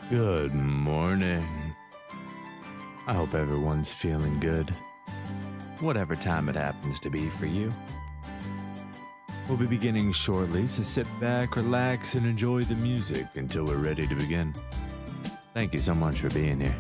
Good morning. I hope everyone's feeling good, whatever time it happens to be for you. We'll be beginning shortly, so sit back, relax, and enjoy the music until we're ready to begin. Thank you so much for being here.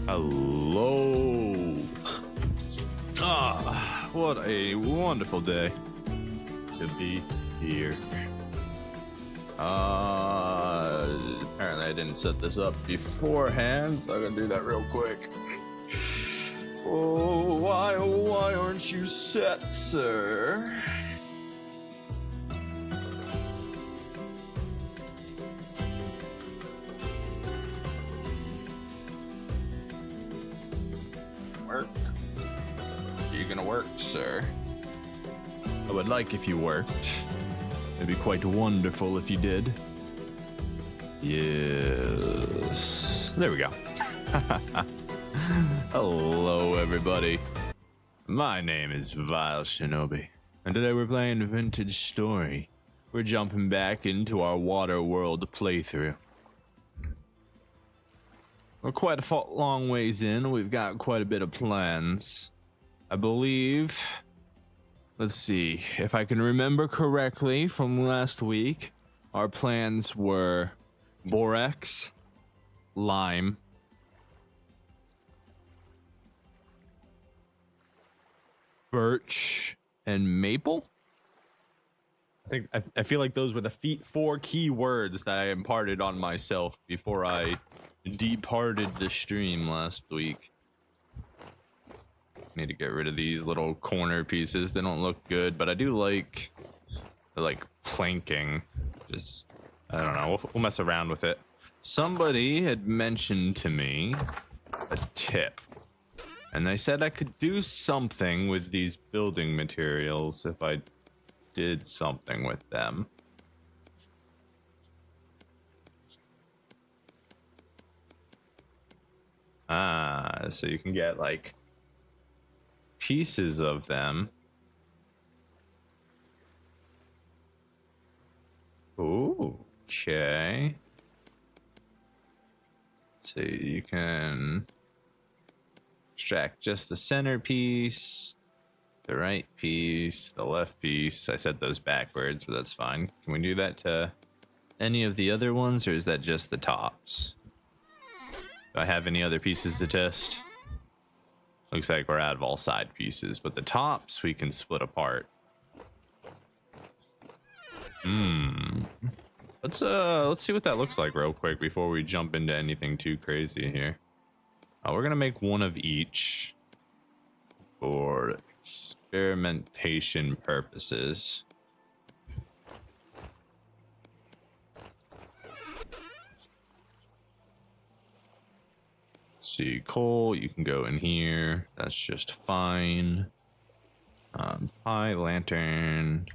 Hello. What a wonderful day to be here. Apparently I didn't set this up beforehand, so I'm gonna do that real quick. Oh, why aren't you set, sir? Work? Are you gonna work, sir? I would like if you worked. It'd be quite wonderful if you did. Yes. There we go. Hello, everybody. My name is Vile Shinobi, and today we're playing Vintage Story. We're jumping back into our WaterWorld playthrough. We're quite a long ways in. We've got quite a bit of plans. I believe... Let's see. If I can remember correctly from last week, our plans were borax, lime, birch, and maple. I feel like those were the 4 key words that I imparted on myself before I departed the stream last week. Need to get rid of these little corner pieces. They don't look good, but I do like planking. Just, I don't know, we'll mess around with it. Somebody had mentioned to me a tip, and they said I could do something with these building materials if I did something with them. Ah, so you can get like pieces of them. Ooh, okay. So you can extract just the center piece, the right piece, the left piece. I said those backwards, but that's fine. Can we do that to any of the other ones, or is that just the tops? Do I have any other pieces to test? Looks like we're out of all side pieces, but the tops we can split apart. Let's see what that looks like real quick before we jump into anything too crazy here. We're gonna make one of each for experimentation purposes. See, coal, you can go in here. That's just fine. Pie lantern.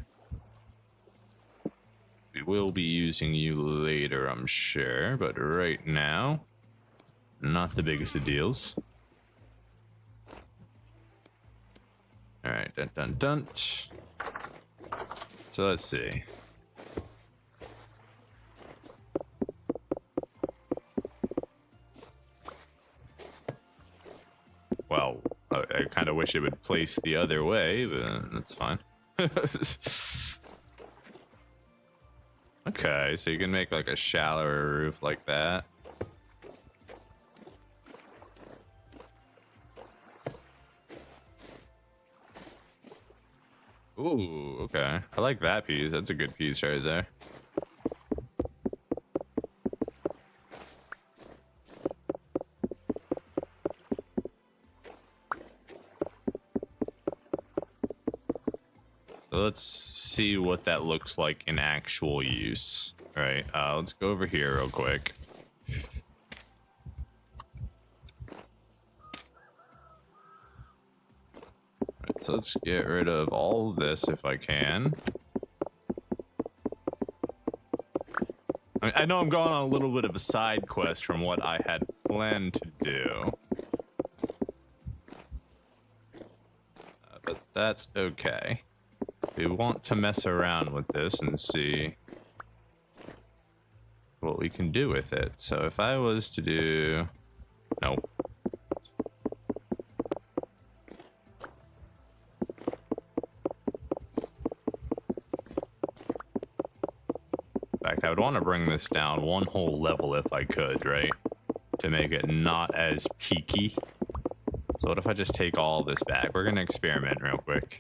We will be using you later, I'm sure, but right now, not the biggest of deals. All right, dun dun dun. So let's see. Well, I kind of wish it would place the other way, but that's fine. Okay, so you can make like a shallower roof like that. Ooh, okay. I like that piece. That's a good piece right there. Let's see what that looks like in actual use. All right, let's go over here real quick. All right, so let's get rid of all of this if I can. I know I'm going on a little bit of a side quest from what I had planned to do. But that's okay. We want to mess around with this and see what we can do with it. So if I was to do... Nope. In fact, I would want to bring this down one whole level if I could, right? To make it not as peaky. So what if I just take all this back? We're going to experiment real quick.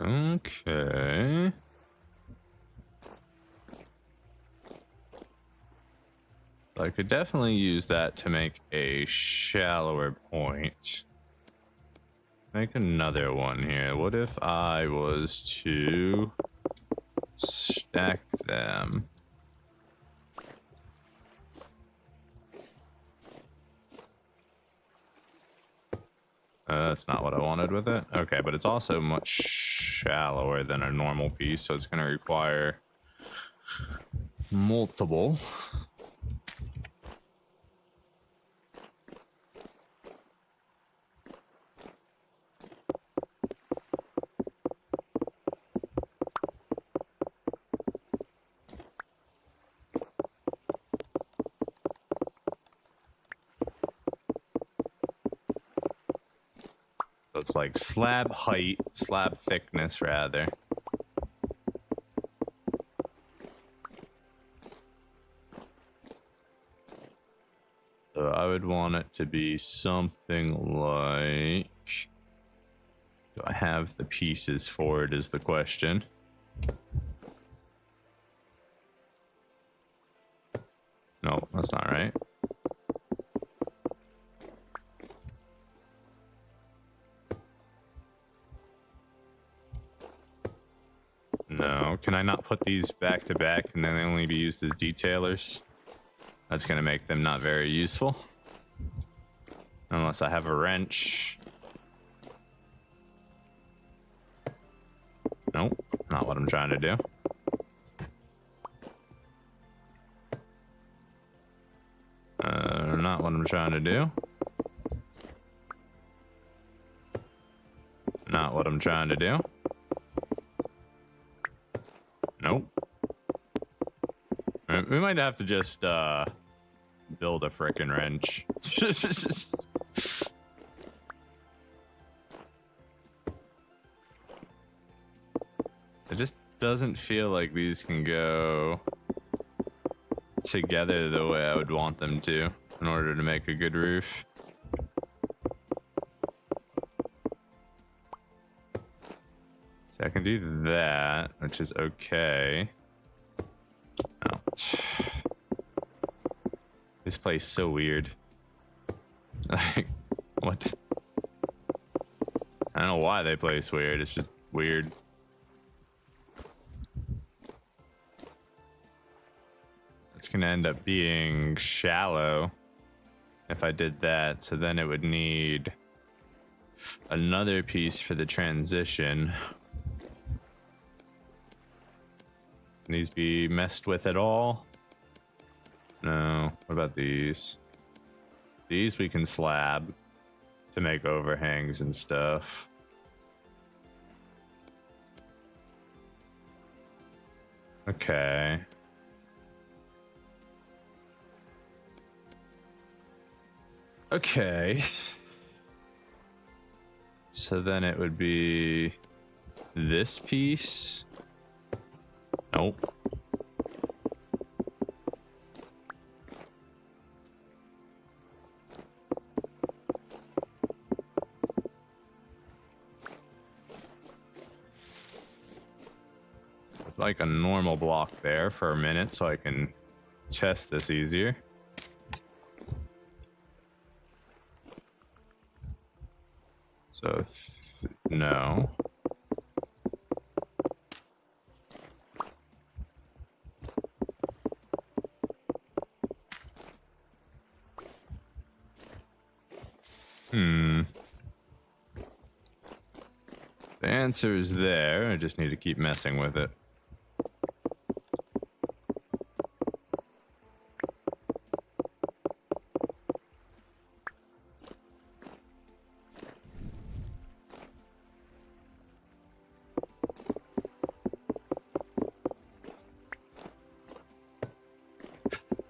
Okay. I could definitely use that to make a shallower point. Make another one here. What if I was to stack them? That's not what I wanted with it. Okay, but it's also much shallower than a normal piece, so it's going to require multiple. So it's like slab height, slab thickness rather. So I would want it to be something like, do I have the pieces for it is the question. No, that's not right. No, can I not put these back to back and then they only be used as detailers? That's going to make them not very useful. Unless I have a wrench. Nope, not what I'm trying to do. Not what I'm trying to do. Not what I'm trying to do. Nope. We might have to just build a frickin' wrench. It just doesn't feel like these can go together the way I would want them to in order to make a good roof. So I can do that, which is okay. Ouch. This place is so weird. Like, what? I don't know why they place weird, it's just weird. It's gonna end up being shallow if I did that, so then it would need another piece for the transition. Can these be messed with at all? No. What about these? These we can slab to make overhangs and stuff. Okay. Okay. So then it would be this piece. Nope. Like a normal block there for a minute so I can test this easier. So no. The answer is there. I just need to keep messing with it.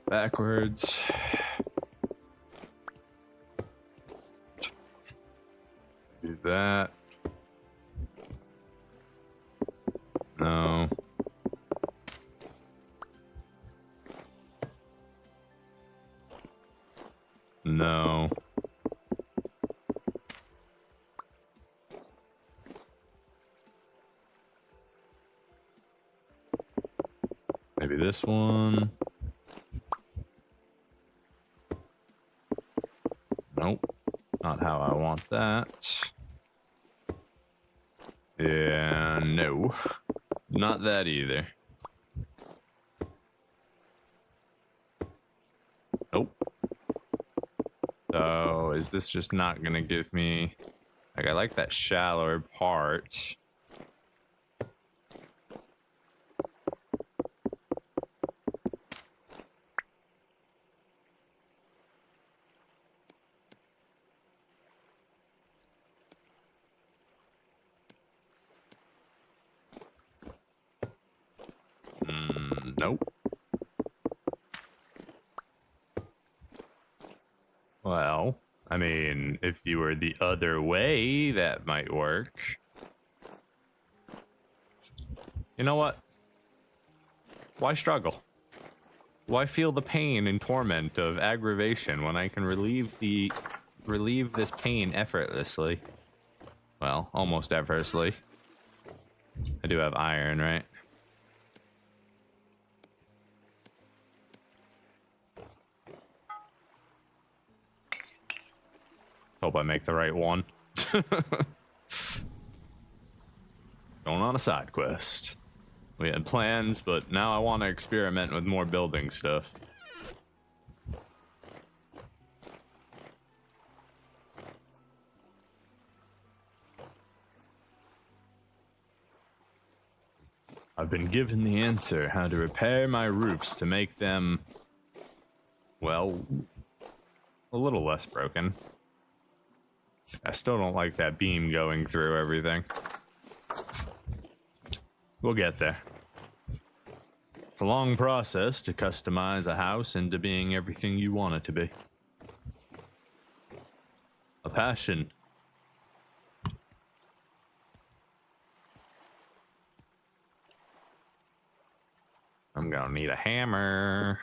Backwards. Do that. No. No. Maybe this one. Nope, not how I want that. Yeah, no, not that either. Nope. So is this just not gonna give me, like, I like that shallower part. Nope. Well, I mean, if you were the other way, that might work. You know what? Why struggle? Why feel the pain and torment of aggravation when I can relieve this pain effortlessly? Well, almost effortlessly. I do have iron, right? Hope I make the right one. Going on a side quest. We had plans, but now I want to experiment with more building stuff. I've been given the answer how to repair my roofs to make them, well, a little less broken. I still don't like that beam going through everything. We'll get there. It's a long process to customize a house into being everything you want it to be. A passion. I'm gonna need a hammer.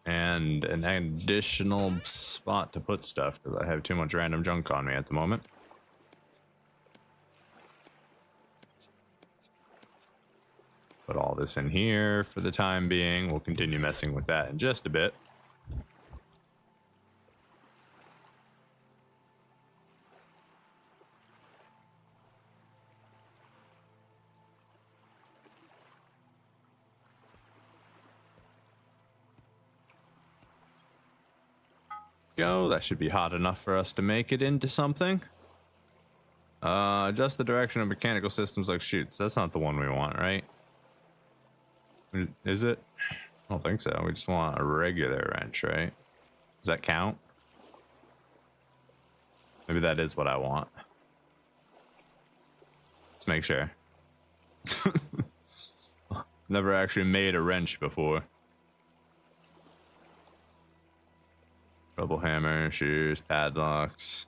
And an additional spot to put stuff, because I have too much random junk on me at the moment. Put all this in here for the time being. We'll continue messing with that in just a bit. Go. That should be hot enough for us to make it into something. Adjust the direction of mechanical systems like chutes. That's not the one we want, right? Is it? I don't think so. We just want a regular wrench, right? Does that count? Maybe that is what I want. Let's make sure. Never actually made a wrench before. Double hammer, shears, padlocks,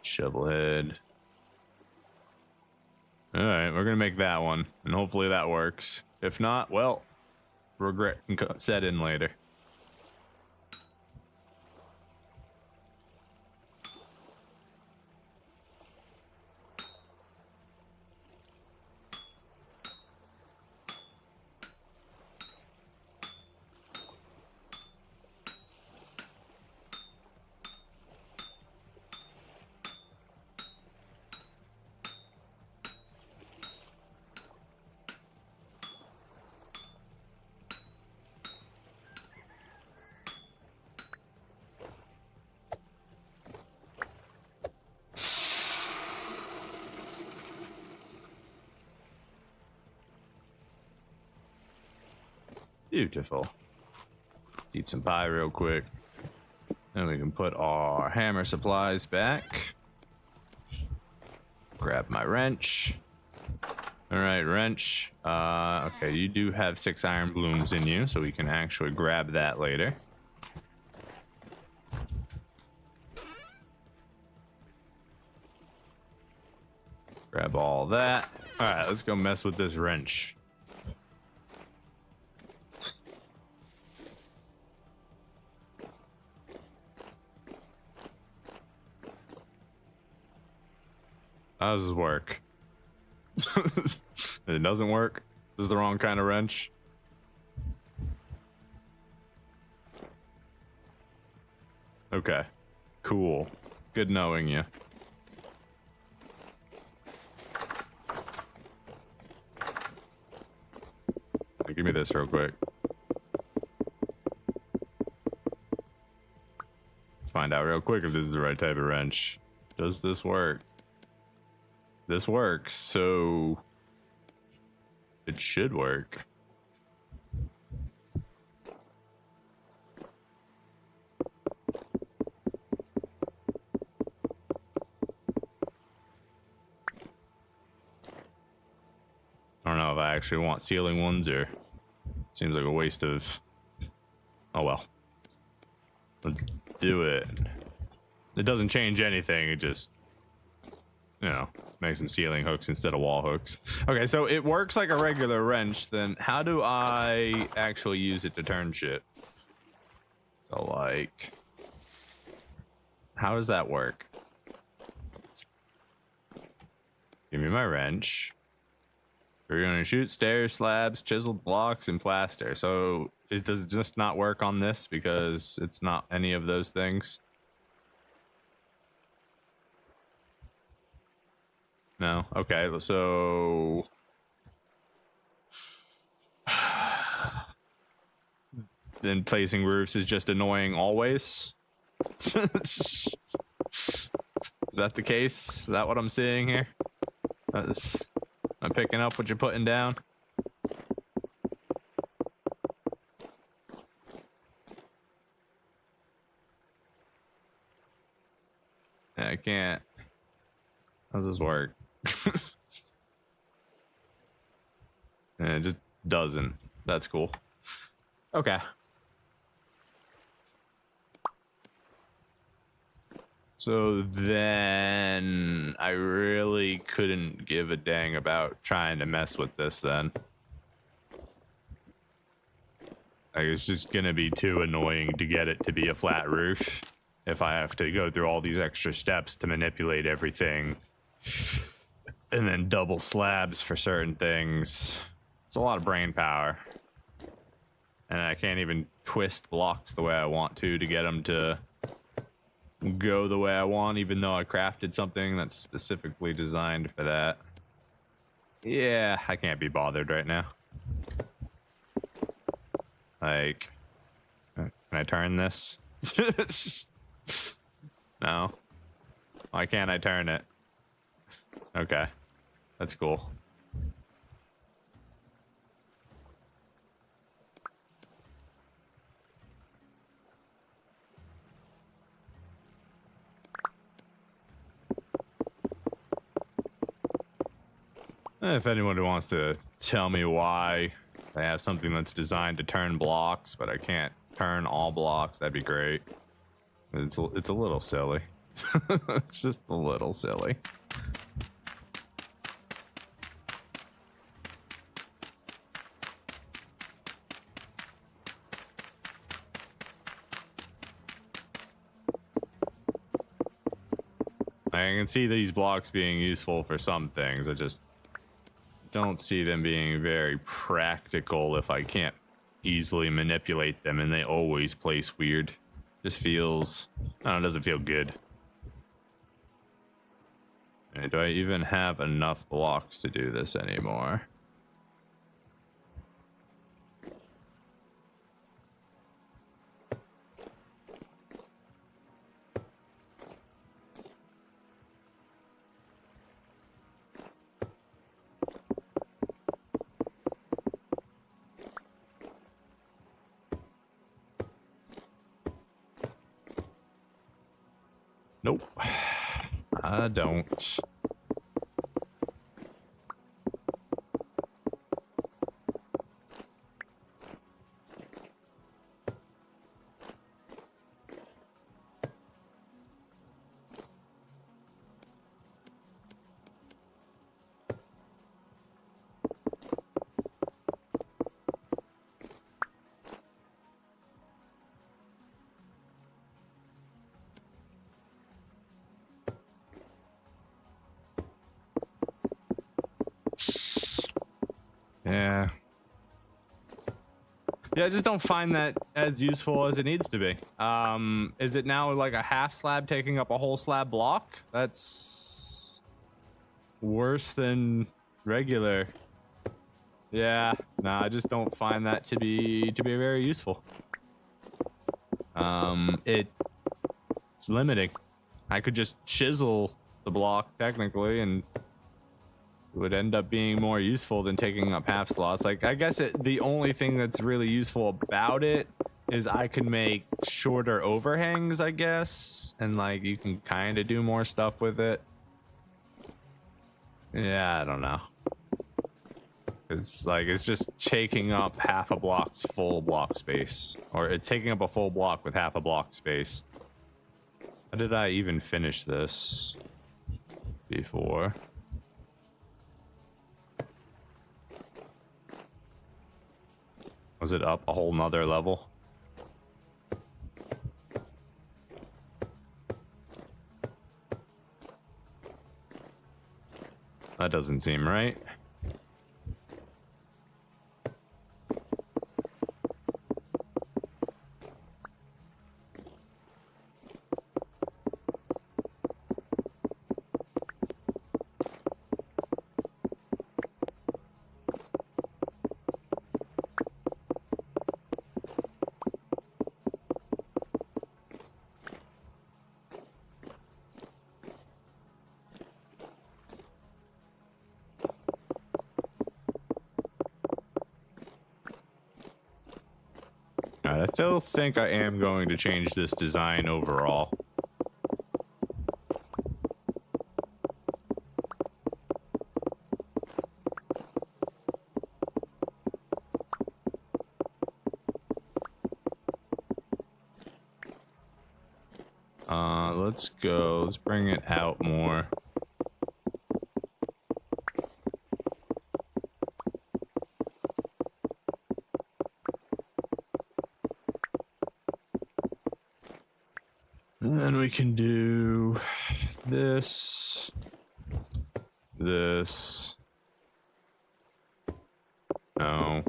shovel head. All right, we're gonna make that one, and hopefully that works. If not, well, regret can set in later. Beautiful. Eat some pie real quick. Then we can put our hammer supplies back. Grab my wrench. All right, wrench. Okay, you do have 6 iron blooms in you, so we can actually grab that later. Grab all that. All right, let's go mess with this wrench. How does this work? It doesn't work. This is the wrong kind of wrench. Okay. Cool. Good knowing you. Give me this real quick. Find out real quick if this is the right type of wrench. Does this work? This works, so it should work. I don't actually want ceiling ones, or seems like a waste of... Oh well. Let's do it. It doesn't change anything, it just, you know, makes some ceiling hooks instead of wall hooks. Okay, so it works like a regular wrench. Then how do I actually use it to turn shit? So like, how does that work? Give me my wrench. We're gonna shoot stairs, slabs, chiseled blocks, and plaster. So does it just not work on this because it's not any of those things? No. Okay, so then placing roofs is just annoying always. Is that the case? Is that what I'm seeing here? I'm picking up what you're putting down. I can't. How does this work? And it just doesn't. That's cool. Okay. So then I really couldn't give a dang about trying to mess with this then. Like, it's just gonna be too annoying to get it to be a flat roof if I have to go through all these extra steps to manipulate everything and then double slabs for certain things. It's a lot of brain power. And I can't even twist blocks the way I want to get them to go the way I want, even though I crafted something that's specifically designed for that. Yeah, I can't be bothered right now. Like, can I turn this? No. Why can't I turn it? Okay, that's cool. If anyone wants to tell me why I have something that's designed to turn blocks, but I can't turn all blocks, that'd be great. It's a little silly. It's just a little silly. I can see these blocks being useful for some things. I just don't see them being very practical if I can't easily manipulate them and they always place weird. Just feels, I don't know, it doesn't feel good. And do I even have enough blocks to do this anymore? Nope, I don't. Yeah, I just don't find that as useful as it needs to be. Is it now like a half slab taking up a whole slab block? That's worse than regular. Yeah, no, I just don't find that to be very useful. It's limiting. I could just chisel the block technically and it would end up being more useful than taking up half slots. Like, I guess the only thing that's really useful about it is I can make shorter overhangs, I guess. And like, you can kind of do more stuff with it. Yeah, I don't know. It's like it's just taking up half a block's full block space, or it's taking up a full block with half a block space. How did I even finish this before? Was it up a whole nother level? That doesn't seem right. I still think I am going to change this design overall. Let's go. Let's bring it out more. And then we can do this, this. No.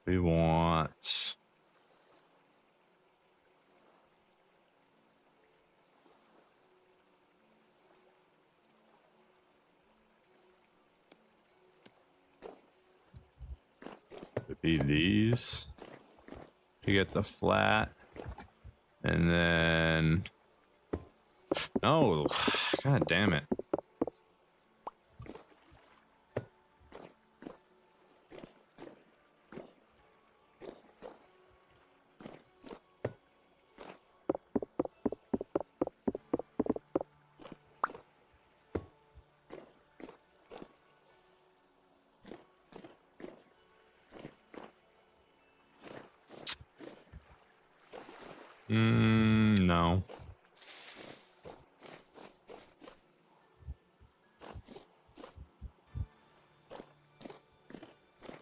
We want to be these to get the flat, and then oh, god damn it. No.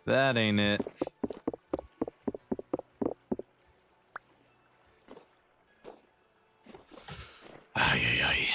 That ain't it. Ay, ay, ay.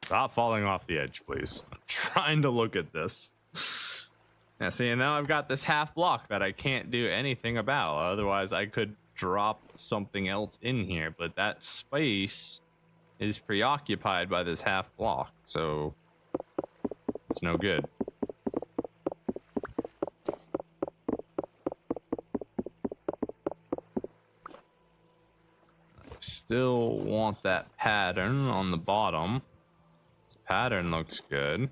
Stop falling off the edge, please. I'm trying to look at this. Yeah, see, and now I've got this half block that I can't do anything about. Otherwise, I could drop something else in here, but that space is preoccupied by this half block, so it's no good. I still want that pattern on the bottom. Pattern looks good.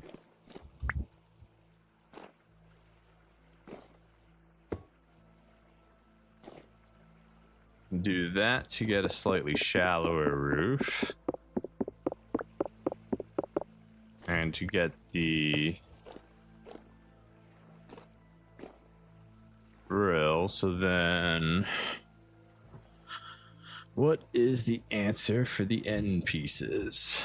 Do that to get a slightly shallower roof. And to get the grill. So then what is the answer for the end pieces?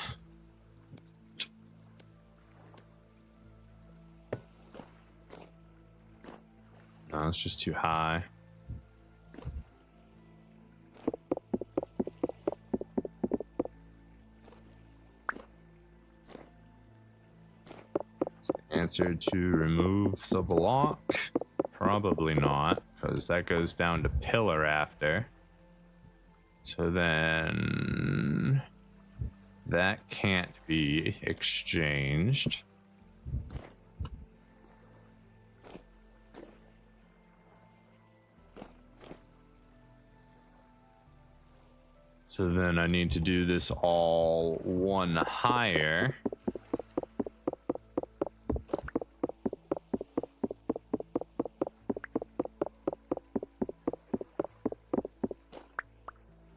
No, it's just too high. answer to remove the block? Probably not, because that goes down to pillar after. So then that can't be exchanged. So then I need to do this all one higher.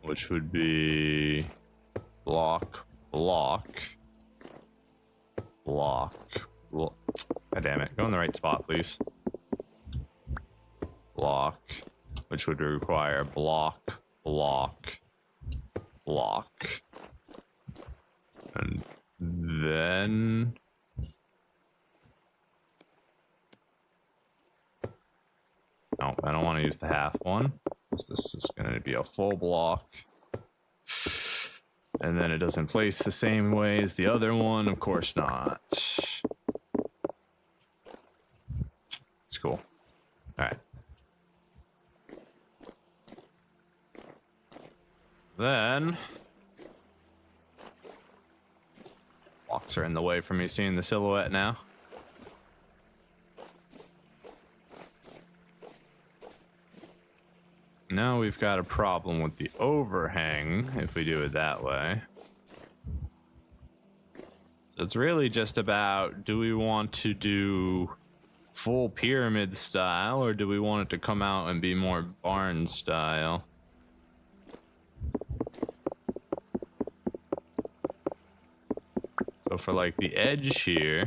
Which would be block, block, block. God damn it. Go in the right spot, please. Block, which would require block, block, block. And then no, I don't want to use the half one. This is going to be a full block. And then it doesn't place the same way as the other one. Of course not. It's cool. All right. Then blocks are in the way for me seeing the silhouette now. Now we've got a problem with the overhang if we do it that way. So it's really just about, do we want to do full pyramid style or do we want it to come out and be more barn style? So for like the edge here,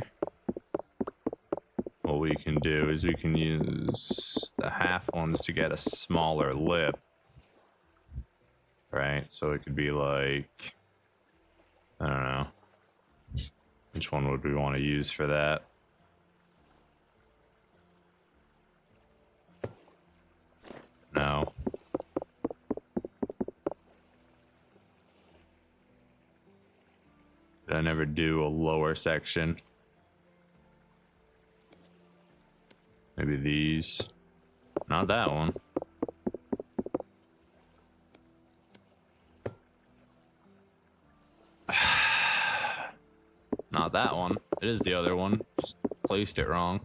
what we can do is we can use the half ones to get a smaller lip, right? So it could be like, I don't know, which one would we want to use for that? No. Did I never do a lower section? Maybe these. Not that one. Not that one. It is the other one. Just placed it wrong.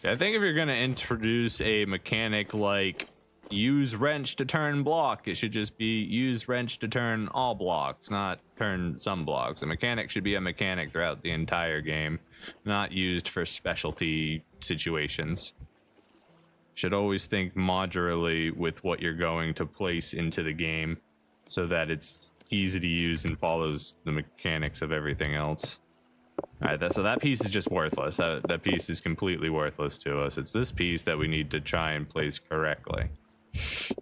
Yeah, I think if you're going to introduce a mechanic like use wrench to turn block, it should just be use wrench to turn all blocks, not turn some blocks. A mechanic should be a mechanic throughout the entire game, not used for specialty situations. Should always think modularly with what you're going to place into the game so that it's easy to use and follows the mechanics of everything else. All right, so that piece is just worthless. That piece is completely worthless to us. It's this piece that we need to try and place correctly.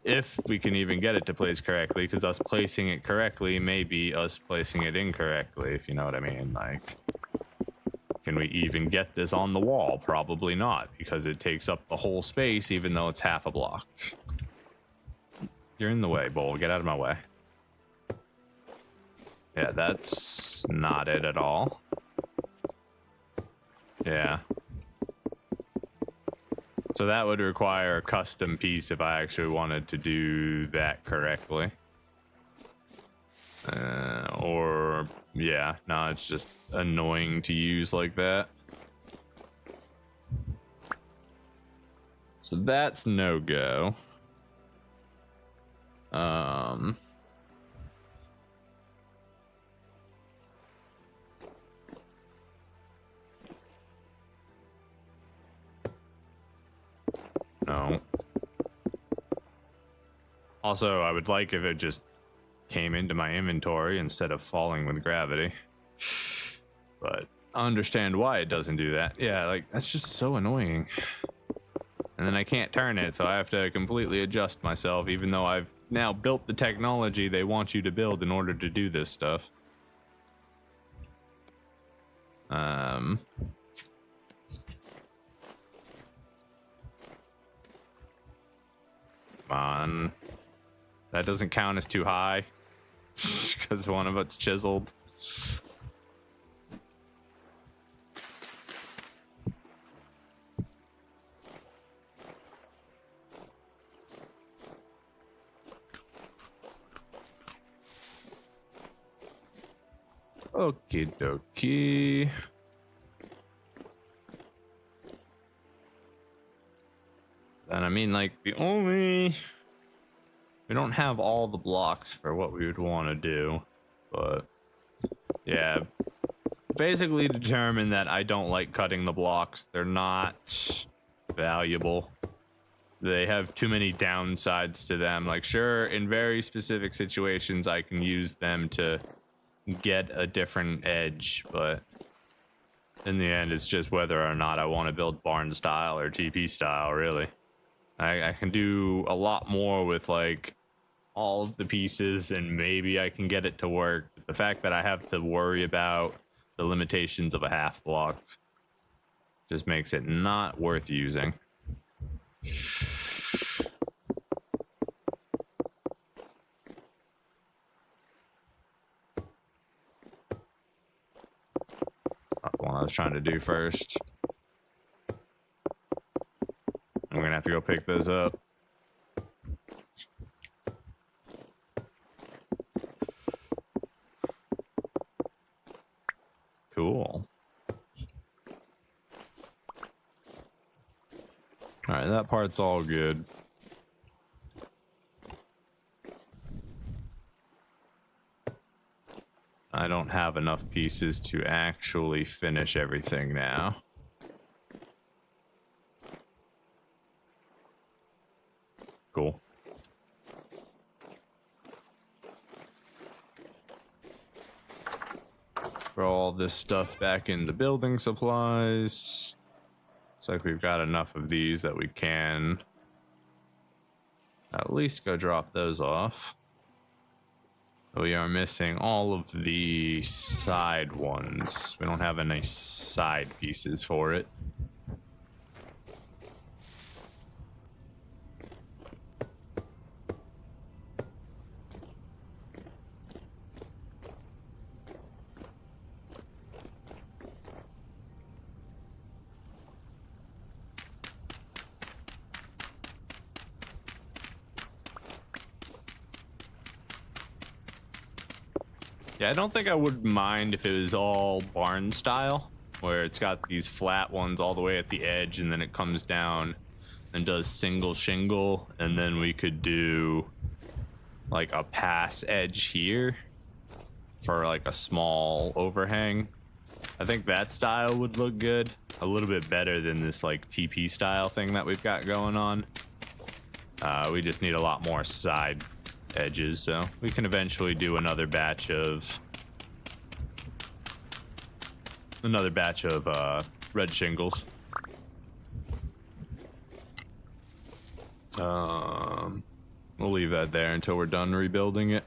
If we can even get it to place correctly, because us placing it correctly may be us placing it incorrectly, if you know what I mean. Like, can we even get this on the wall? Probably not, because it takes up the whole space, even though it's half a block. You're in the way, Bull. Get out of my way. Yeah, that's not it at all. Yeah. So that would require a custom piece if I actually wanted to do that correctly. Or, yeah, no, it's just annoying to use like that. So that's no-go. No. Also, I would like if it just came into my inventory instead of falling with gravity. But I understand why it doesn't do that. Yeah, like, that's just so annoying. And then I can't turn it, so I have to completely adjust myself, even though I've now built the technology they want you to build in order to do this stuff. Come on. That doesn't count as too high. because one of it's chiseled. Okie dokie. And I mean, like, we don't have all the blocks for what we would want to do, but yeah, basically determined that I don't like cutting the blocks. They're not valuable. They have too many downsides to them. Like, sure, in very specific situations, I can use them to get a different edge, but in the end, it's just whether or not I want to build barn style or TP style, really. I can do a lot more with, like, all of the pieces, and maybe I can get it to work. But the fact that I have to worry about the limitations of a half block just makes it not worth using. Not the one I was trying to do first. I'm gonna have to go pick those up. Cool. All right, that part's all good. I don't have enough pieces to actually finish everything now. Cool. Throw all this stuff back into building supplies. Looks like we've got enough of these that we can at least go drop those off. We are missing all of the side ones. We don't have any side pieces for it. Yeah, I don't think I would mind if it was all barn style, where it's got these flat ones all the way at the edge, and then it comes down and does single shingle, and then we could do like a pass edge here for like a small overhang. I think that style would look good, a little bit better than this like TP style thing that we've got going on. We just need a lot more side edges, so we can eventually do another batch of red shingles. We'll leave that there until we're done rebuilding it.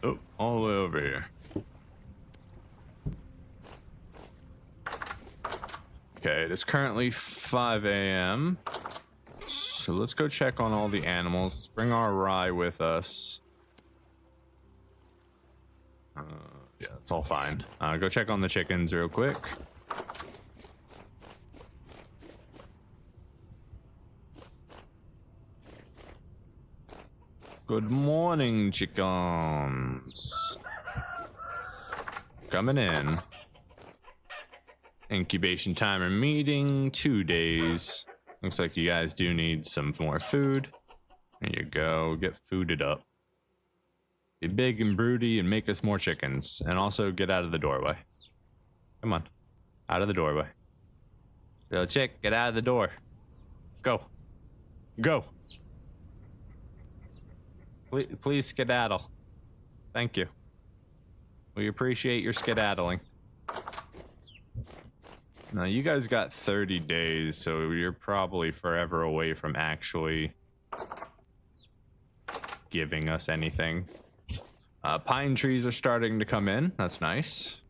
Oh, all the way over here. Okay, it is currently 5 a.m. So let's go check on all the animals. Let's bring our rye with us. Yeah, it's all fine. Go check on the chickens real quick. Good morning, chickens. Coming in. Incubation timer meeting, 2 days. Looks like you guys do need some more food. There you go, get fooded up. Be big and broody and make us more chickens. And also get out of the doorway. Come on, out of the doorway. Little chick, get out of the door. Go. Go. Please skedaddle. Thank you. We appreciate your skedaddling. Now, you guys got 30 days, so you're probably forever away from actually giving us anything. Pine trees are starting to come in. That's nice.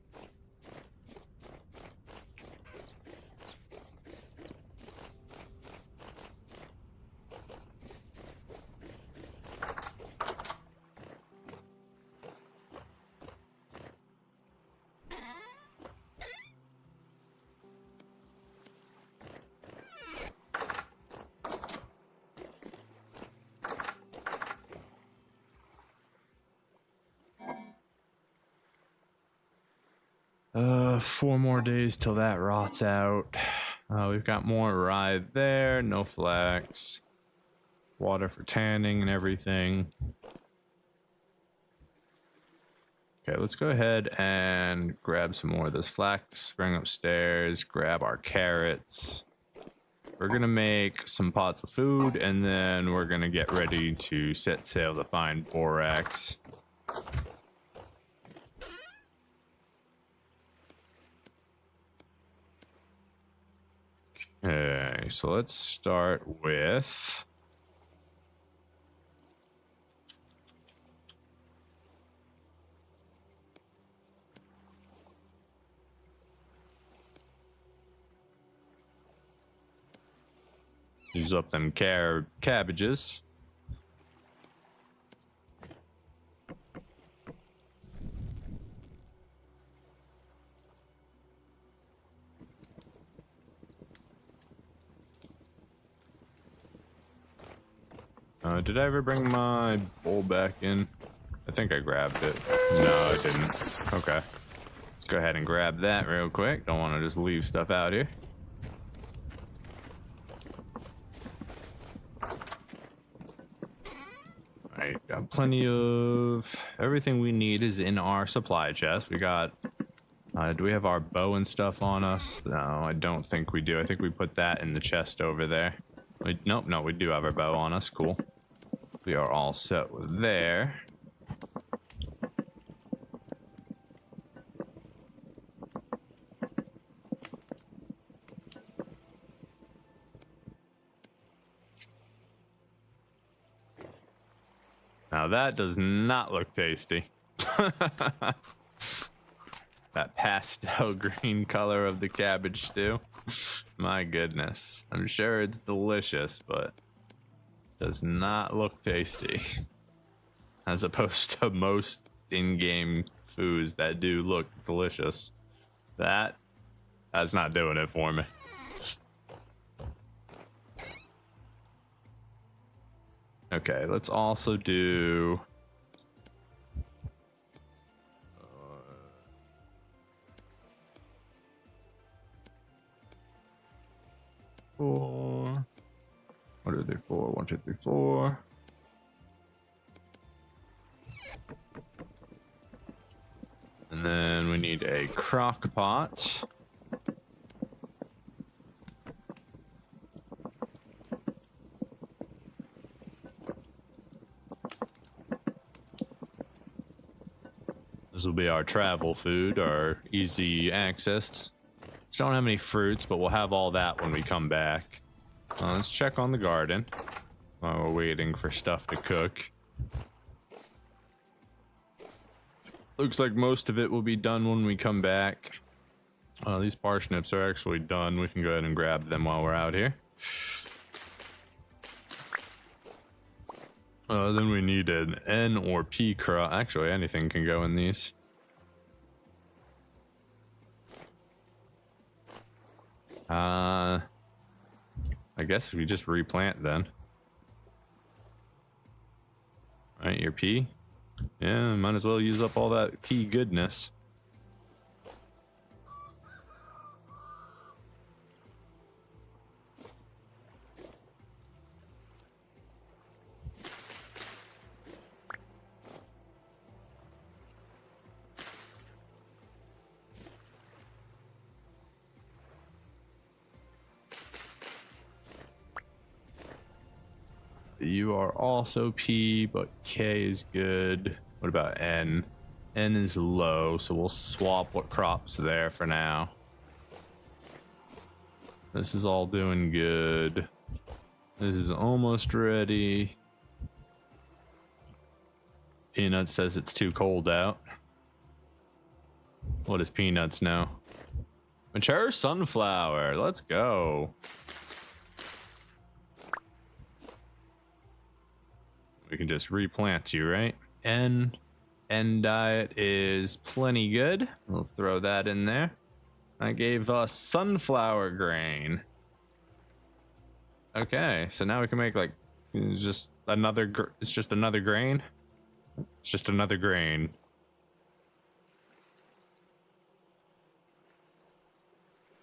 Four more days till that rots out. We've got more rye there, no flax, water for tanning and everything. Okay, let's go ahead and grab some more of this flax, bring upstairs, grab our carrots. We're gonna make some pots of food, and then we're gonna get ready to set sail to find borax. Okay, so let's start with use up them cabbages. Did I ever bring my bowl back in? I think I grabbed it. No, I didn't. Okay. Let's go ahead and grab that real quick. Don't want to just leave stuff out here. Alright, got plenty of... Everything we need is in our supply chest. We got... do we have our bow and stuff on us? No, I don't think we do. I think we put that in the chest over there. Nope, no, we do have our bow on us. Cool. We are all set with there. Now that does not look tasty. That pastel green color of the cabbage stew. My goodness. I'm sure it's delicious, but does not look tasty. As opposed to most in-game foods that do look delicious. That's not doing it for me. Okay, let's also do... four. What are they for? 1, 2, 3, 4. And then we need a crock pot. This will be our travel food, our easy access. Don't have any fruits, but we'll have all that when we come back. Let's check on the garden while we're waiting for stuff to cook. Looks like most of it will be done when we come back. These parsnips are actually done. We can go ahead and grab them while we're out here. Then we need an N or P crop. Actually, anything can go in these. I guess we just replant then. Alright, your pea. Yeah, might as well use up all that pea goodness. You are also P, but K is good. What about N? N is low, so we'll swap what crops there for now. This is all doing good. This is almost ready. Peanut says it's too cold out. What does Peanuts know? Mature sunflower, let's go. We can just replant you, right? N diet is plenty good. We'll throw that in there. I gave us sunflower grain. Okay, so now we can make like just another. It's just another grain. It's just another grain.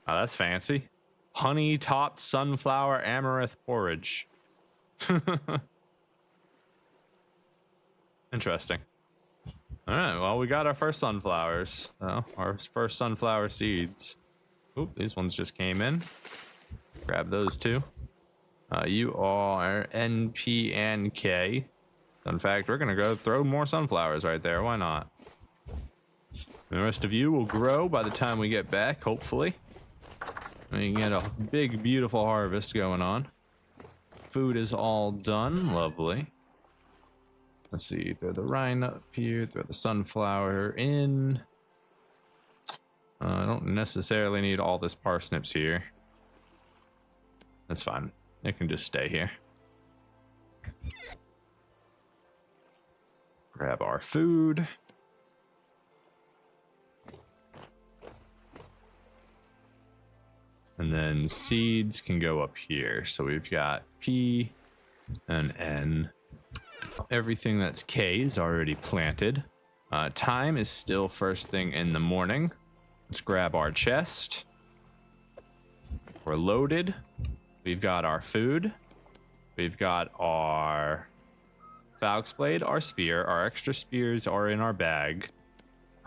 Oh, that's fancy. Honey topped sunflower amaranth porridge. Interesting. All right, well, we got our first sunflowers. Our first sunflower seeds. Oop, these ones just came in. Grab those two. You are N, P, and K. In fact, we're gonna go throw more sunflowers right there. Why not? The rest of you will grow by the time we get back, hopefully. We can get a big, beautiful harvest going on. Food is all done. Lovely. Let's see. Throw the rind up here. Throw the sunflower in. I don't necessarily need all this parsnips here. That's fine. It can just stay here. Grab our food. And then seeds can go up here. So we've got P and N. Everything that's K is already planted. Time is still first thing in the morning. Let's grab our chest. We're loaded. We've got our food. We've got our Falx blade, our spear. Our extra spears are in our bag.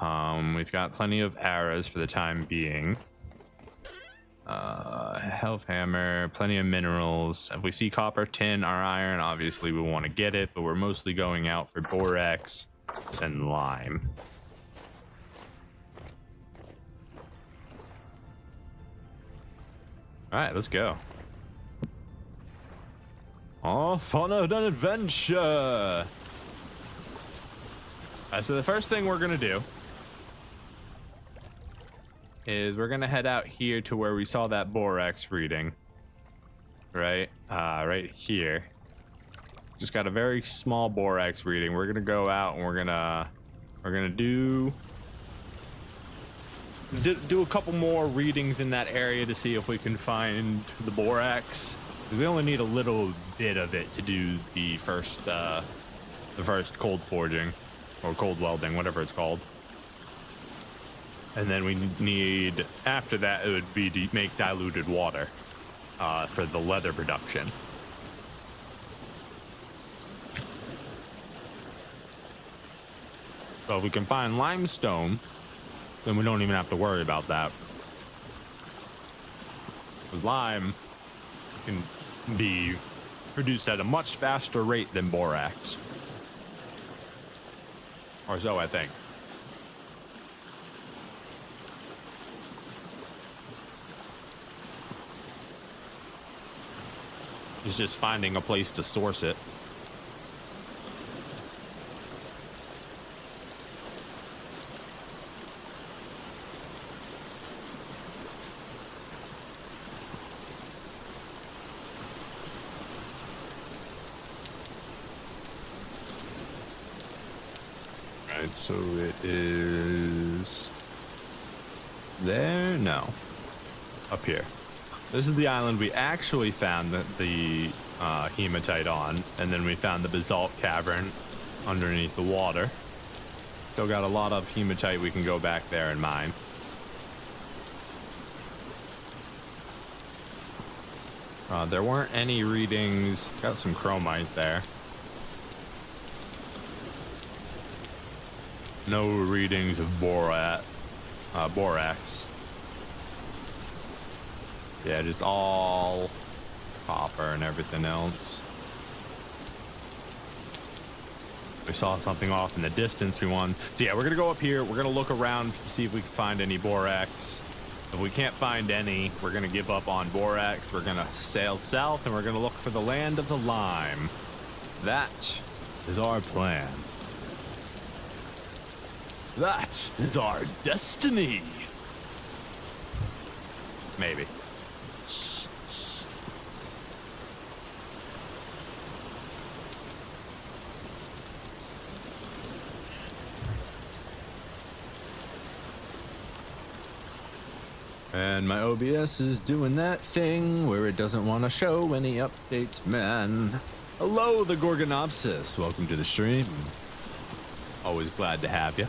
We've got plenty of arrows for the time being. Health hammer, plenty of minerals. If we see copper, tin, or iron, obviously we want to get it, but we're mostly going out for borax and lime. All right, let's go. Off on an adventure. All right, so the first thing we're gonna do is we're gonna head out here to where we saw that borax reading, right? Right here. Just got a very small borax reading. We're gonna go out and we're gonna do a couple more readings in that area to see if we can find the borax. We only need a little bit of it to do the first cold forging or cold welding, whatever it's called. And then we need, after that, it would be to make diluted water for the leather production. So if we can find limestone, then we don't even have to worry about that. With lime can be produced at a much faster rate than borax. Or so I think. It's just finding a place to source it. Right, so it is there? No. Up here. This is the island we actually found the hematite on, and then we found the basalt cavern underneath the water. Still got a lot of hematite we can go back there and mine. There weren't any readings. Got some chromite there. No readings of borax. Yeah, just all copper and everything else. We saw something off in the distance. We won. So yeah, we're gonna go up here. We're gonna look around, see if we can find any borax. If we can't find any, we're gonna give up on borax. We're gonna sail south, and we're gonna look for the land of the lime. That is our plan. That is our destiny. Maybe. And my OBS is doing that thing where it doesn't want to show any updates, man. Hello, the Gorgonopsis. Welcome to the stream. Always glad to have you.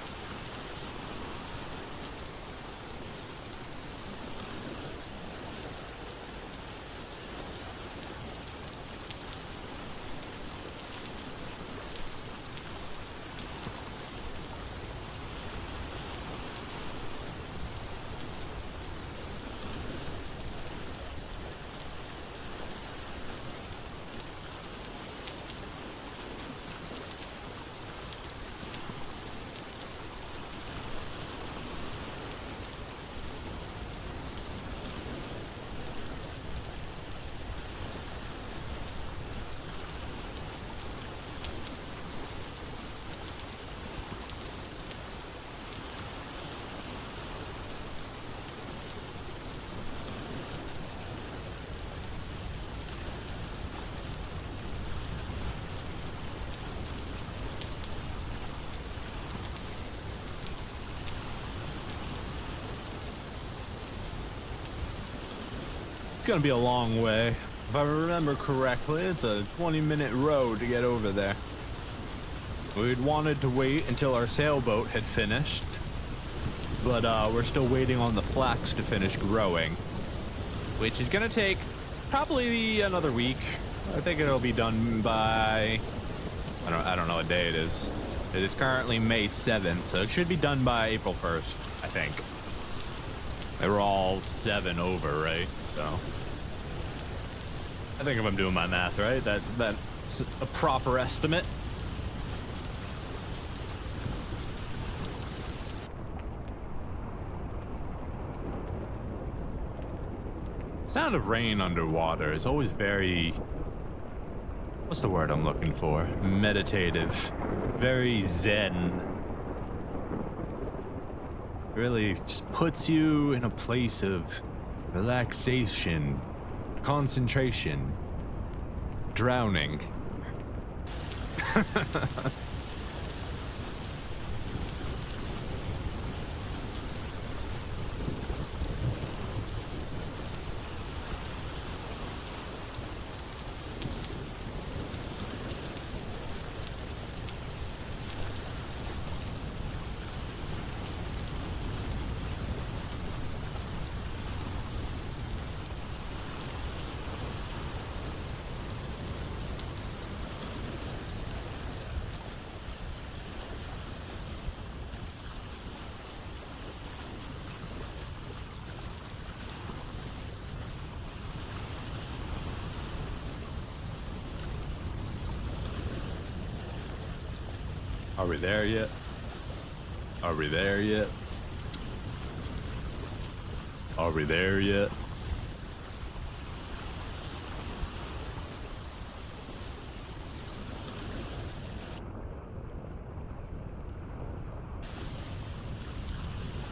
Gonna be a long way. If I remember correctly, it's a 20-minute road to get over there. We'd wanted to wait until our sailboat had finished, but we're still waiting on the flax to finish growing, which is gonna take probably another week. I think it'll be done by I don't know what day it is. It is currently May 7th, so it should be done by April 1st, I think. They were all 7 over, right? So I think if I'm doing my math right, that's a proper estimate. Sound of rain underwater is always very, what's the word I'm looking for? Meditative, very zen. Really just puts you in a place of relaxation, concentration, drowning. Are we there yet? Are we there yet? Are we there yet?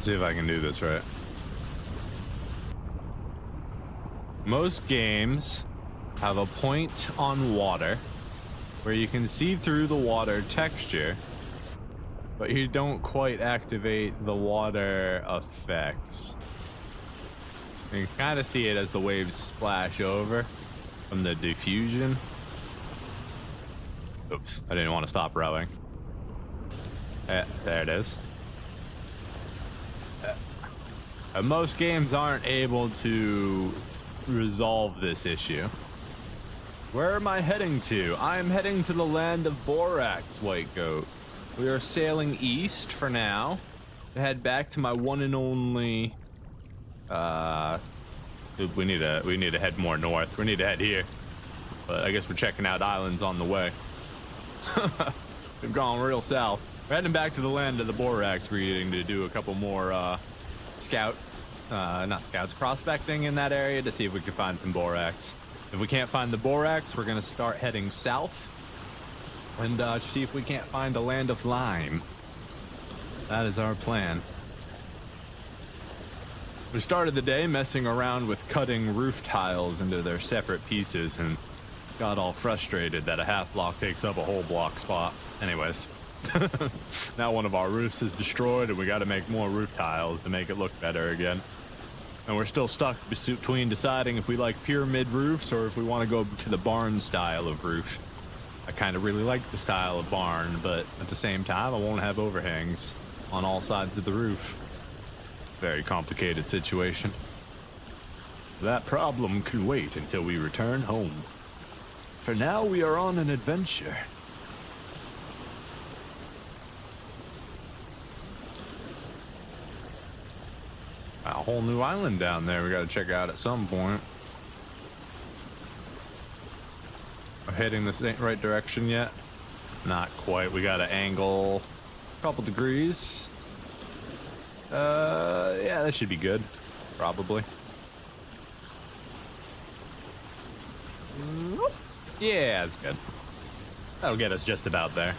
See if I can do this right. Most games have a point on water where you can see through the water texture, but you don't quite activate the water effects. You can kind of see it as the waves splash over from the diffusion. Oops, I didn't want to stop rowing. There it is. Most games aren't able to resolve this issue. Where am I heading to? I am heading to the land of Borax, White Goat. We are sailing east for now to head back to my one and only. We need to head more north. We need to head here, but I guess we're checking out islands on the way. We've gone real south. We're heading back to the land of the borax breeding to do a couple more prospecting in that area to see if we can find some borax. If we can't find the borax, we're gonna start heading south and see if we can't find a land of lime. That is our plan. We started the day messing around with cutting roof tiles into their separate pieces and got all frustrated that a half block takes up a whole block spot. Anyways, now one of our roofs is destroyed and we got to make more roof tiles to make it look better again. And we're still stuck between deciding if we like pyramid roofs or if we want to go to the barn style of roof. I kind of really like the style of barn, but at the same time, I won't have overhangs on all sides of the roof. Very complicated situation. That problem can wait until we return home. For now, we are on an adventure. A whole new island down there we gotta check out at some point. We're heading this right direction yet? Not quite. We gotta angle a couple degrees. Yeah, that should be good. Probably. Yeah, that's good. That'll get us just about there.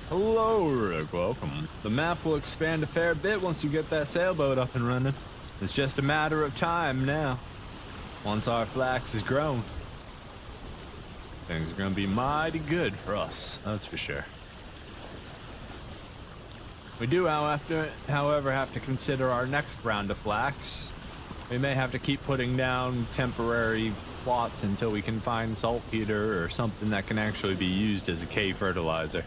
Hello, Rick. Welcome. The map will expand a fair bit once you get that sailboat up and running. It's just a matter of time now. Once our flax is grown, things are gonna be mighty good for us, that's for sure. We do, however, have to consider our next round of flax. We may have to keep putting down temporary plots until we can find saltpeter or something that can actually be used as a K fertilizer.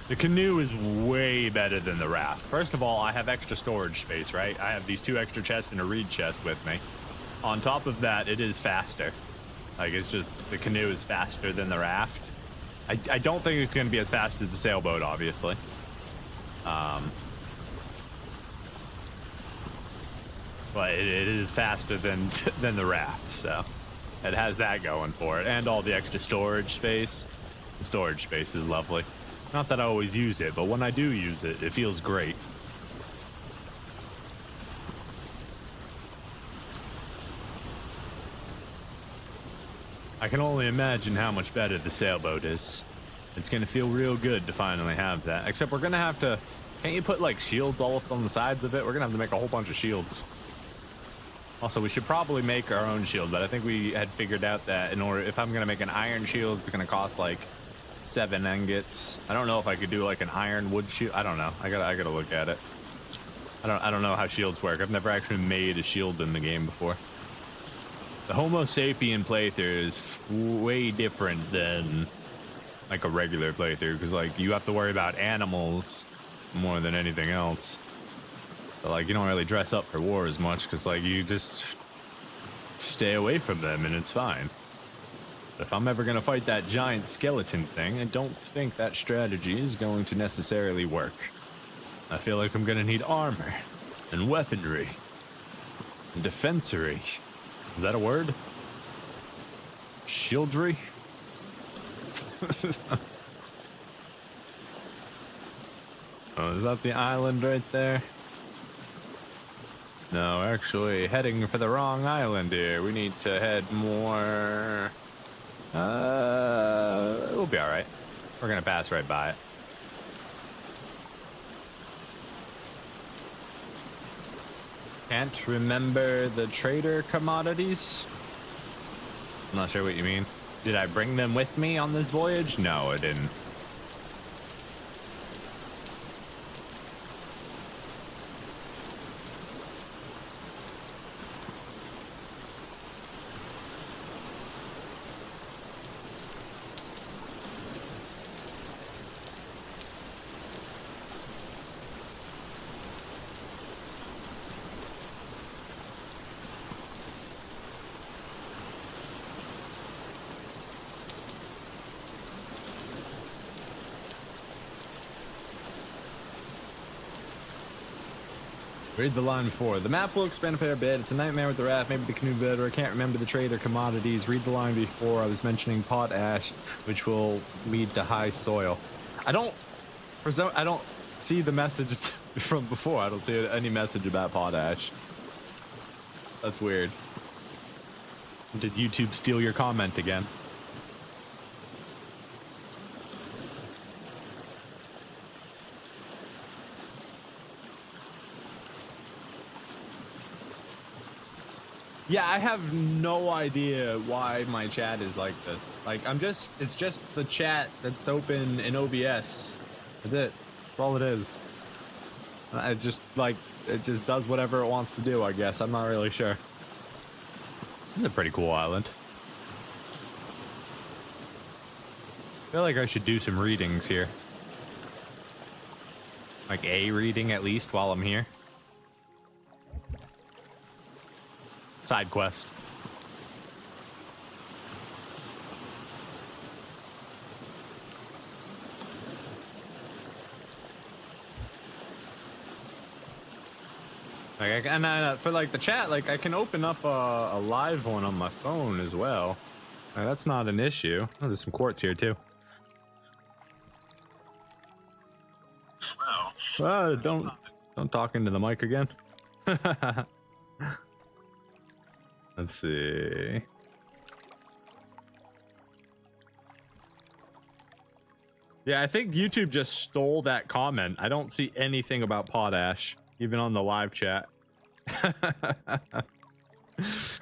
The canoe is way better than the raft. First of all, I have extra storage space, right? I have these 2 extra chests and a reed chest with me. On top of that, it is faster. Like, it's just, the canoe is faster than the raft. I don't think it's going to be as fast as the sailboat, obviously. But it is faster than the raft, so it has that going for it. And all the extra storage space. The storage space is lovely. Not that I always use it, but when I do use it, it feels great. I can only imagine how much better the sailboat is. It's gonna feel real good to finally have that. Except we're gonna have to... Can't you put, like, shields all up on the sides of it? We're gonna have to make a whole bunch of shields. Also, we should probably make our own shield, but I think we had figured out that if I'm gonna make an iron shield, it's gonna cost, like, 7 ingots. I don't know if I could do like an iron wood shield. I don't know. I gotta look at it. I don't know how shields work. I've never actually made a shield in the game before. The Homo sapien playthrough is way different than like a regular playthrough because like you have to worry about animals more than anything else. So like you don't really dress up for war as much because like you just stay away from them and it's fine. If I'm ever going to fight that giant skeleton thing, I don't think that strategy is going to necessarily work. I feel like I'm going to need armor and weaponry and defensory. Is that a word? Shieldry? Oh, is that the island right there? No, we're actually heading for the wrong island here. We need to head more... we'll be all right. We're gonna pass right by it. Can't remember the trader commodities. I'm not sure what you mean. Did I bring them with me on this voyage? No, I didn't. Read the line before. The map will expand a fair bit. It's a nightmare with the raft, maybe the canoe better. I can't remember the trade or commodities. Read the line before. I was mentioning potash, which will lead to high soil. I don't see the message from before. I don't see any message about potash. That's weird. Did YouTube steal your comment again? Yeah, I have no idea why my chat is like this. Like, it's just the chat that's open in OBS. That's it. That's all it is. It just does whatever it wants to do, I guess. I'm not really sure. This is a pretty cool island. I feel like I should do some readings here. Like a reading at least while I'm here. Side quest. Like, and for like the chat, like I can open up a live one on my phone as well. Like, that's not an issue. Oh, there's some quartz here too. Wow. Don't talk into the mic again. Let's see. Yeah, I think YouTube just stole that comment. I don't see anything about potash, even on the live chat.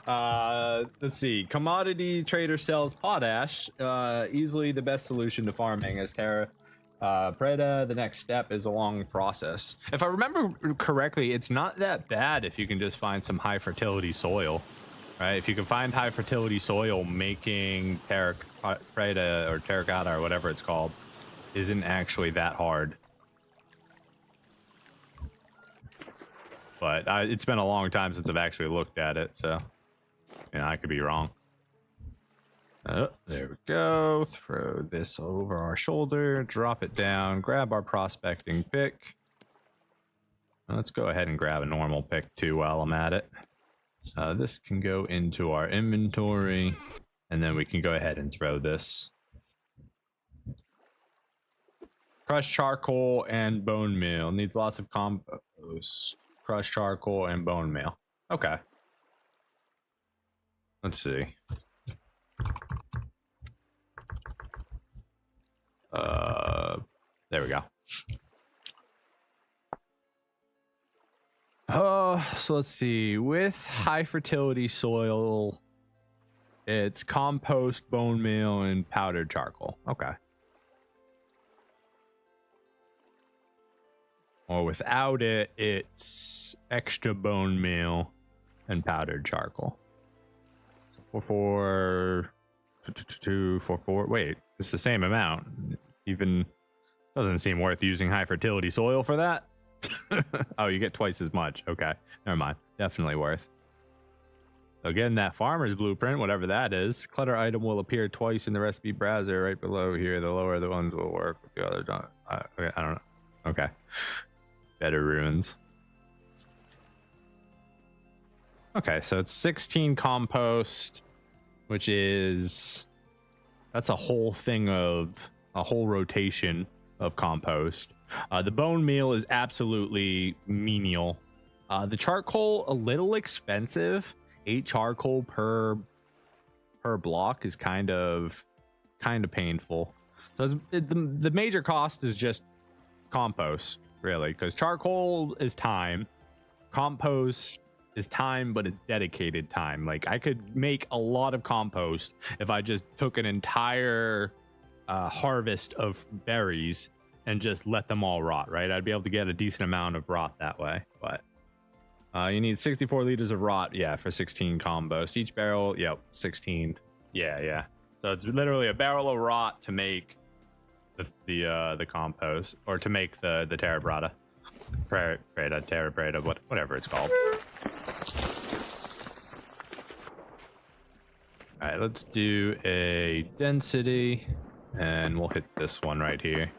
Let's see. Commodity trader sells potash. Easily the best solution to farming as Terra Preda. The next step is a long process. If I remember correctly, it's not that bad if you can just find some high fertility soil. Right, if you can find high fertility soil, making Terra Preda or terracotta or whatever it's called isn't actually that hard. But it's been a long time since I've actually looked at it, so I could be wrong. Oh, there we go. Throw this over our shoulder, drop it down, grab our prospecting pick. Let's go ahead and grab a normal pick too while I'm at it. This can go into our inventory, and then we can go ahead and throw this. Crushed charcoal and bone meal. Needs lots of compost. Crushed charcoal and bone meal. Okay. Let's see. There we go. So let's see. With high fertility soil, it's compost, bone meal, and powdered charcoal. Okay. Or without it, it's extra bone meal and powdered charcoal. So for 4. Wait, it's the same amount. Even doesn't seem worth using high fertility soil for that. Oh, you get twice as much. Okay, never mind. Definitely worth. So again, that farmer's blueprint, whatever that is, clutter item will appear twice in the recipe browser right below here. The lower the ones will work with the other. Okay, I don't know. Okay. BetterRuins. Okay, so it's 16 compost, which is, that's a whole thing of a whole rotation of compost. The bone meal is absolutely menial. The charcoal, a little expensive. 8 charcoal per block is kind of painful. So the major cost is just compost, really, because charcoal is time, compost is time, but it's dedicated time. Like, I could make a lot of compost if I just took an entire harvest of berries and just let them all rot, right? I'd be able to get a decent amount of rot that way. But you need 64 liters of rot, yeah, for 16 compost. Each barrel, yep, 16. Yeah. So it's literally a barrel of rot to make the compost, or to make the terra preda, whatever it's called. All right, let's do a density, and we'll hit this one right here.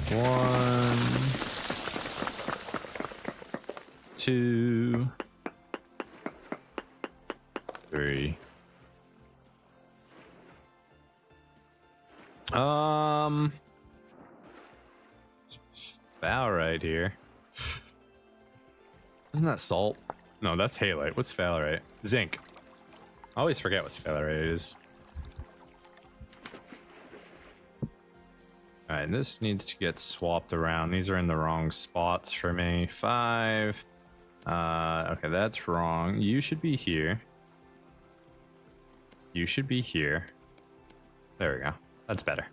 1, 2, 3. Sphalerite here. Isn't that salt? No, that's halite. What's sphalerite? Zinc. I always forget what sphalerite is. All right, this needs to get swapped around. These are in the wrong spots for me. 5. Okay, that's wrong. You should be here. You should be here. There we go. That's better.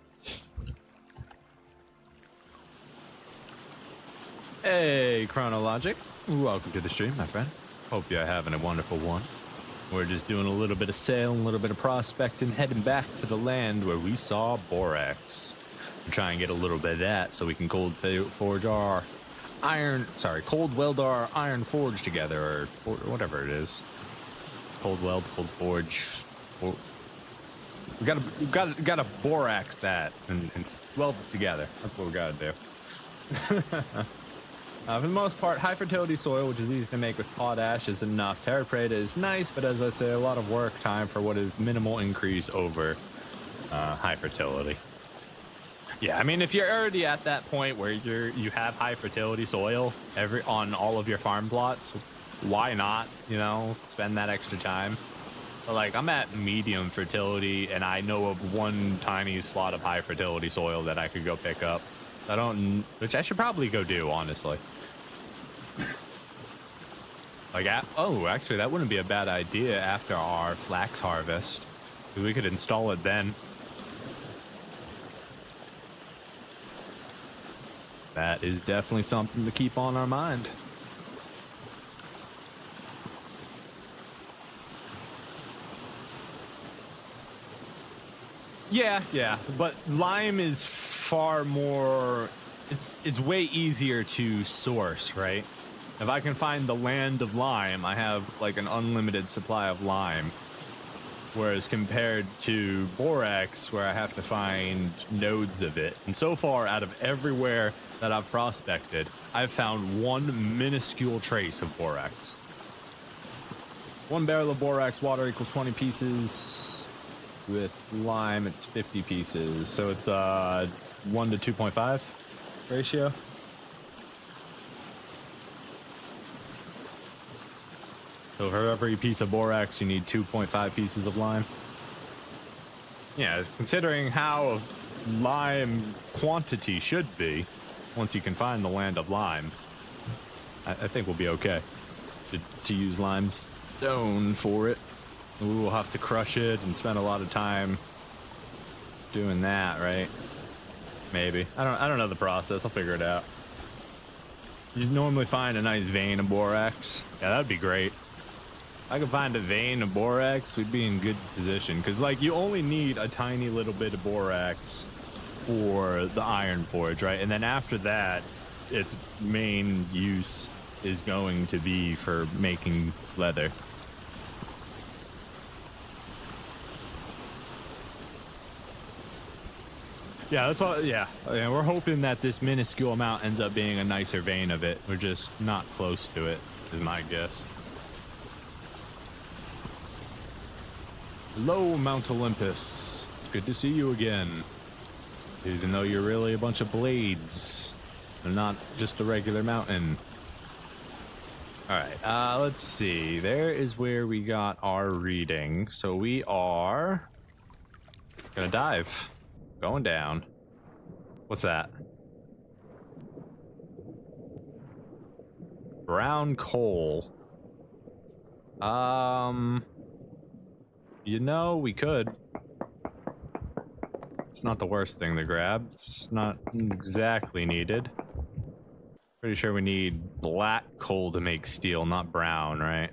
Hey, Chronologic. Welcome to the stream, my friend. Hope you're having a wonderful one. We're just doing a little bit of sailing, a little bit of prospecting, heading back to the land where we saw borax. Try and get a little bit of that so we can cold weld our iron forge together, or whatever it is. Cold weld, cold forge. We gotta borax that and weld it together. That's what we gotta do. For the most part, high fertility soil, which is easy to make with potash, is enough. Terra preta is nice, but as I say, a lot of work time for what is minimal increase over high fertility. Yeah, I mean, if you're already at that point where you have high fertility soil on all of your farm plots, why not, spend that extra time? But like, I'm at medium fertility, and I know of one tiny spot of high fertility soil that I could go pick up. Which I should probably go do, honestly. Like, actually, that wouldn't be a bad idea after our flax harvest. We could install it then. That is definitely something to keep on our mind. Yeah, but lime is far more, it's way easier to source, right? If I can find the land of lime, I have like an unlimited supply of lime. Whereas compared to borax, where I have to find nodes of it. And so far, out of everywhere that I've prospected, I've found one minuscule trace of borax. 1 barrel of borax water equals 20 pieces. With lime, it's 50 pieces. So it's 1 to 2.5 ratio. So for every piece of borax, you need 2.5 pieces of lime. Yeah, considering how lime quantity should be, once you can find the land of lime, I think we'll be okay to use limestone for it. We will have to crush it and spend a lot of time doing that, right? Maybe. I don't know the process. I'll figure it out. You normally find a nice vein of borax. Yeah, that'd be great. If I could find a vein of borax, we'd be in good position. Because, like, you only need a tiny little bit of borax for the iron forge, right? And then after that, its main use is going to be for making leather. Yeah, that's what. Yeah, we're hoping that this minuscule amount ends up being a nicer vein of it. We're just not close to it, is my guess. Hello, Mount Olympus. It's good to see you again. Even though you're really a bunch of blades, and not just a regular mountain. All right, let's see. There is where we got our reading. So we are gonna dive. Going down. What's that? Brown coal. We could. It's not the worst thing to grab. It's not exactly needed. Pretty sure we need black coal to make steel, not brown, right?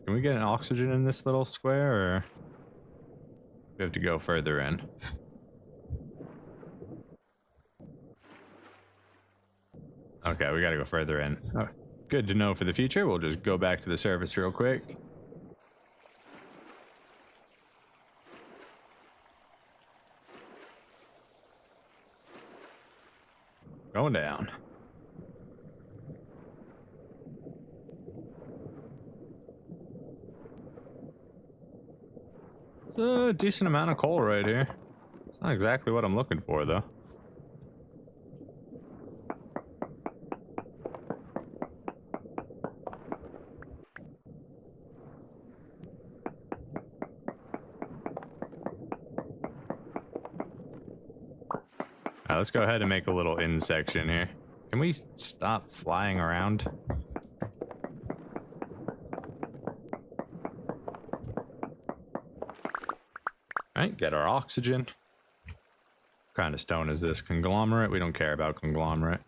Can we get an oxygen in this little square, or we have to go further in? Okay, we gotta go further in. Oh, good to know for the future. We'll just go back to the surface real quick. Going down. It's a decent amount of coal right here. It's not exactly what I'm looking for, though. Let's go ahead and make a little in section here. Can we stop flying around? Alright, get our oxygen. What kind of stone is this? Conglomerate? We don't care about conglomerate.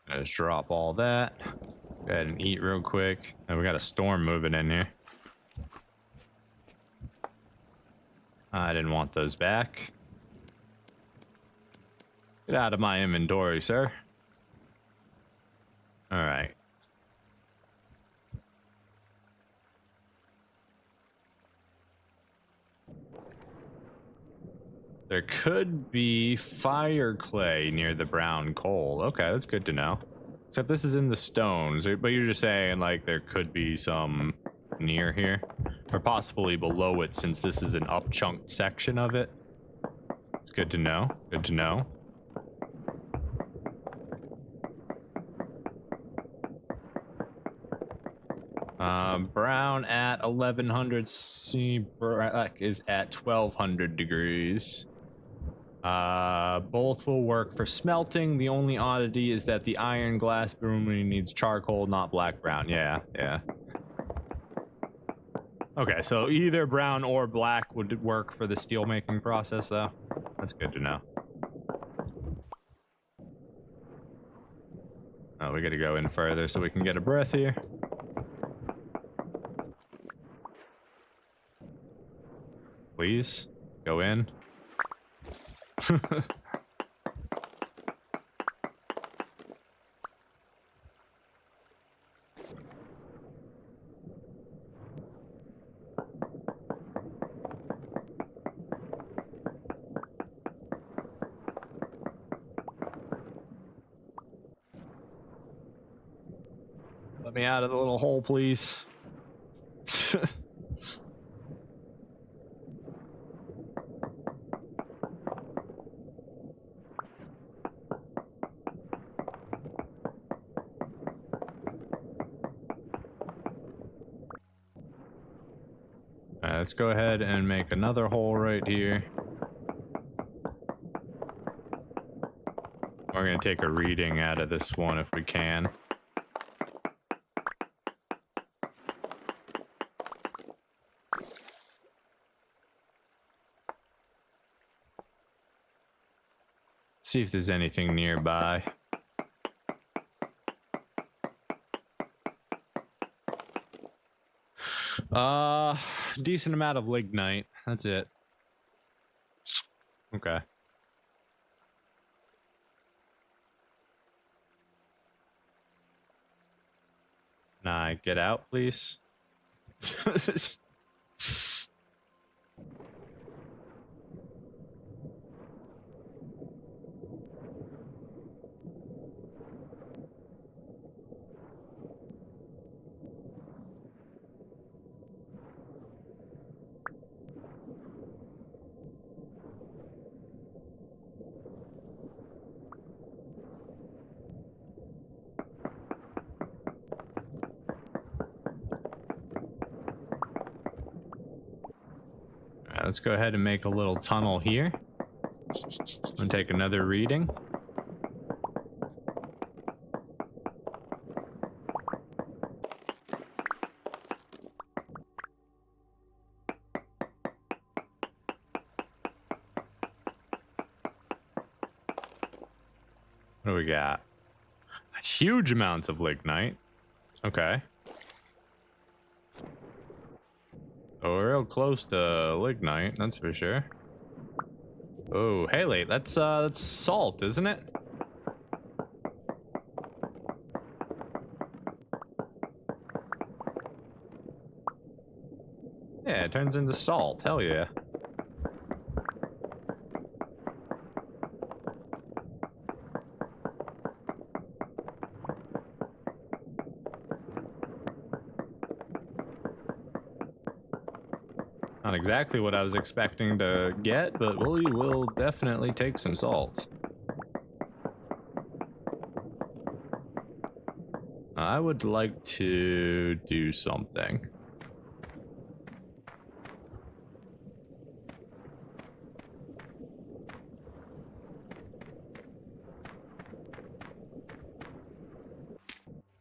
Let's drop all that. Go ahead and eat real quick. And we got a storm moving in here. I didn't want those back. Get out of my inventory, sir. All right. There could be fire clay near the brown coal. Okay, that's good to know. Except this is in the stones, but you're just saying like there could be some near here. Or possibly below it, since this is an up-chunked section of it. It's good to know. Good to know. Brown at 1100 C. Black is at 1200 degrees. Both will work for smelting. The only oddity is that the iron glass broom needs charcoal, not black brown. Yeah, yeah. Okay, so either brown or black would work for the steel making process, though. That's good to know. Oh, we gotta go in further so we can get a breath here. Please, go in. Let me out of the little hole, please. Let's go ahead and make another hole right here. We're gonna take a reading out of this one if we can. See if there's anything nearby. Decent amount of lignite. That's it. Okay. Nah, get out, please. Let's go ahead and make a little tunnel here. And take another reading. What do we got? Huge amounts of lignite. Okay. Oh, we're real close to lignite, that's for sure. Oh, halite, that's salt, isn't it? Yeah, it turns into salt. Hell yeah. Not exactly what I was expecting to get, but we will definitely take some salt. I would like to do something.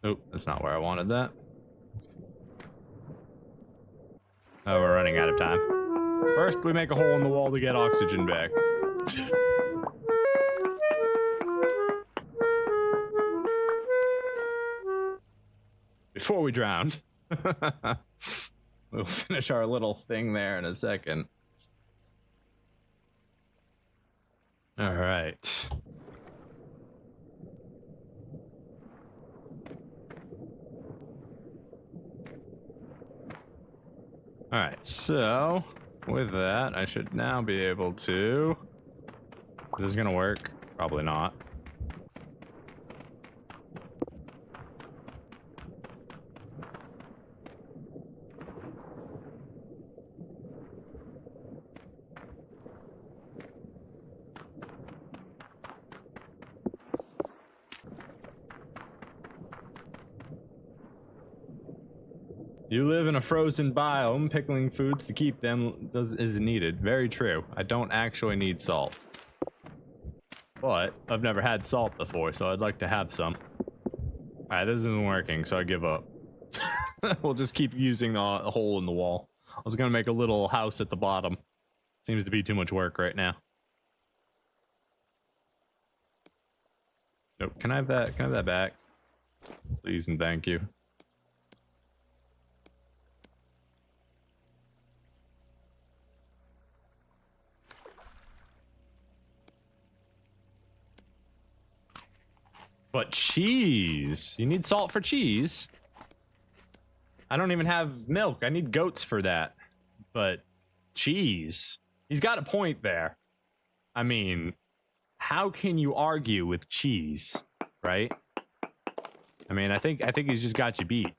Oh, that's not where I wanted that. Oh, we're running out of time. First, we make a hole in the wall to get oxygen back. Before we drowned. We'll finish our little thing there in a second. All right. All right, so with that, I should now be able to... Is this gonna work? Probably not. You live in a frozen biome, pickling foods to keep them is needed. Very true. I don't actually need salt. But I've never had salt before, so I'd like to have some. Alright, this isn't working, so I give up. We'll just keep using the hole in the wall. I was gonna make a little house at the bottom. Seems to be too much work right now. Nope, can I have that? Can I have that back? Please and thank you. But cheese. You need salt for cheese. I don't even have milk. I need goats for that. But cheese. He's got a point there. I mean, how can you argue with cheese, right? I mean, I think he's just got you beat.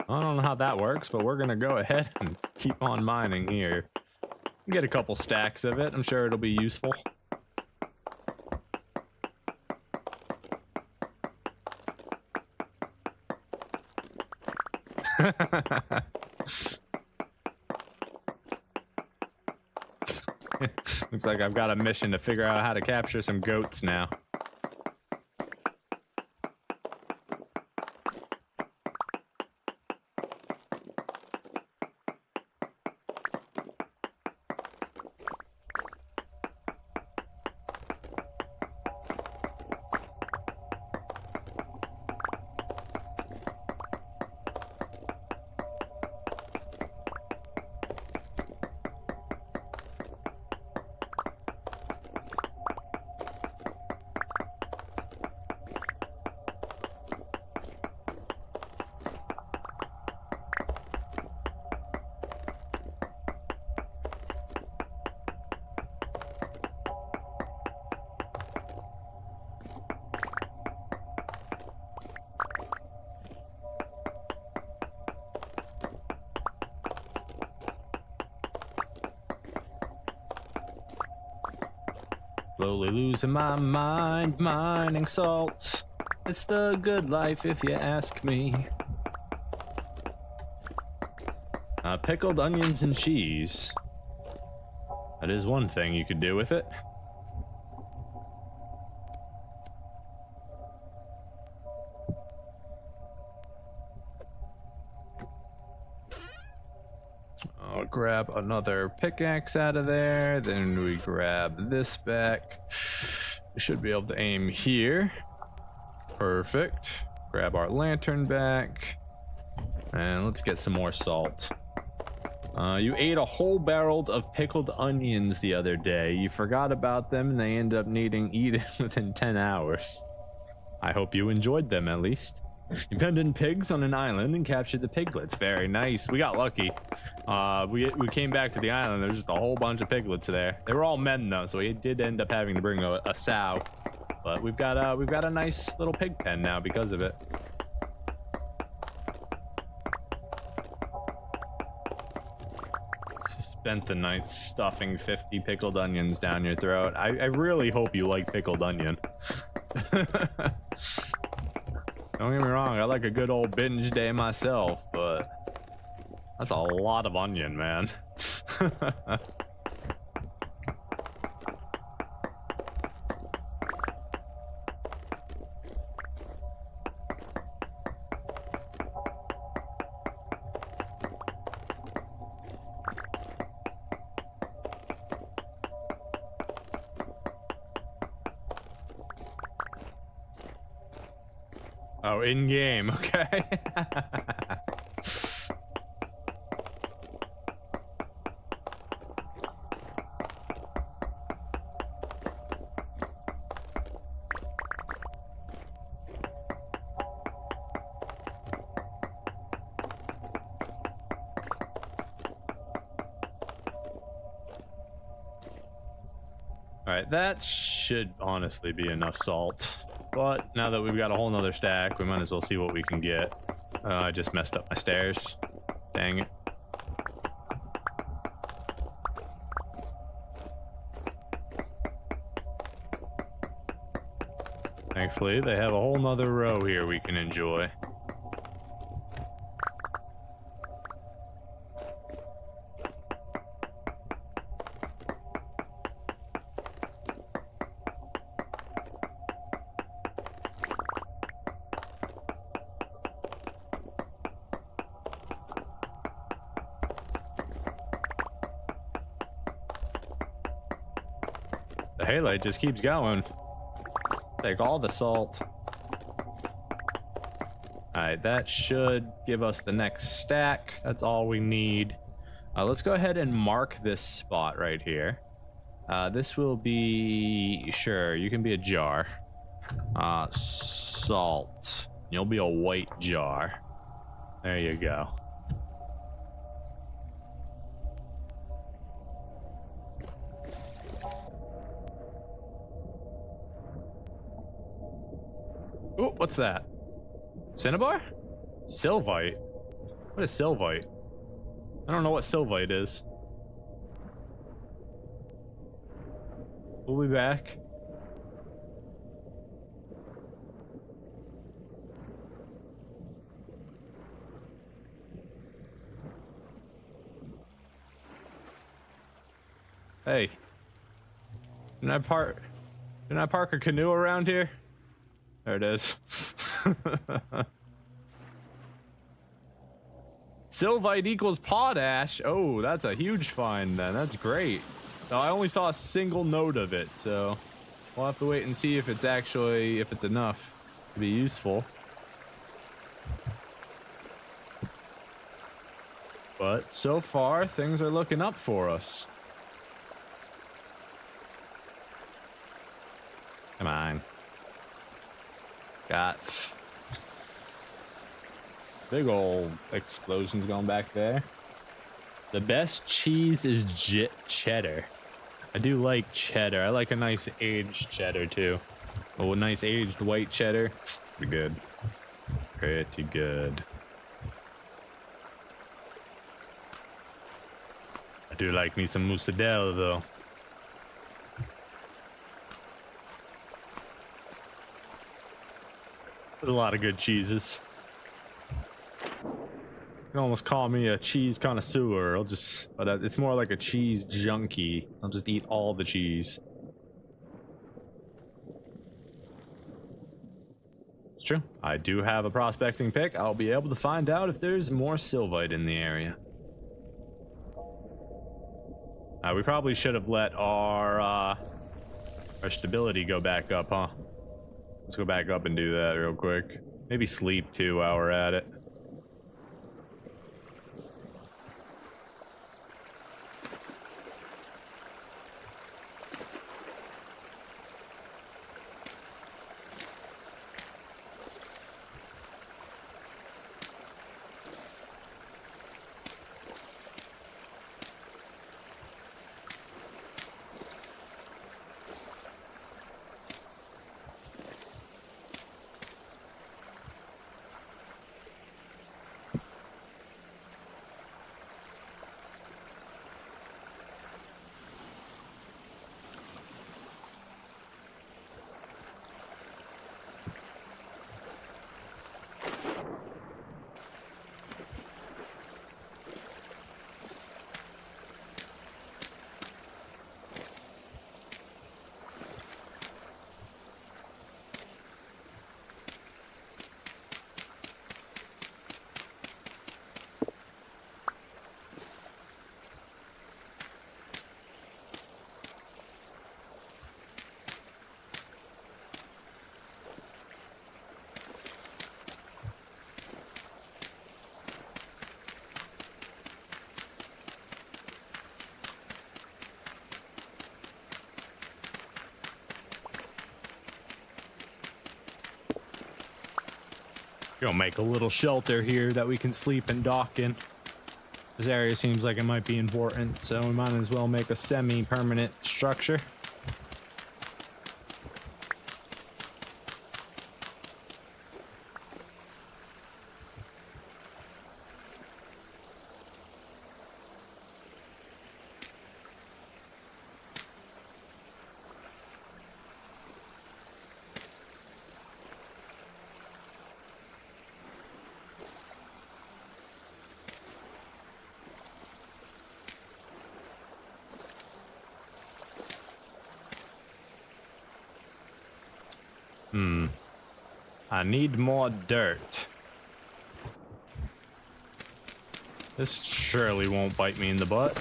I don't know how that works, but we're gonna go ahead and keep on mining here. Get a couple stacks of it. I'm sure it'll be useful. Looks like I've got a mission to figure out how to capture some goats now. Slowly losing my mind, mining salt. It's the good life if you ask me. Pickled onions and cheese. That is one thing you could do with it. I'll grab another pickaxe out of there, then we grab this back. We should be able to aim here. Perfect. Grab our lantern back. And let's get some more salt. You ate a whole barrel of pickled onions the other day. You forgot about them and they ended up needing eaten within 10 hours. I hope you enjoyed them at least. You abandoned pigs on an island and captured the piglets. Very nice. We got lucky. We came back to the island. There's just a whole bunch of piglets there. They were all men though, so we did end up having to bring a sow. But we've got a nice little pig pen now because of it. Spent the night stuffing 50 pickled onions down your throat. I really hope you like pickled onion. Don't get me wrong, I like a good old binge day myself, but that's a lot of onion, man. Oh, in game, okay. Alright, that should honestly be enough salt. But now that we've got a whole nother stack, we might as well see what we can get. I just messed up my stairs. Dang it. Thankfully, they have a whole nother row here we can enjoy. The halite just keeps going. Take all the salt. Alright, that should give us the next stack. That's all we need. Let's go ahead and mark this spot right here. This will be... Sure, you can be a jar. Salt. You'll be a white jar. There you go. Oh, what's that? Cinnabar? Sylvite? What is Sylvite? I don't know what Sylvite is. We'll be back. Hey. Didn't I park a canoe around here? There it is. Sylvite equals potash. Oh, that's a huge find then. That's great. So I only saw a single note of it, so we'll have to wait and see if it's enough to be useful. But so far, things are looking up for us. Come on. Got big old explosions going back there. The best cheese is cheddar. I do like cheddar. I like a nice aged cheddar too. Oh, a nice aged white cheddar. Pretty good. Pretty good. I do like me some mozzarella though. There's a lot of good cheeses. You can almost call me a cheese connoisseur. But it's more like a cheese junkie. I'll just eat all the cheese. It's true. I do have a prospecting pick. I'll be able to find out if there's more sylvite in the area. We probably should have let our stability go back up, huh? Let's go back up and do that real quick. Maybe sleep too while we're at it. Gonna make a little shelter here that we can sleep and dock in. This area seems like it might be important, so we might as well make a semi-permanent structure. I need more dirt. This surely won't bite me in the butt.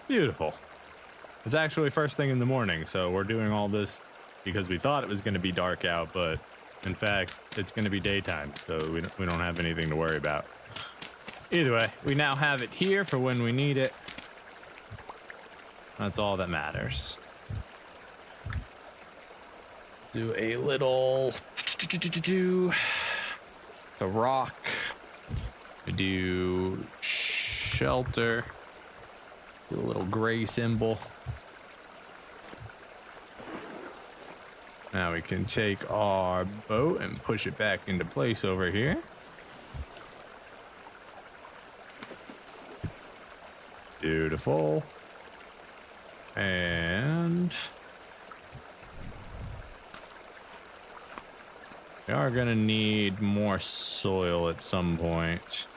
Beautiful. It's actually first thing in the morning, so we're doing all this because we thought it was going to be dark out, but in fact, it's going to be daytime, so we don't have anything to worry about. Either way, we now have it here for when we need it. That's all that matters. Do a little the rock. We do shelter. Do a little gray symbol. Now we can take our boat and push it back into place over here. Beautiful. And we are gonna need more soil at some point.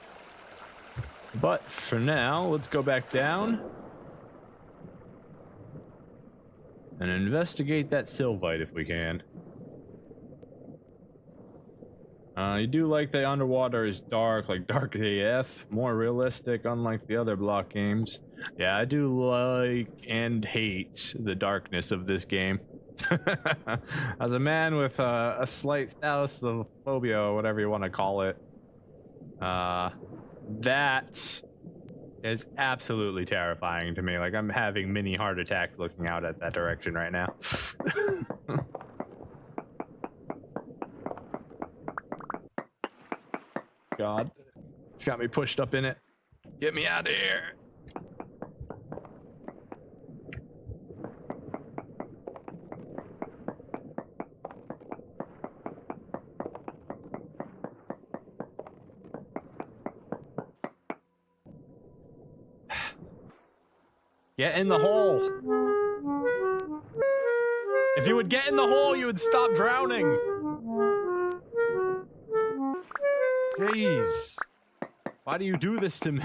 But for now, let's go back down and investigate that sylvite if we can. You do like the underwater is dark, like dark AF, more realistic, unlike the other block games. Yeah, I do like and hate the darkness of this game. As a man with a slight thalassophobia, or whatever you want to call it, that is absolutely terrifying to me. Like, I'm having mini heart attacks looking out at that direction right now. God, it's got me pushed up in it. Get me out of here. Get in the hole. If you would get in the hole, you would stop drowning. Jeez. Why do you do this to me?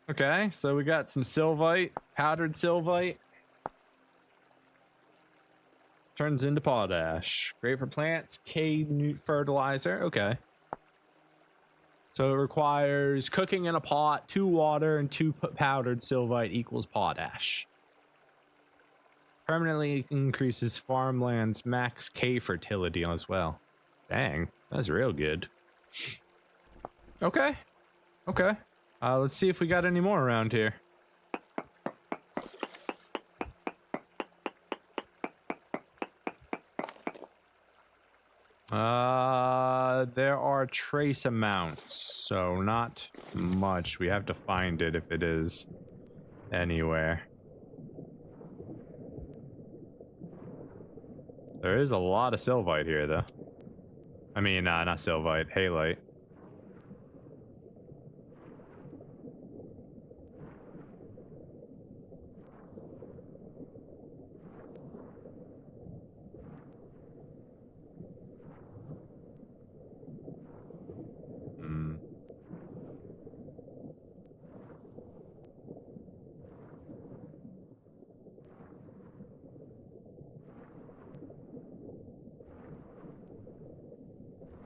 Okay, so we got some sylvite, powdered sylvite. Turns into potash. Great for plants, fertilizer. Okay. So it requires cooking in a pot, 2 water, and 2 powdered sylvite equals potash. Permanently increases farmland's max K fertility as well. Dang, that's real good. Okay. Okay. Let's see if we got any more around here. There are trace amounts, so not much. We have to find it if it is anywhere. There is a lot of sylvite here, though. I mean, not sylvite, halite.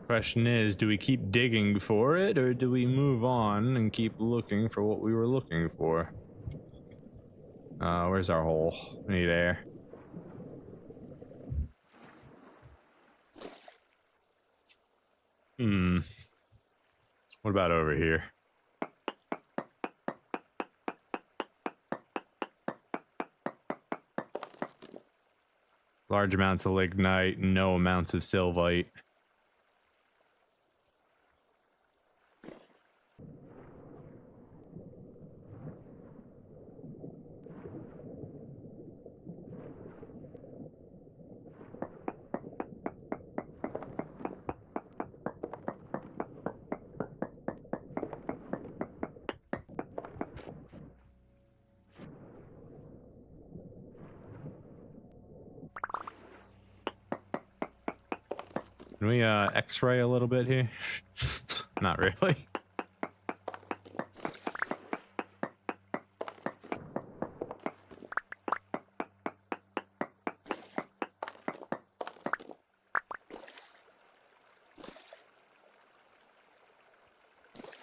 Question is, do we keep digging for it, or do we move on and keep looking for what we were looking for? Where's our hole? We need air. What about over here? Large amounts of lignite, no amounts of sylvite. Can we x-ray a little bit here? Not really.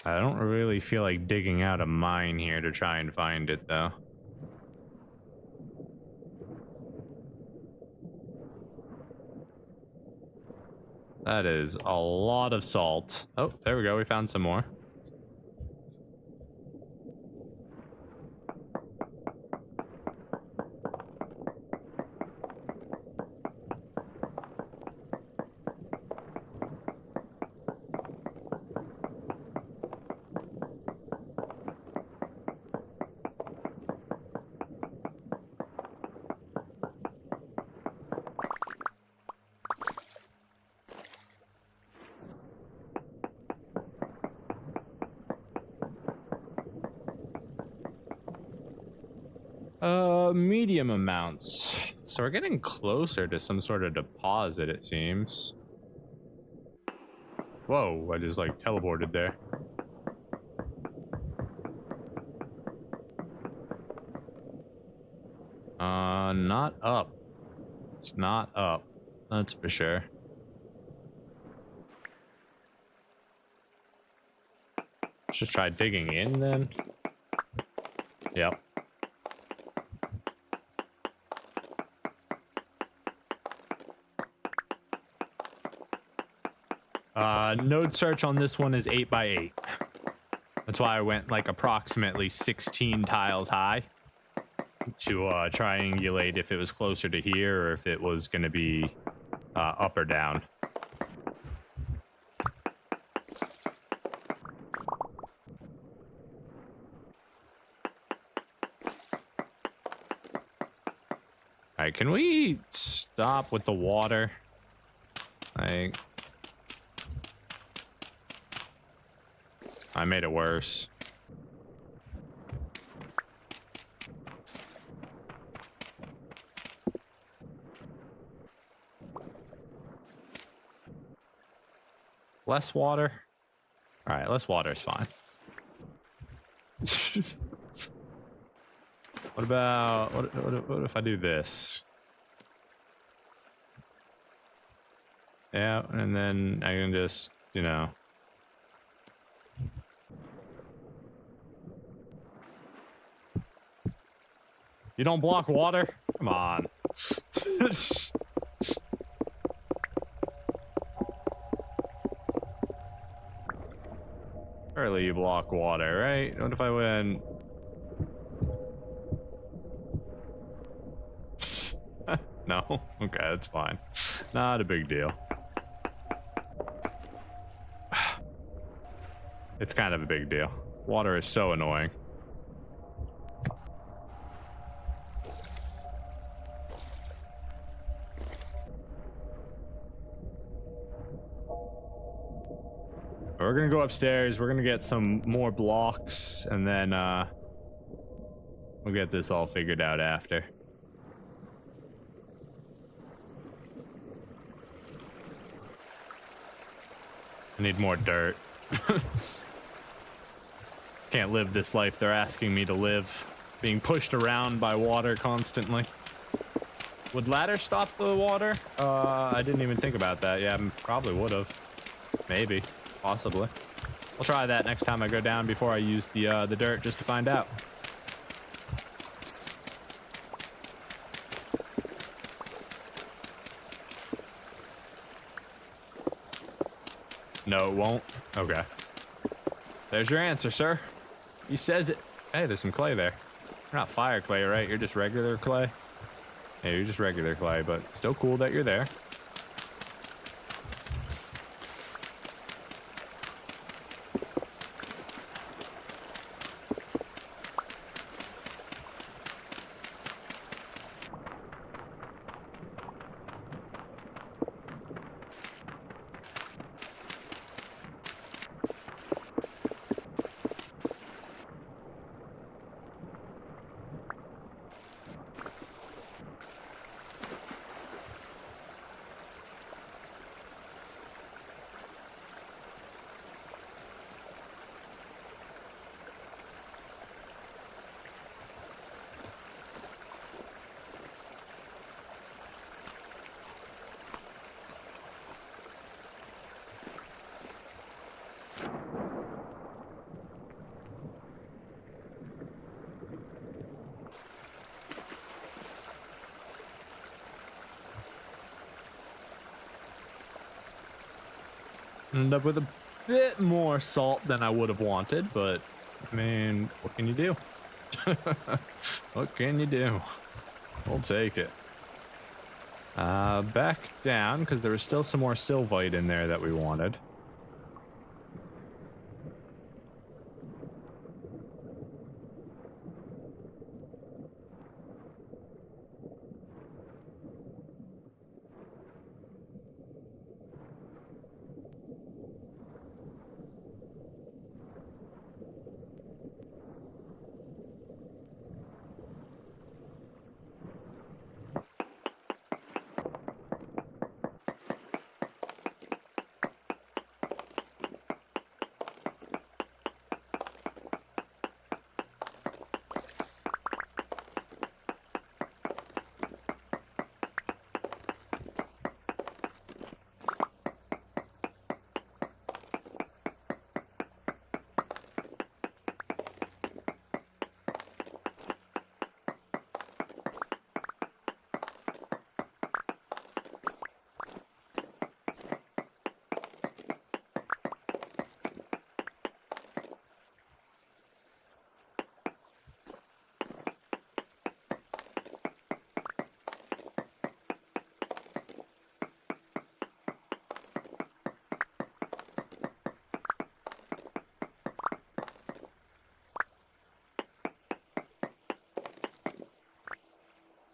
I don't really feel like digging out a mine here to try and find it, though. That is a lot of salt. Oh, there we go. We found some more. Medium amounts. So we're getting closer to some sort of deposit, it seems. Whoa, I just like teleported there. Not up. It's not up. That's for sure. Let's just try digging in then. Yep. Node search on this one is 8 by 8. That's why I went like approximately 16 tiles high to triangulate if it was closer to here or if it was going to be up or down. All right, can we stop with the water? Like, I made it worse. Less water? All right, less water is fine. What about, what if I do this? Yeah, and then I can just, you know. You don't block water? Come on. Surely you block water, right? What if I went... No? Okay, that's fine. Not a big deal. It's kind of a big deal. Water is so annoying. We're gonna go upstairs, we're gonna get some more blocks, and then we'll get this all figured out after. I need more dirt. Can't live this life they're asking me to live, being pushed around by water constantly. Would ladder stop the water? I didn't even think about that. Yeah, probably would have. Maybe. Possibly. I'll try that next time I go down before I use the dirt just to find out. No, it won't. Okay. There's your answer, sir. He says it. Hey, there's some clay there. You're not fire clay, right? You're just regular clay. Yeah, you're just regular clay, but still cool that you're there. End up with a bit more salt than I would have wanted, but I mean, what can you do? What can you do? We'll take it. Back down, because there was still some more sylvite in there that we wanted.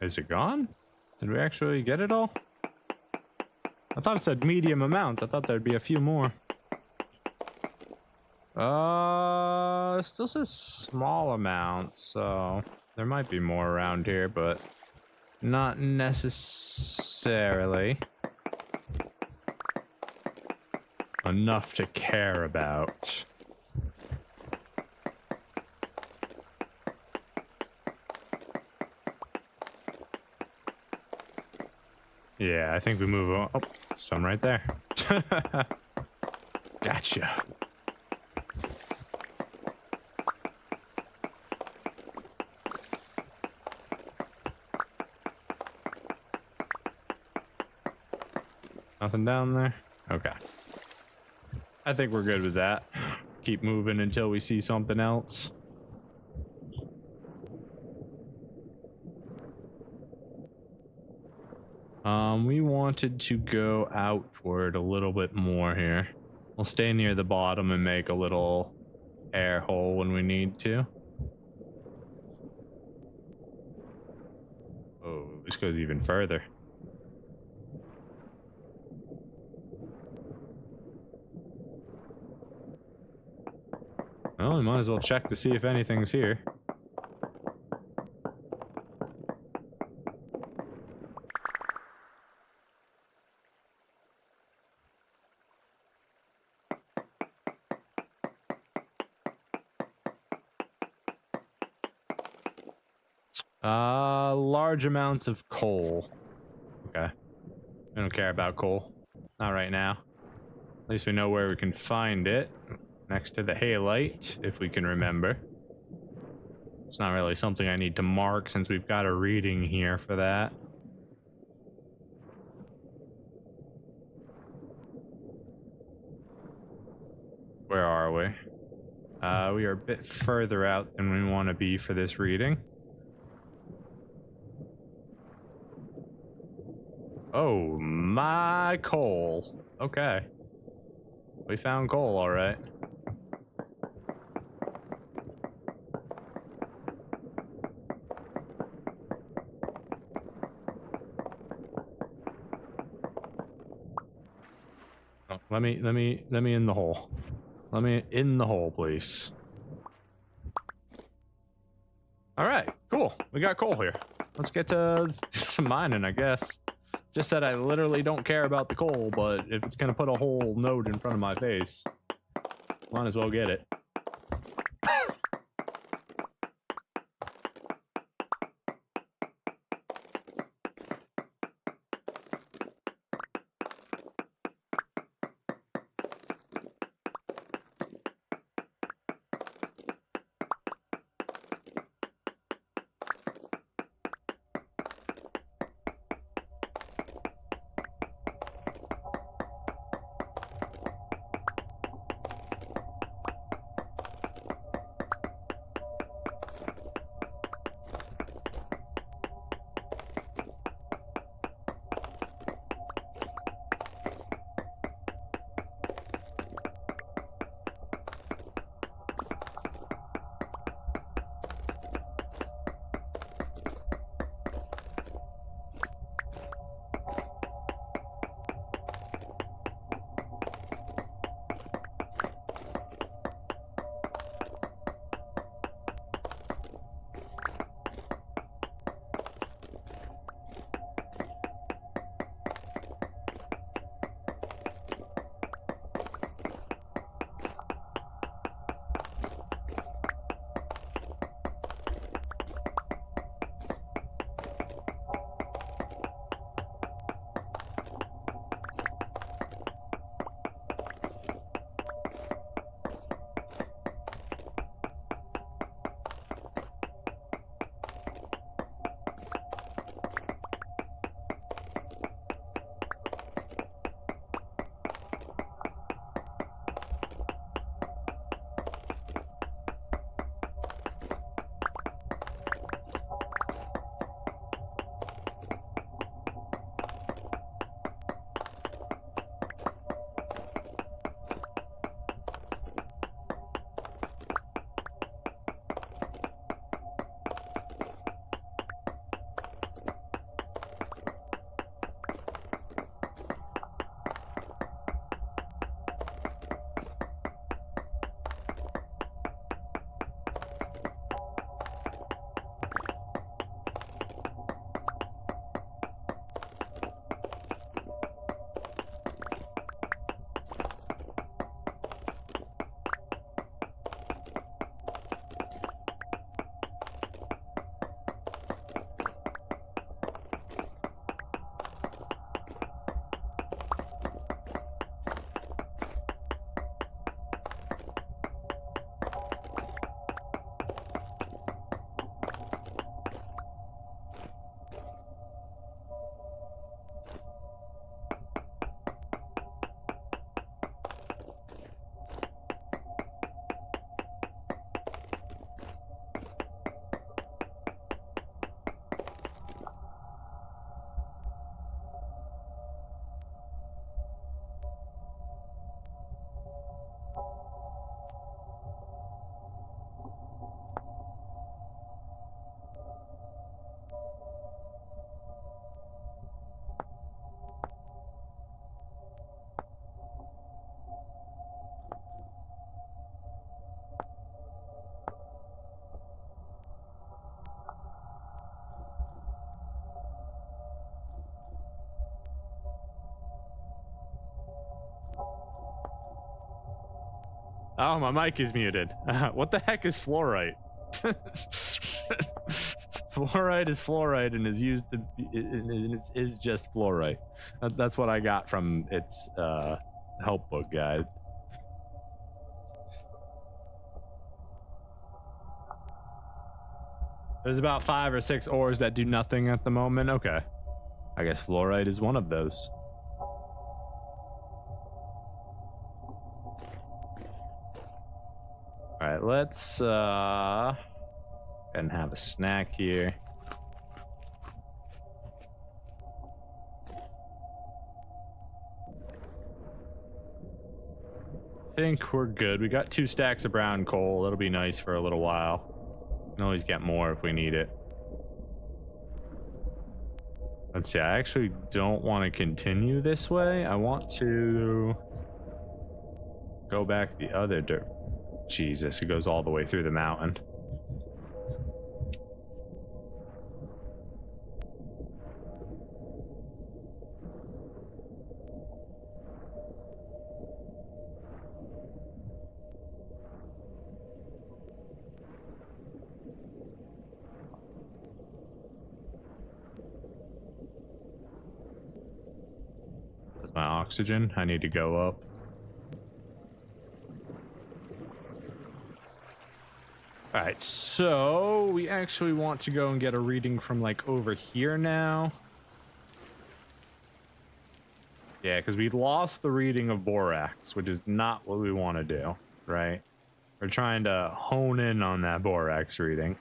Is it gone? Did we actually get it all? I thought it said medium amount. I thought there'd be a few more. It still says small amounts, so there might be more around here, but not necessarily enough to care about. Yeah, I think we move on. Oh, some right there. Gotcha. Nothing down there? Okay. I think we're good with that. Keep moving until we see something else. We wanted to go outward a little bit more here. We'll stay near the bottom and make a little air hole when we need to. Oh, this goes even further. Well, we might as well check to see if anything's here. Large amounts of coal. Okay. I don't care about coal. Not right now. At least we know where we can find it. Next to the halite, if we can remember. It's not really something I need to mark since we've got a reading here for that. Where are we? We are a bit further out than we want to be for this reading. Oh, my coal. Okay. We found coal, all right. Oh, let me in the hole. Let me in the hole, please. All right, cool. We got coal here. Let's get to some mining, I guess. Just said I literally don't care about the coal, but if it's gonna put a whole node in front of my face, might as well get it. Oh, my mic is muted. What the heck is fluorite? Fluorite is fluorite and is used to is just fluorite. That's what I got from its help book guide. There's about 5 or 6 ores that do nothing at the moment. Okay. I guess fluorite is one of those. All right, let's and have a snack here. I think we're good. We got 2 stacks of brown coal. That'll be nice for a little while. We can always get more if we need it. Let's see, I actually don't want to continue this way. I want to go back the other dirt. Jesus, it goes all the way through the mountain. That's my oxygen. I need to go up. All right, so we actually want to go and get a reading from like over here now. Yeah, because we lost the reading of borax, which is not what we want to do, right? We're trying to hone in on that borax reading.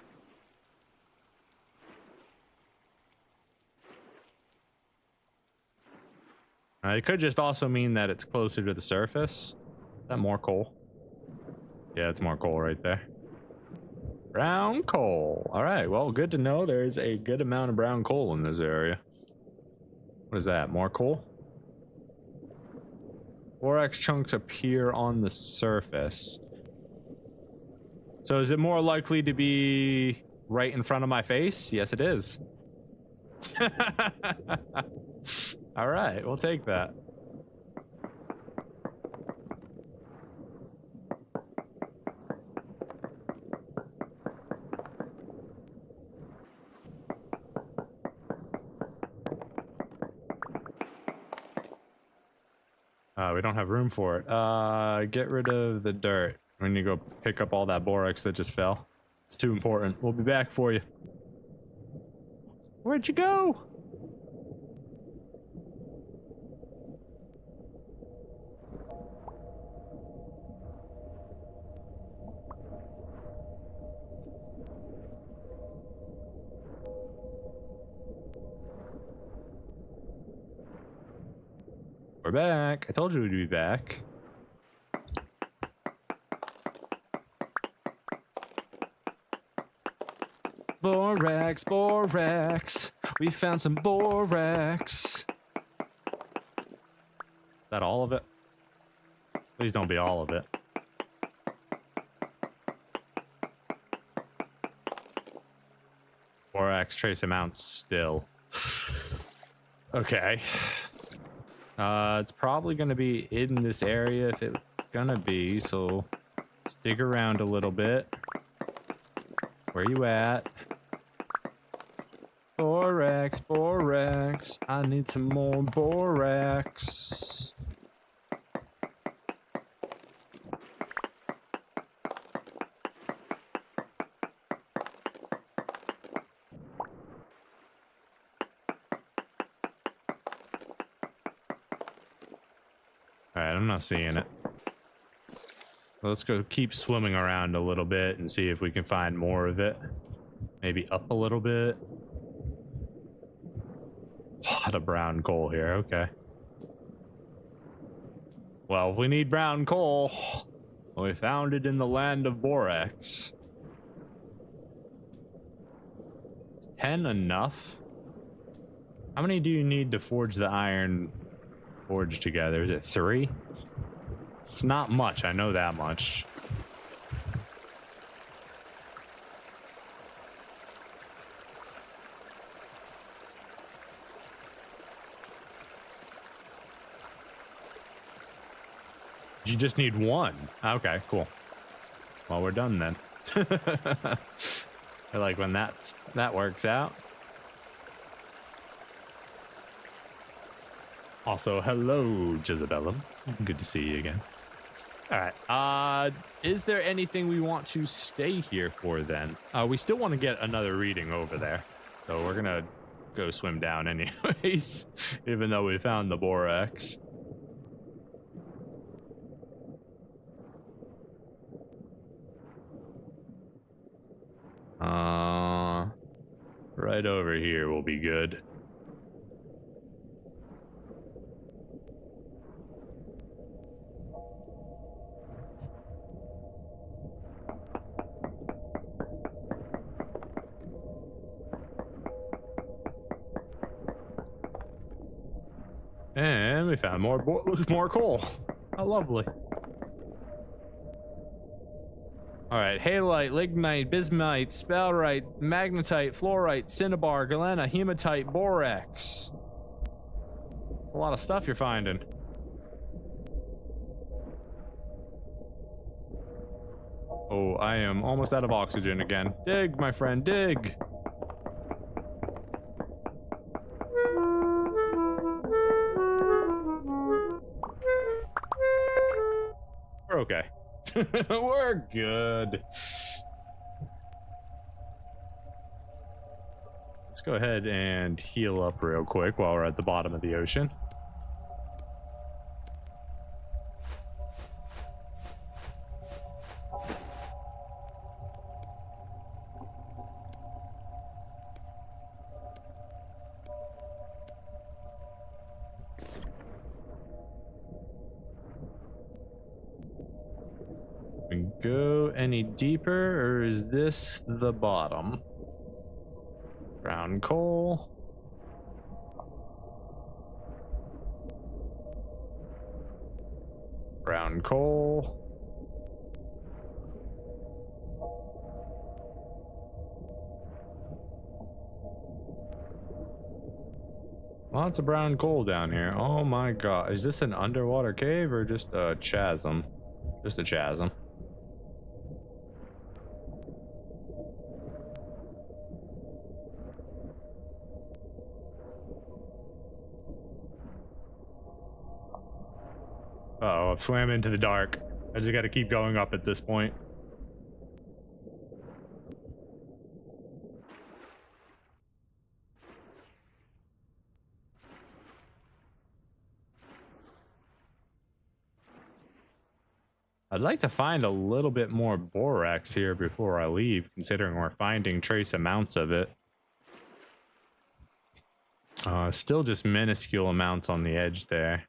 It could just also mean that it's closer to the surface. Is that more coal? Yeah, it's more coal right there. Brown coal. All right, well, good to know there's a good amount of brown coal in this area. What is that, more coal? Borax chunks appear on the surface. So is it more likely to be right in front of my face? Yes, it is. All right, we'll take that. We don't have room for it. Get rid of the dirt. We need to go pick up all that borax that just fell. It's too important. We'll be back for you. Where'd you go? We're back. I told you we'd be back. Borax, borax. We found some borax. Is that all of it? Please don't be all of it. Borax trace amounts still. Okay. It's probably gonna be in this area if it's gonna be, so let's dig around a little bit. Where you at? Borax, borax. I need some more borax. Alright, I'm not seeing it. Let's go keep swimming around a little bit and see if we can find more of it. Maybe up a little bit. A lot of brown coal here, okay. Well, if we need brown coal, we found it in the land of borax. 10 enough? How many do you need to forge the iron forge together? Is it 3? It's not much, I know that much. You just need 1. Okay, cool. Well, we're done then. I like when that works out. Also, hello, Chiseltools. Good to see you again. All right. Is there anything we want to stay here for then? We still want to get another reading over there. So we're going to go swim down anyways, even though we found the borax. Right over here will be good. And we found more coal. How lovely. All right, halite, lignite, bismite, sphalerite, magnetite, fluorite, cinnabar, galena, hematite, borax. That's a lot of stuff you're finding. Oh, I am almost out of oxygen again. Dig, my friend, dig. We're okay. We're good. Let's go ahead and heal up real quick while we're at the bottom of the ocean. Go any deeper, or is this the bottom? Brown coal. Brown coal. Lots of brown coal down here. Oh my god. Is this an underwater cave or just a chasm? Just a chasm. Uh-oh, I've swam into the dark. I just gotta keep going up at this point. I'd like to find a little bit more borax here before I leave, considering we're finding trace amounts of it. Still just minuscule amounts on the edge there.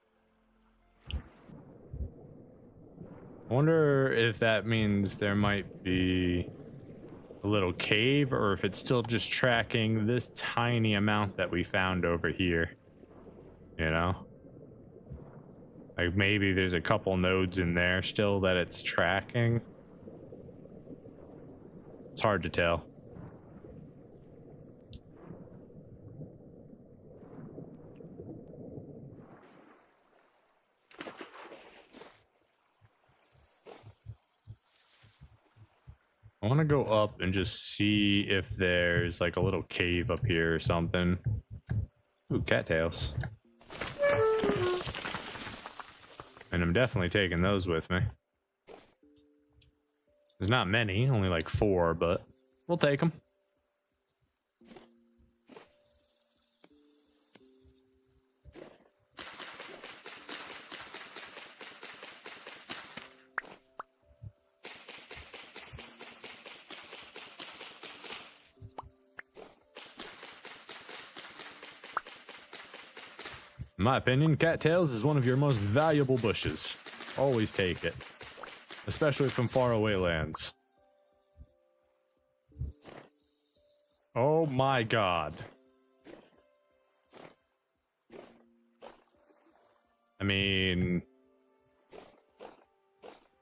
I wonder if that means there might be a little cave, or if it's still just tracking this tiny amount that we found over here. You know? Like maybe there's a couple nodes in there still that it's tracking. It's hard to tell. I want to go up and just see if there's like a little cave up here or something. Ooh, cattails. And I'm definitely taking those with me. There's not many, only like 4, but we'll take them. In my opinion, cattails is one of your most valuable bushes. Always take it. Especially from faraway lands. Oh my god. I mean...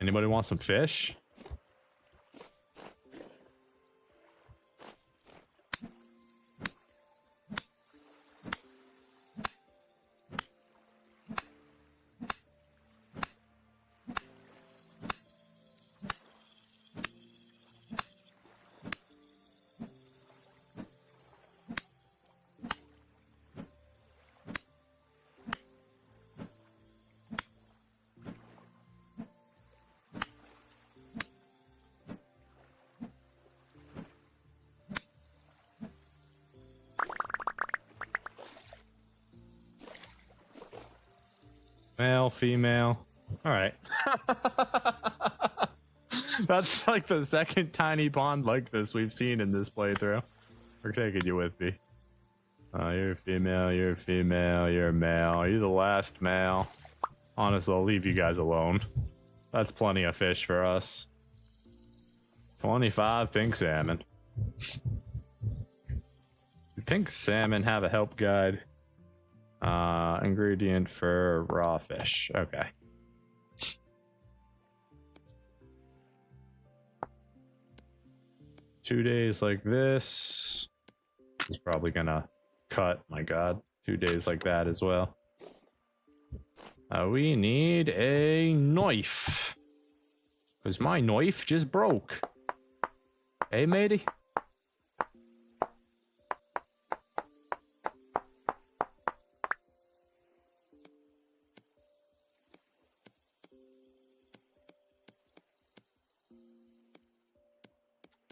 Anybody want some fish? Male, female. All right. That's like the second tiny pond like this we've seen in this playthrough. We're taking you with me. You're a female, you're a female, you're a male. You're the last male. Honestly, I'll leave you guys alone. That's plenty of fish for us. 25 pink salmon. Do pink salmon have a help guide? Ingredient for raw fish. Okay. Two days like this. It's probably gonna cut. My god. 2 days like that as well. We need a knife. Because my knife just broke. Hey, matey?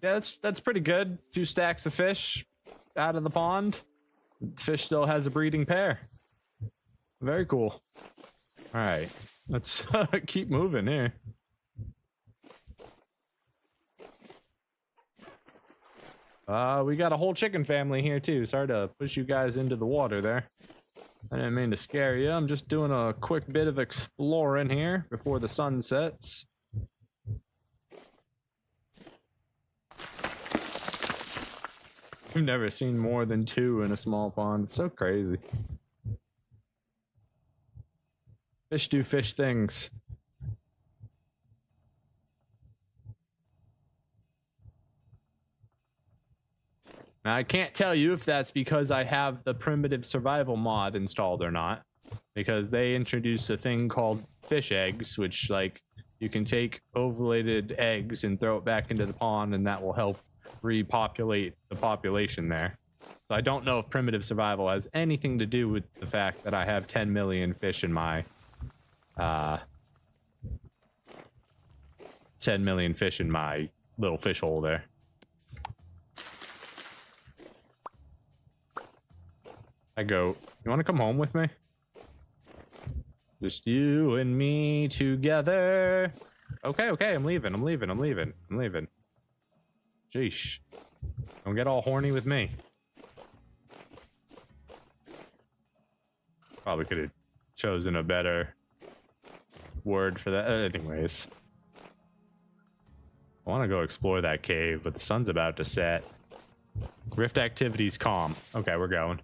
Yeah, that's pretty good. 2 stacks of fish out of the pond. Fish still has a breeding pair. Very cool. All right, let's keep moving here. We got a whole chicken family here too. Sorry to push you guys into the water there. I didn't mean to scare you. I'm just doing a quick bit of exploring here before the sun sets. I've never seen more than 2 in a small pond. It's so crazy. Fish do fish things. Now, I can't tell you if that's because I have the primitive survival mod installed or not, because they introduced a thing called fish eggs, which, like, you can take ovulated eggs and throw it back into the pond, and that will help repopulate the population there. So I don't know if primitive survival has anything to do with the fact that I have 10 million fish in my 10 million fish in my little fish hole there. I go, you want to come home with me? Just you and me together. Okay, I'm leaving. Sheesh. Don't get all horny with me. Probably could have chosen a better word for that. Anyways. I want to go explore that cave, but the sun's about to set. Rift activities calm. Okay, we're going.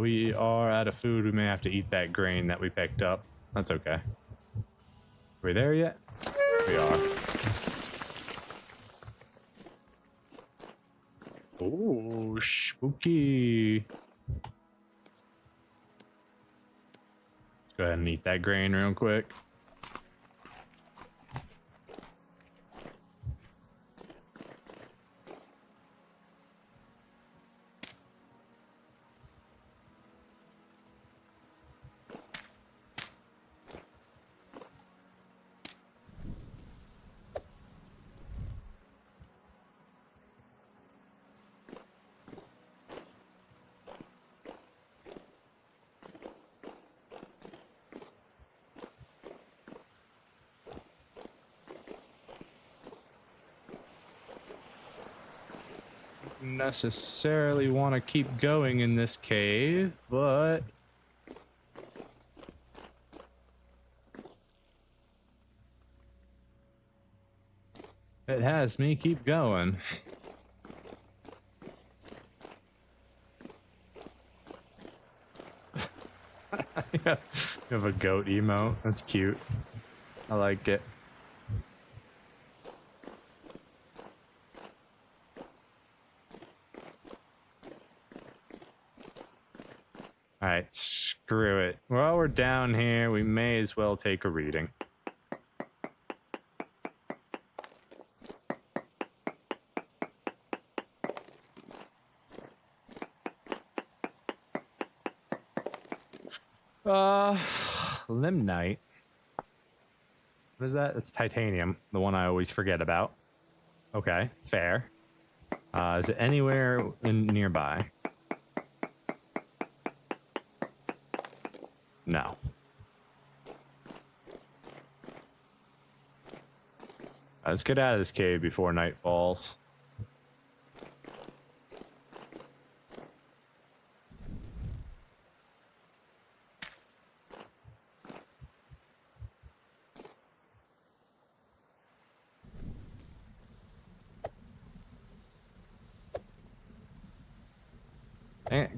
We are out of food. We may have to eat that grain that we picked up. That's okay. Are we there yet? We are. Oh, spooky. Let's go ahead and eat that grain real quick. Necessarily want to keep going in this cave, but it has me keep going. You have a goat emote. That's cute. I like it. Alright, screw it. While we're down here, we may as well take a reading. Limnite. What is that? It's titanium, the one I always forget about. Okay, fair. Is it anywhere nearby? No. Let's get out of this cave before night falls.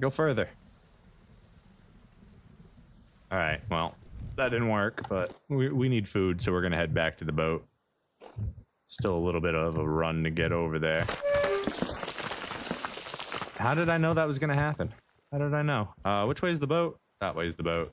Go further. All right, well, that didn't work, but we need food, so we're going to head back to the boat. Still a little bit of a run to get over there. How did I know that was going to happen? How did I know? Which way is the boat? That way is the boat.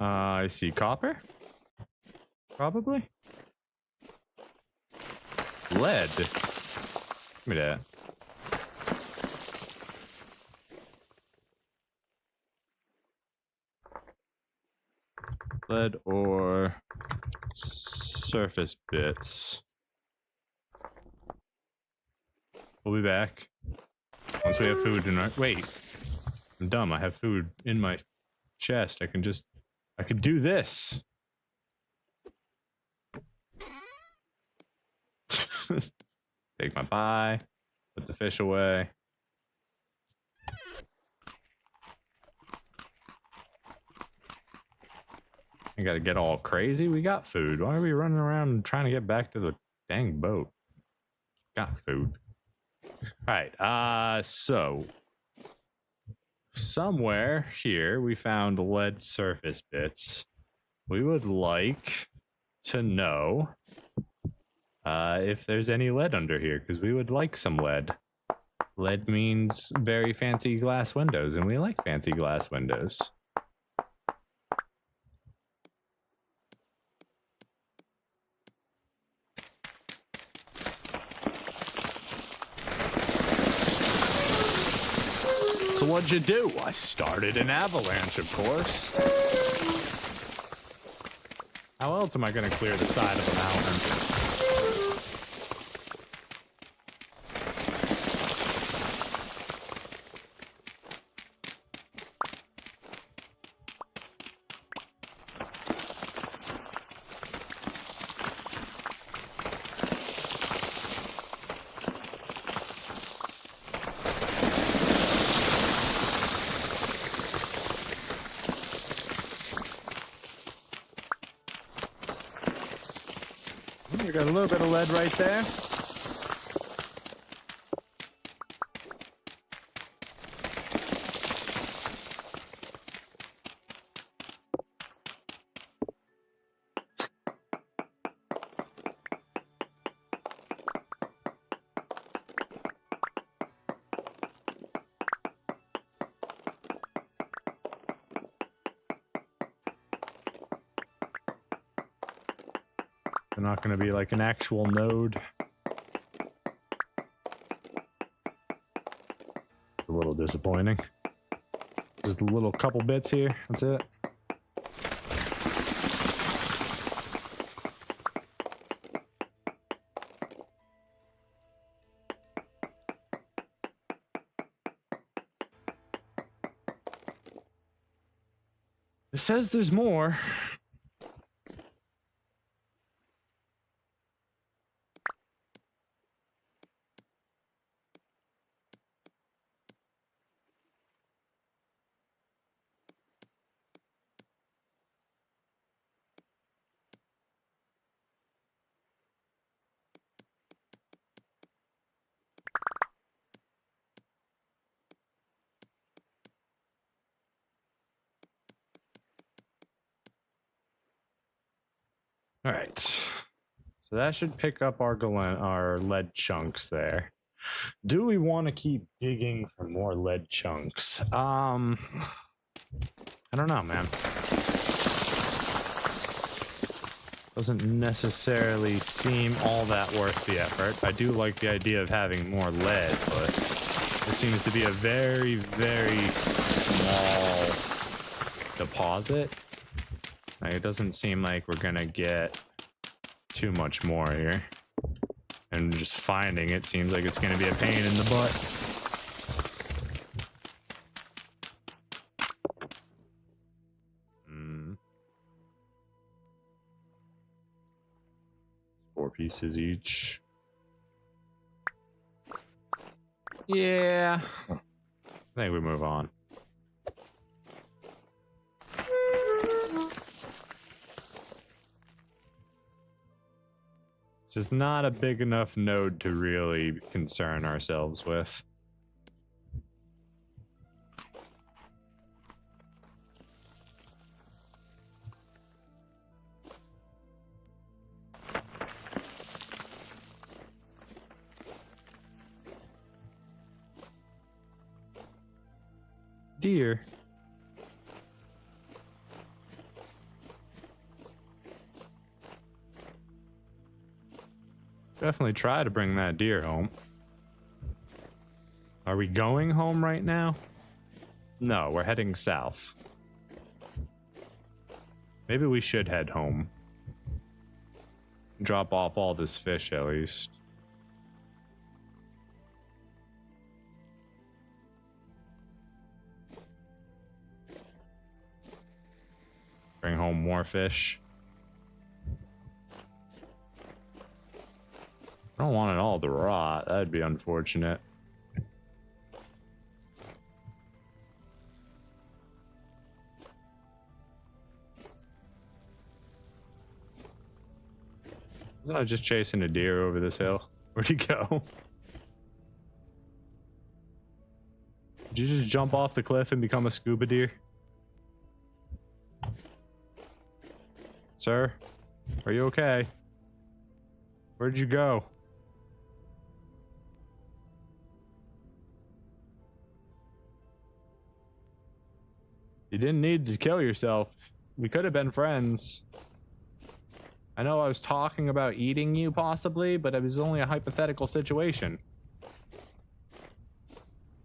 I see copper. Probably. Lead. Give me that. Lead or surface bits. We'll be back. Once we have food in our... Wait. I'm dumb. I have food in my chest. I could do this. Take my pie. Put the fish away. I gotta get all crazy. We got food. Why are we running around trying to get back to the dang boat? Got food. Alright, so somewhere here we found lead surface bits. We would like to know if there's any lead under here, because we would like some lead. Lead means very fancy glass windows, and we like fancy glass windows. So what'd you do? I started an avalanche, of course. How else am I going to clear the side of a mountain? We got a little bit of lead right there. They're not going to be like an actual node. It's a little disappointing. Just a little couple bits here. That's it. It says there's more. All right. So that should pick up our lead chunks there. Do we want to keep digging for more lead chunks? I don't know, man. Doesn't necessarily seem all that worth the effort. I do like the idea of having more lead, but it seems to be a very, very small deposit. Like, it doesn't seem like we're gonna get too much more here. And just finding it seems like it's gonna be a pain in the butt. Four pieces each. Yeah. I think we move on. Just not a big enough node to really concern ourselves with. Deer. Definitely try to bring that deer home. Are we going home right now? No, we're heading south. Maybe we should head home. Drop off all this fish at least. Bring home more fish. I don't want it all to rot. That'd be unfortunate. I was just chasing a deer over this hill. Where'd he go? Did you just jump off the cliff and become a scuba deer? Sir, are you okay? Where'd you go? You didn't need to kill yourself. We could have been friends. I know I was talking about eating you possibly, but it was only a hypothetical situation.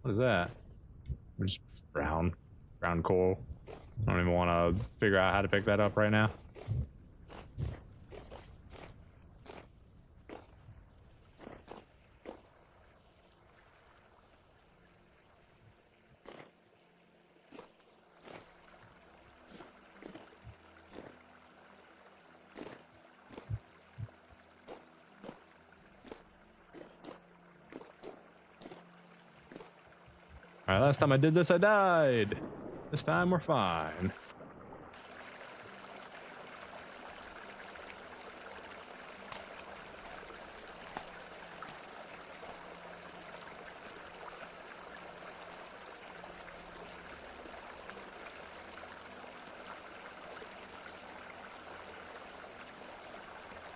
What is that? Just brown coal. I don't even want to figure out how to pick that up right now. Alright, last time I did this, I died. This time we're fine.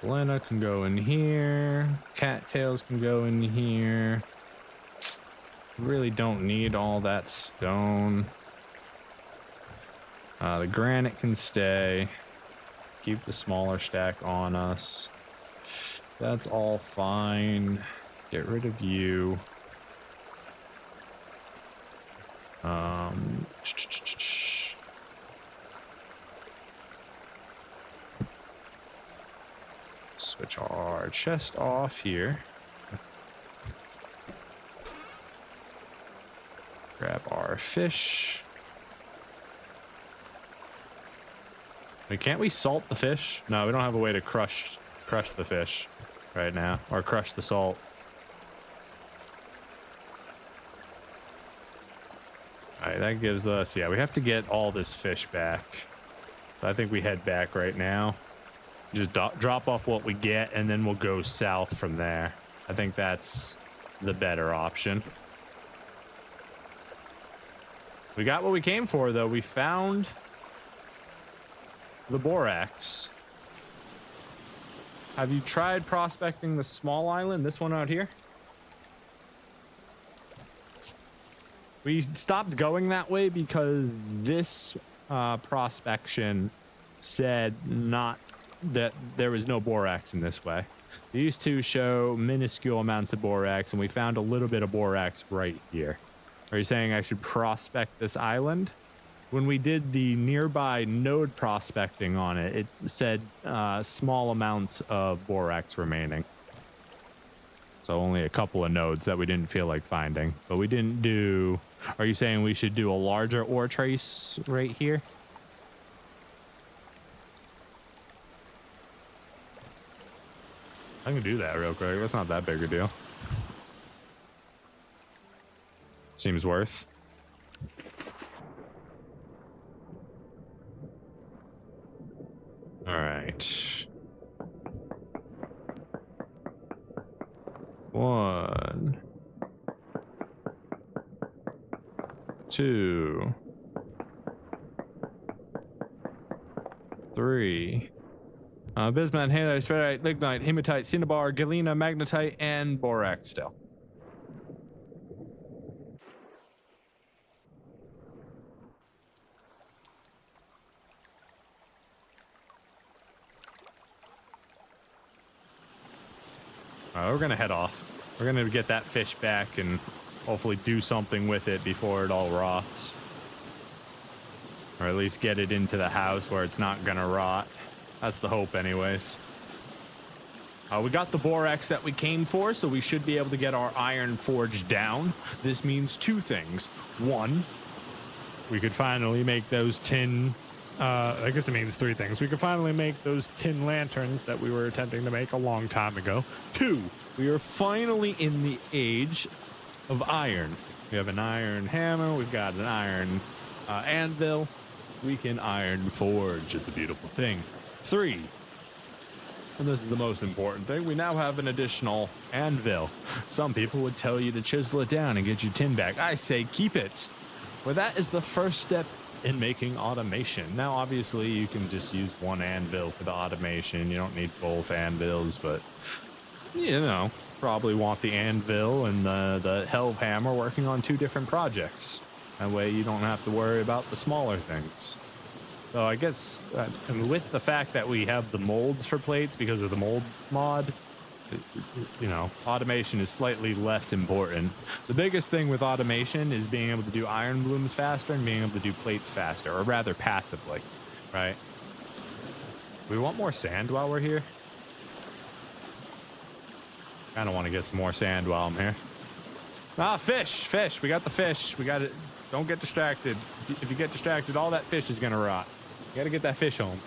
Lena can go in here. Cattails can go in here. Really don't need all that stone. The granite can stay. Keep the smaller stack on us. That's all fine. Get rid of you. Switch our chest off here. Grab our fish. Wait, can't we salt the fish? No, we don't have a way to crush the fish right now, or crush the salt. All right, that gives us, yeah, we have to get all this fish back. So I think we head back right now. Just drop off what we get, and then we'll go south from there. I think that's the better option. We got what we came for, though. We found the borax. Have you tried prospecting the small island? This one out here? We stopped going that way because this prospection said not that there was no borax in this way. These two show minuscule amounts of borax, and we found a little bit of borax right here. Are you saying I should prospect this island? When we did the nearby node prospecting on it, it said small amounts of borax remaining. So only a couple of nodes that we didn't feel like finding. But we didn't do... Are you saying we should do a larger ore trace right here? I can do that real quick. That's not that big a deal. Seems worth. All right. 1, 2, 3. Bismuth, halite, spherite, lignite, hematite, cinnabar, galena, magnetite, and borax still. We're gonna head off. We're gonna get that fish back and hopefully do something with it before it all rots. Or at least get it into the house where it's not gonna rot. That's the hope anyways. We got the borax that we came for, so we should be able to get our iron forge down. This means 2 things. 1, we could finally make those tin... I guess it means 3 things. We could finally make those tin lanterns that we were attempting to make a long time ago. 2, we are finally in the age of iron. We have an iron hammer. We've got an iron anvil. We can iron forge. It's a beautiful thing. 3, and this is the most important thing, we now have an additional anvil. Some people would tell you to chisel it down and get your tin back. I say keep it. Well, that is the first step in making automation. Now, obviously, you can just use one anvil for the automation. You don't need both anvils, but, you know, probably want the anvil and the helve hammer working on 2 different projects. That way you don't have to worry about the smaller things. So I guess, and with the fact that we have the molds for plates because of the mold mod, you know, automation is slightly less important. The biggest thing with automation is being able to do iron blooms faster and being able to do plates faster, or rather passively, right? We want more sand while we're here. I don't want to get some more sand while I'm here. Ah, fish. We got the fish. We got it. Don't get distracted. If you get distracted, all that fish is going to rot. You got to get that fish home.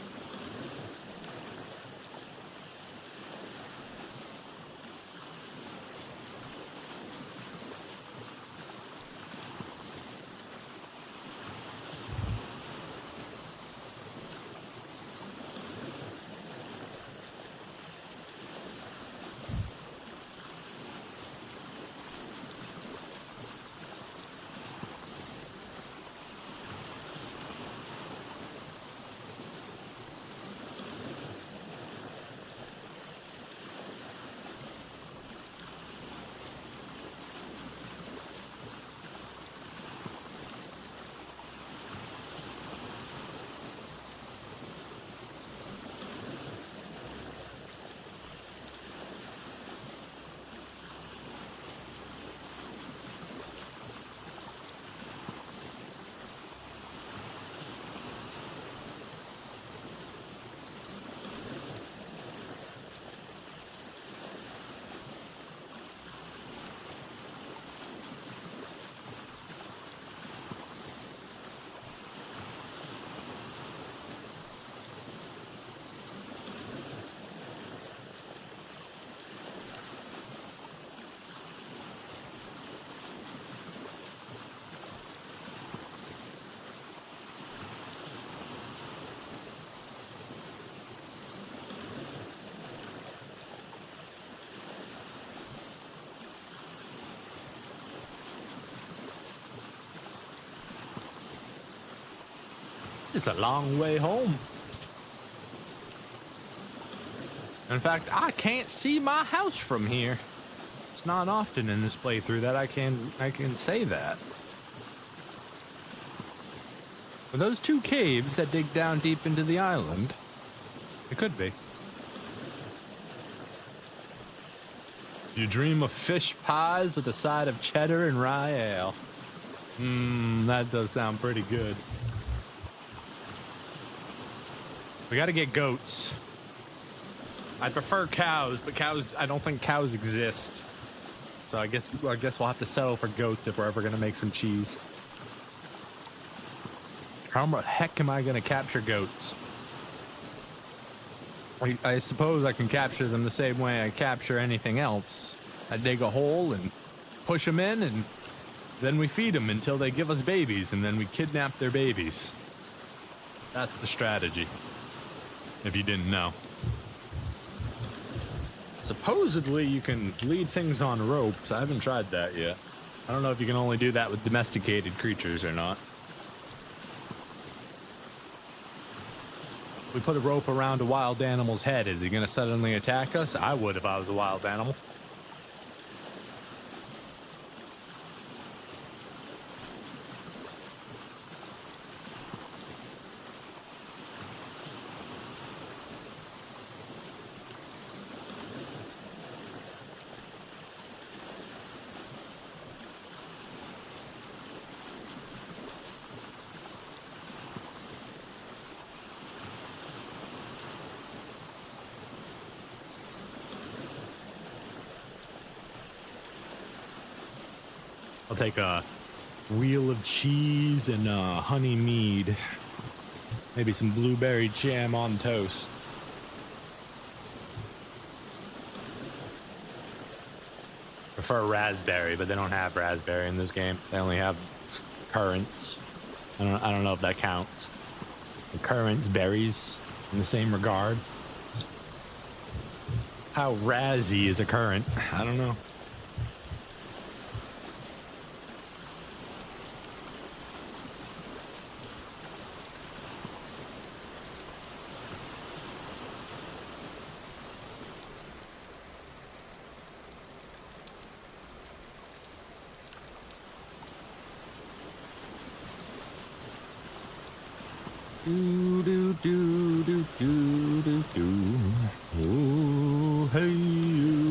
It's a long way home. In fact, I can't see my house from here. It's not often in this playthrough that I can say that. Are those two caves that dig down deep into the island? It could be. You dream of fish pies with a side of cheddar and rye ale. That does sound pretty good. We gotta get goats. I prefer cows, but I don't think cows exist. So I guess we'll have to settle for goats if we're ever gonna make some cheese. How the heck am I gonna capture goats? I suppose I can capture them the same way I capture anything else. I dig a hole and push them in, and then we feed them until they give us babies, and then we kidnap their babies. That's the strategy, if you didn't know. Supposedly, you can lead things on ropes. I haven't tried that yet. I don't know if you can only do that with domesticated creatures or not. We put a rope around a wild animal's head. Is he going to suddenly attack us? I would if I was a wild animal. I'll take a wheel of cheese and honey mead. Maybe some blueberry jam on toast. Prefer raspberry, but they don't have raspberry in this game. They only have currants. I don't know if that counts. The currants, berries, in the same regard. How razzy is a currant? I don't know. Do do do do do do do. Oh, hey,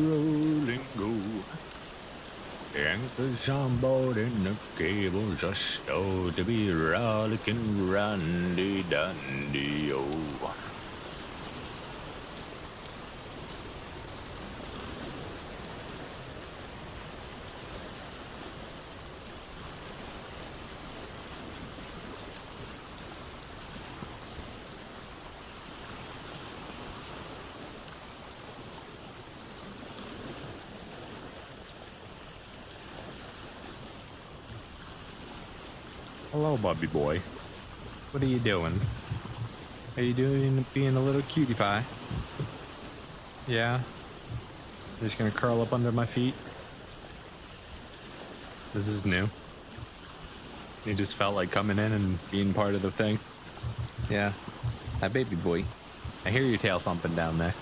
rolling go. Anchors on board and the cables are stowed to be rollicking randy dandy. Oh. Hello, Bubby boy. What are you doing? Are you doing being a little cutie pie? Yeah? You're just gonna curl up under my feet? This is new. You just felt like coming in and being part of the thing? Yeah. Hi, baby boy. I hear your tail thumping down there.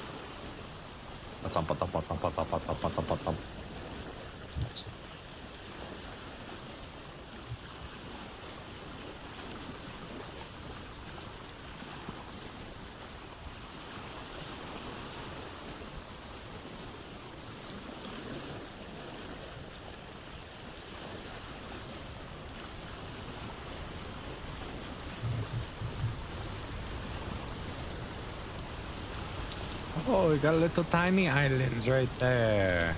Oh, we got little tiny islands right there.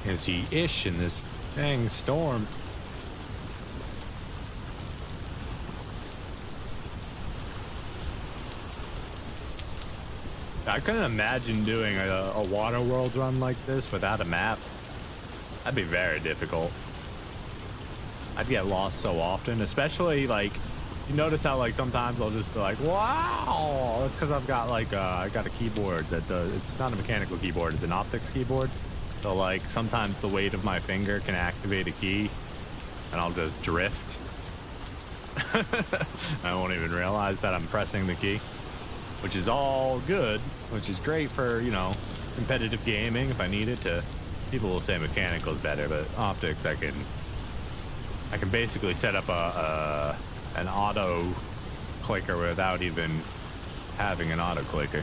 You can see Ish in this dang storm. I couldn't imagine doing a water world run like this without a map. That'd be very difficult. I'd get lost so often, especially like, You notice how like sometimes I'll just be like, wow, that's because I've got like I got a keyboard that it's not a mechanical keyboard, it's an optics keyboard. So like sometimes the weight of my finger can activate a key and I'll just drift. I won't even realize that I'm pressing the key, which is all good, which is great for, you know, competitive gaming if I need it to. People will say mechanical is better, but optics I can basically set up an auto clicker without even having an auto clicker.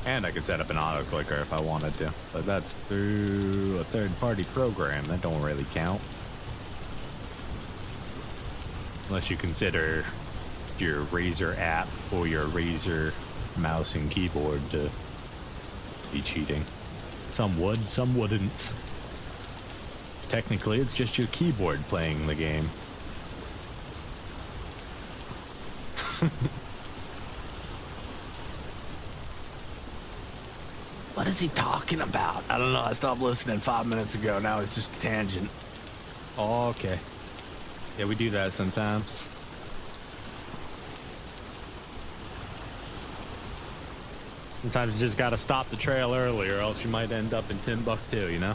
And I could set up an auto clicker if I wanted to, but that's through a third-party program. That don't really count. Unless you consider your Razer app for your Razer mouse and keyboard to be cheating. Some would, some wouldn't. Technically, it's just your keyboard playing the game. What is he talking about? I don't know. I stopped listening 5 minutes ago. Now it's just a tangent. Oh, okay. Yeah, we do that sometimes. Sometimes you just gotta stop the trail early or else you might end up in Timbuktu, you know?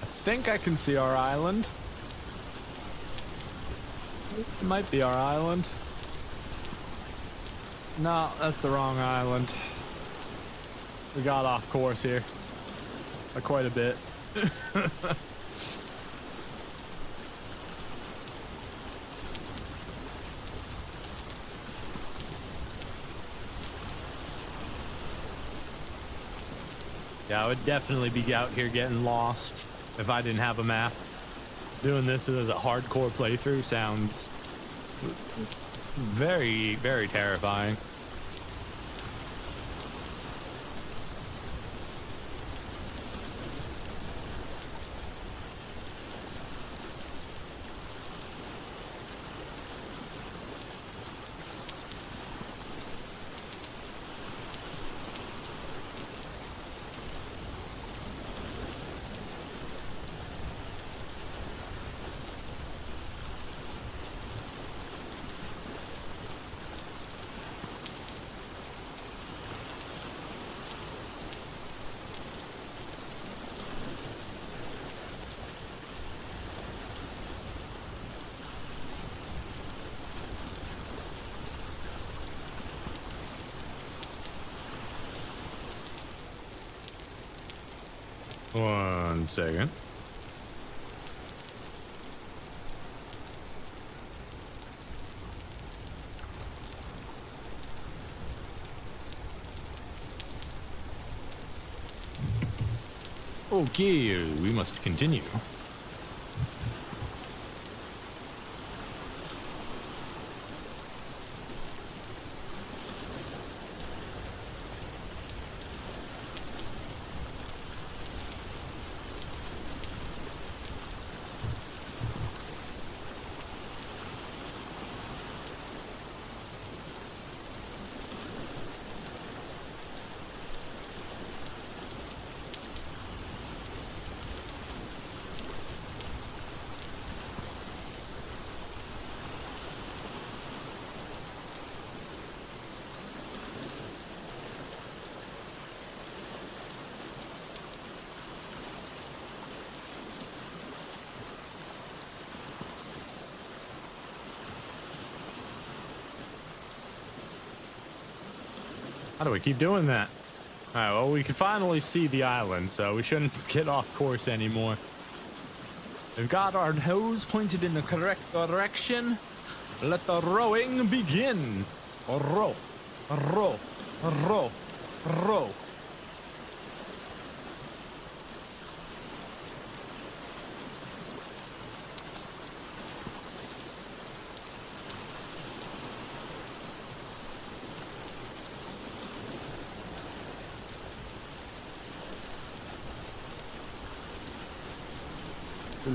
I think I can see our island. It might be our island. No, that's the wrong island. We got off course here. By quite a bit. Yeah, I would definitely be out here getting lost if I didn't have a map. Doing this as a hardcore playthrough sounds very, very terrifying. One second. Okay, we must continue. How do we keep doing that? All right, well, we can finally see the island, so we shouldn't get off course anymore. We've got our nose pointed in the correct direction. Let the rowing begin. Row, row, row, row.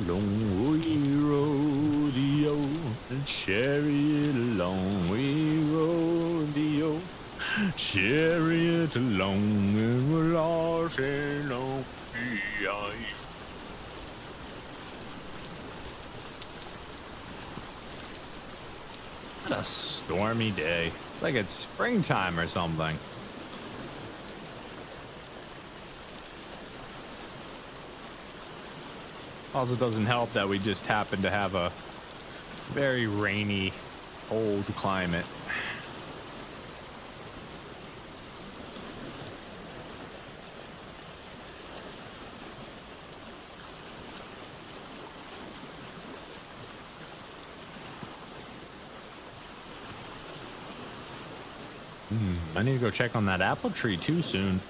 along we rodeo, chariot along we rodeo, chariot along and we're lost along behind. What a stormy day. Like it's springtime or something. Also doesn't help that we just happen to have a very rainy, cold climate. I need to go check on that apple tree too soon.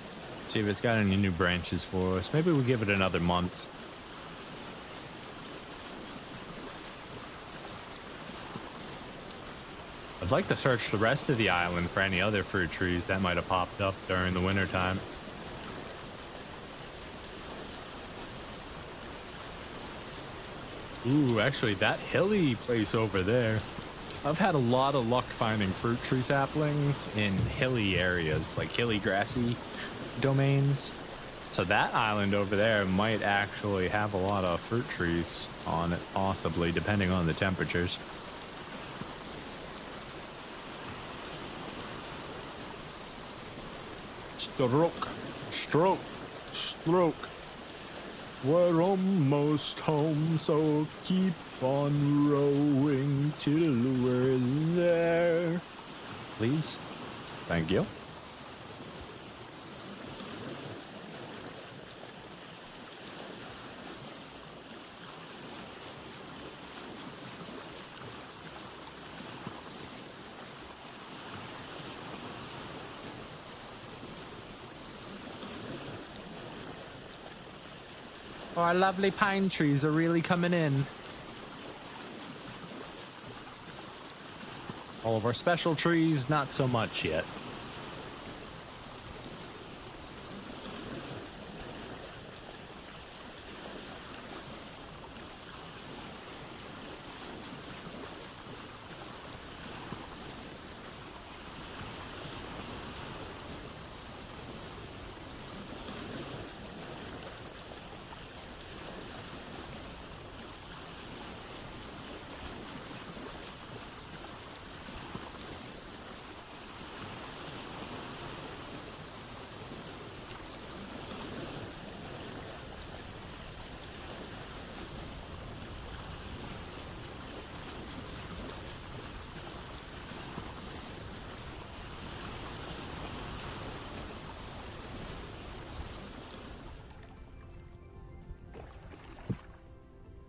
See if it's got any new branches for us. Maybe we'll give it another month. I'd like to search the rest of the island for any other fruit trees that might have popped up during the winter time. Ooh, actually that hilly place over there. I've had a lot of luck finding fruit tree saplings in hilly areas, like hilly grassy domains. So that island over there might actually have a lot of fruit trees on it, possibly, depending on the temperatures. Stroke. We're almost home, so keep on rowing till we're there. Please. Thank you. Oh, our lovely pine trees are really coming in. All of our special trees, not so much yet.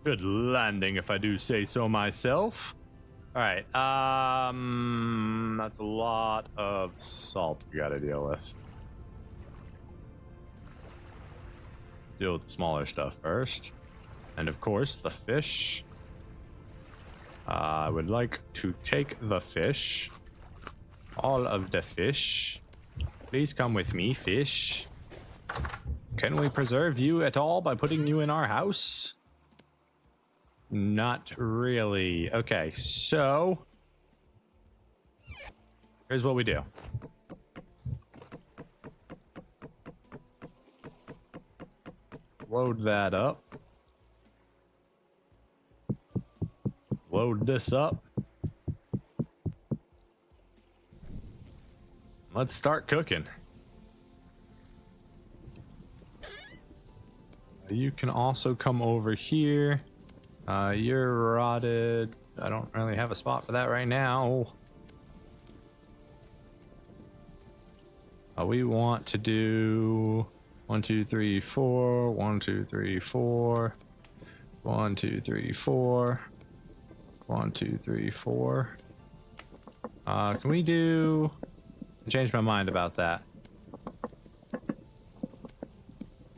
Good landing, if I do say so myself. All right, that's a lot of salt we gotta deal with. Deal with the smaller stuff first. And of course, the fish. I would like to take the fish. All of the fish. Please come with me, fish. Can we preserve you at all by putting you in our house? Not really. Okay, so here's what we do. Load that up. Load this up. Let's start cooking. You can also come over here. You're rotted. I don't really have a spot for that right now. We want to do 1, 2, 3, 4. 1, 2, 3, 4. 1, 2, 3, 4. 1, 2, 3, 4. Can we do... I changed my mind about that.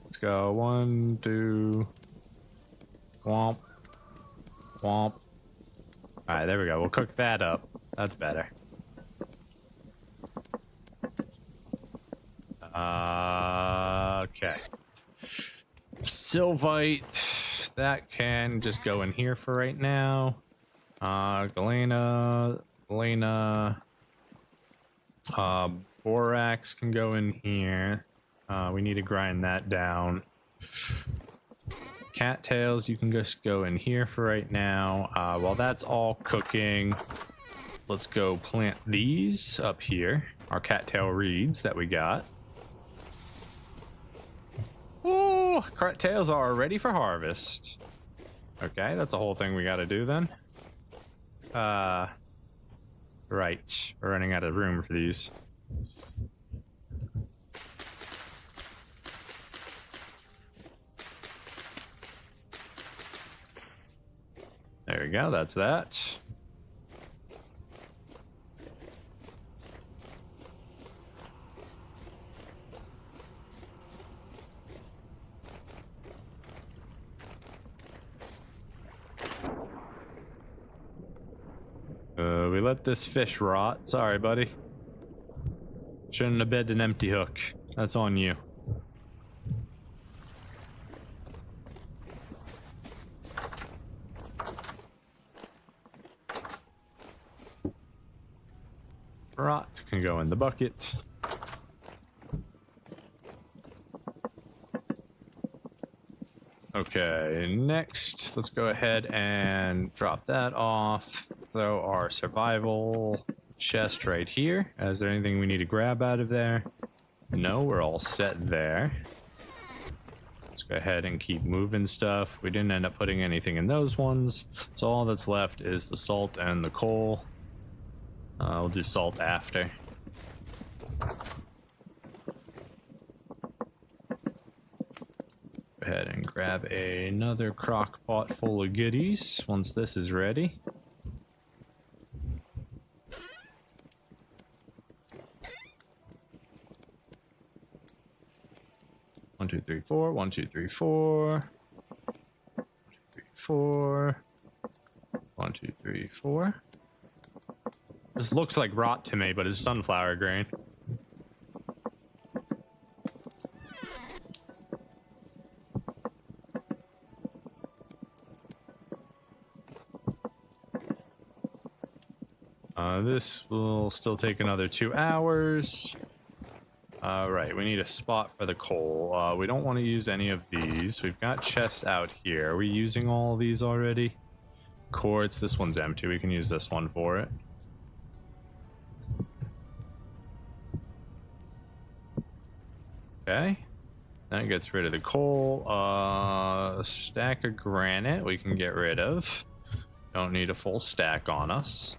Let's go 1, 2. Womp. Womp. Alright, there we go. We'll cook that up. That's better. Okay. Sylvite. that can just go in here for right now. Galena, borax can go in here. We need to grind that down. Cattails, you can just go in here for right now. While that's all cooking, let's go plant these up here. Our cattail reeds that we got. Oh, cattails are ready for harvest. Okay, that's a whole thing we got to do then. Right, we're running out of room for these. There we go, that's that. We let this fish rot. Sorry, buddy. Shouldn't have bed an empty hook. That's on you. Rot can go in the bucket. Okay, next, let's go ahead and drop that off. Throw our survival chest right here. Is there anything we need to grab out of there? No, we're all set there. Let's go ahead and keep moving stuff. We didn't end up putting anything in those ones, so all that's left is the salt and the coal. We'll do salt after. Go ahead and grab another crock pot full of goodies once this is ready. One, two, three, four. 1, 2, 3, 4. 1, 2, 3, 4. 1, 2, 3, 4. This looks like rot to me, but it's sunflower grain. This will still take another 2 hours. Right, we need a spot for the coal. We don't want to use any of these. We've got chests out here. Are we using all of these already? Quartz, this one's empty. We can use this one for it. Okay. That gets rid of the coal. A stack of granite we can get rid of. Don't need a full stack on us.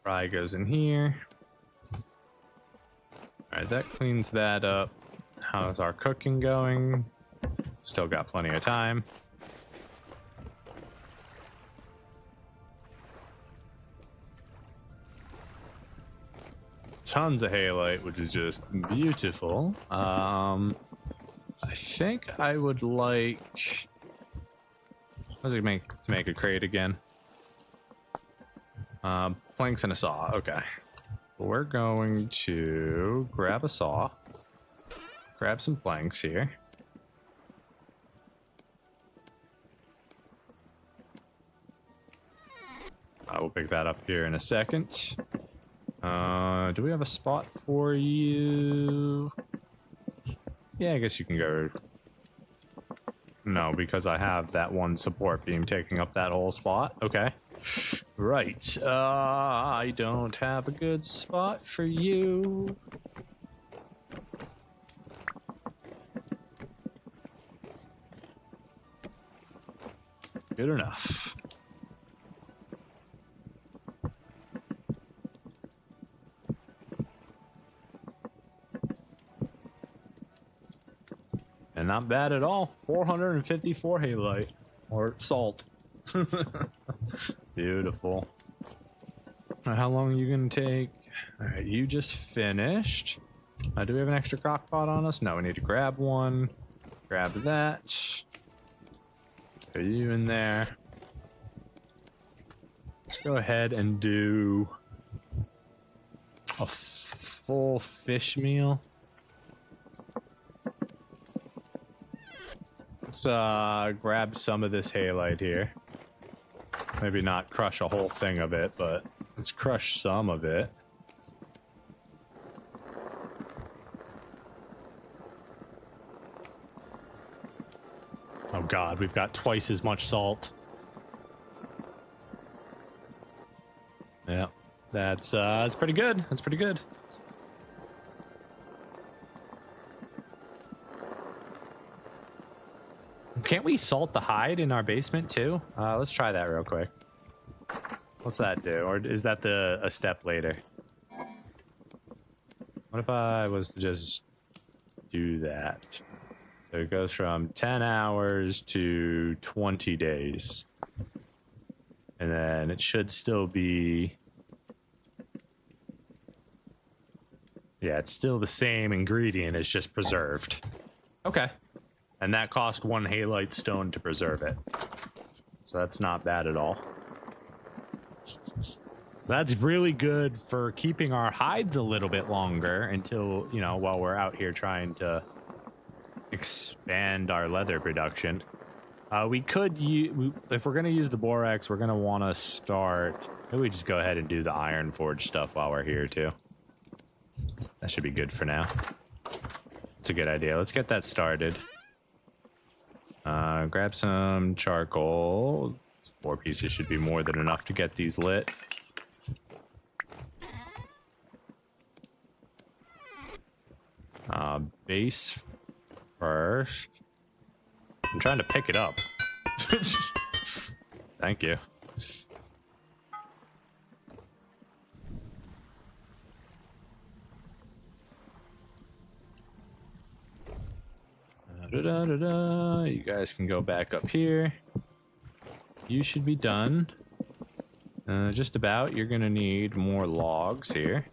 Fry goes in here. Alright, that cleans that up. How's our cooking going? Still got plenty of time. Tons of halite, which is just beautiful. I think I would like... What does it make to make a crate again? Planks and a saw. Okay. We're going to grab a saw. Grab some planks here. I will pick that up here in a second. Do we have a spot for you? Yeah, I guess you can go. No, because I have that one support beam taking up that whole spot. Okay. Right. I don't have a good spot for you. Good enough. And not bad at all. 454 halite. Or salt. Beautiful. How long are you gonna take? Alright, you just finished. Do we have an extra crock pot on us? No, we need to grab one. Grab that. Put you in there. Let's go ahead and do a full fish meal. let's grab some of this halite here. Maybe not crush a whole thing of it, but let's crush some of it. Oh god, we've got twice as much salt. Yeah, that's pretty good. That's pretty good. Can't we salt the hide in our basement too? Let's try that real quick. What's that do? Or is that a step later? What if I was to just do that? So it goes from 10 hours to 20 days. And then it should still be... Yeah, it's still the same ingredient, it's just preserved. Okay. And that cost 1 halite stone to preserve it. So that's not bad at all. That's really good for keeping our hides a little bit longer until, you know, while we're out here trying to expand our leather production. We could use, if we're going to use the borax, we're going to want to start, maybe we just go ahead and do the iron forge stuff while we're here too. That should be good for now. It's a good idea. Let's get that started. Grab some charcoal. 4 pieces should be more than enough to get these lit. Base first. I'm trying to pick it up. Thank you. You guys can go back up here. You should be done. Just about. You're gonna need more logs here.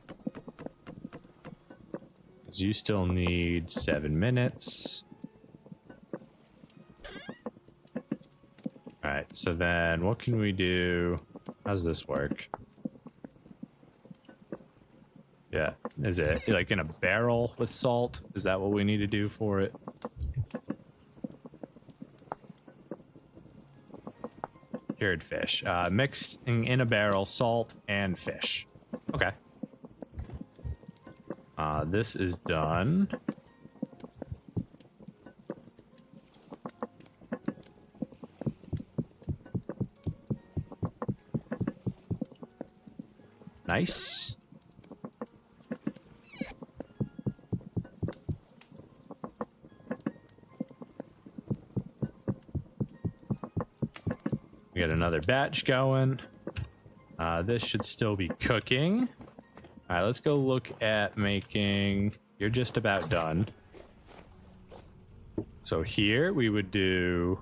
Because you still need 7 minutes. Alright, so then what can we do? How's this work? Yeah, is it like in a barrel with salt? Is that what we need to do for it? Cured fish. Mixing in a barrel, salt and fish. Okay. This is done. Nice. We got another batch going. This should still be cooking. All right, let's go look at making... You're just about done. So here we would do...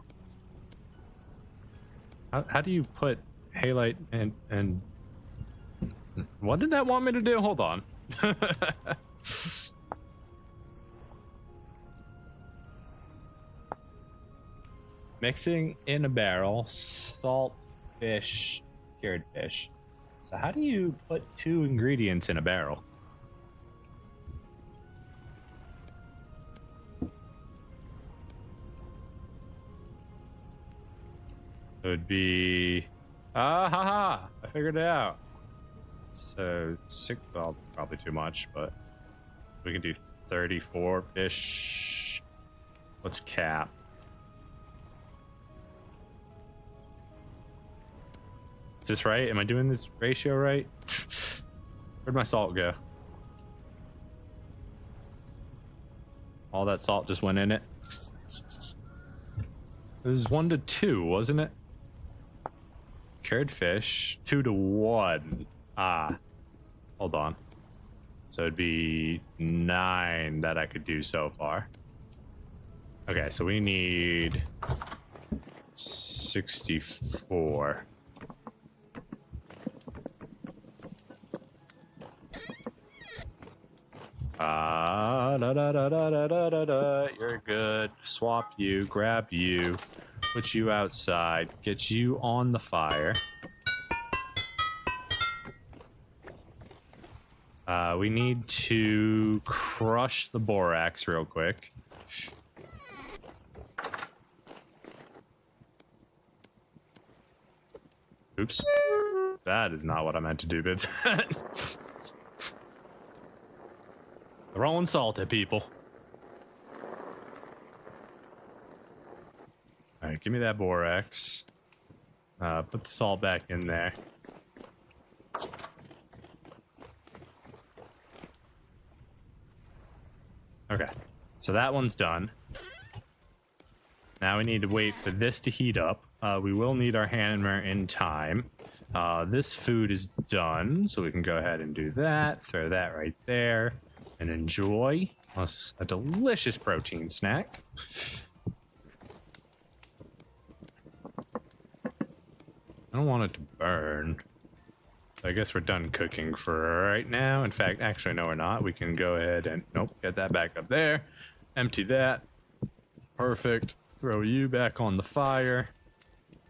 How do you put halite and... What did that want me to do? Hold on. Mixing in a barrel, salt, fish, cured fish. So how do you put 2 ingredients in a barrel? It would be... I figured it out. So 6, well, probably too much, but we can do 34 fish. What's cap? Is this right? Am I doing this ratio right? Where'd my salt go? All that salt just went in it. It was 1 to 2, wasn't it? Cured fish, 2 to 1. Hold on. So it'd be 9 that I could do so far. Okay, so we need 64. You're good. Swap you, grab you, put you outside, get you on the fire. We need to crush the borax real quick. Oops. That is not what I meant to do, but throwing salt at people. All right, give me that borax. Put the salt back in there. Okay, so that one's done. Now we need to wait for this to heat up. We will need our hammer in time. This food is done, so we can go ahead and do that. Throw that right there and enjoy us a delicious protein snack. I don't want it to burn. I guess we're done cooking for right now. In fact, actually, no, we're not. We can go ahead and, nope, get that back up there. Empty that. Perfect. Throw you back on the fire.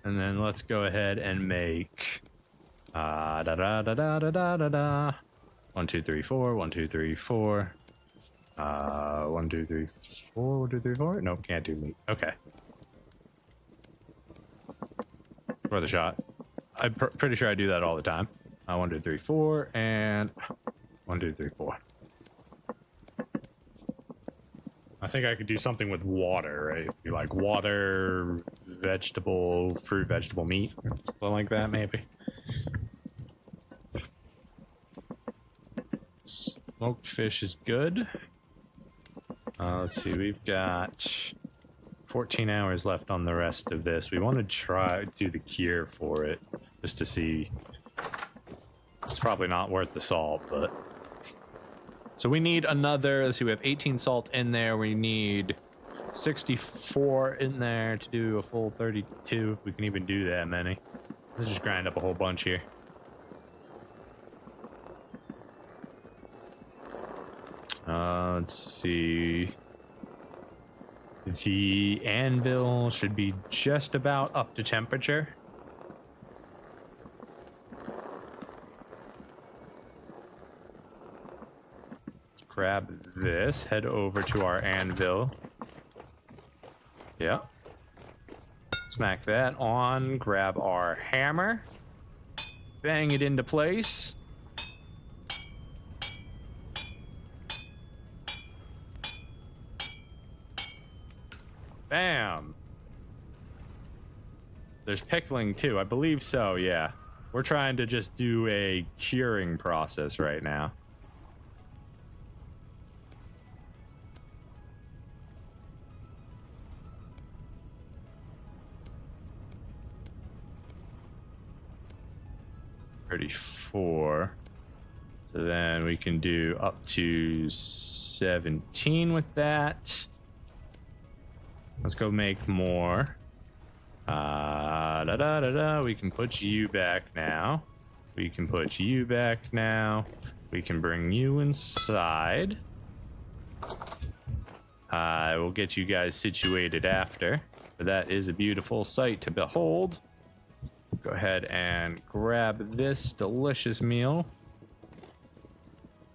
And then let's go ahead and make... da da da da da da da da. 1, 2, 3, 4. 1, 2, 3, 4. 1, 2, 3, 4. 1, 2, 3, 4. Nope, can't do meat. Okay. Worth a shot. I'm pretty sure I do that all the time. 1, 2, 3, 4, and 1, 2, 3, 4. I think I could do something with water, right? Be like water, vegetable, fruit, vegetable, meat, or something like that, maybe. Smoked fish is good. Let's see, we've got 14 hours left on the rest of this. We want to try do the cure for it, just to see. It's probably not worth the salt, but... So we need another, let's see, we have 18 salt in there. We need 64 in there to do a full 32, if we can even do that many. Let's just grind up a whole bunch here. Let's see. The anvil should be just about up to temperature. Grab this, head over to our anvil. Yeah. Smack that on, grab our hammer, bang it into place. Bam. There's pickling too, I believe so, yeah. We're trying to just do a curing process right now. .34. So then we can do up to 17 with that. Let's go make more. We can put you back now. We can put you back now. We can bring you inside. I will get you guys situated after. But that is a beautiful sight to behold. Go ahead and grab this delicious meal.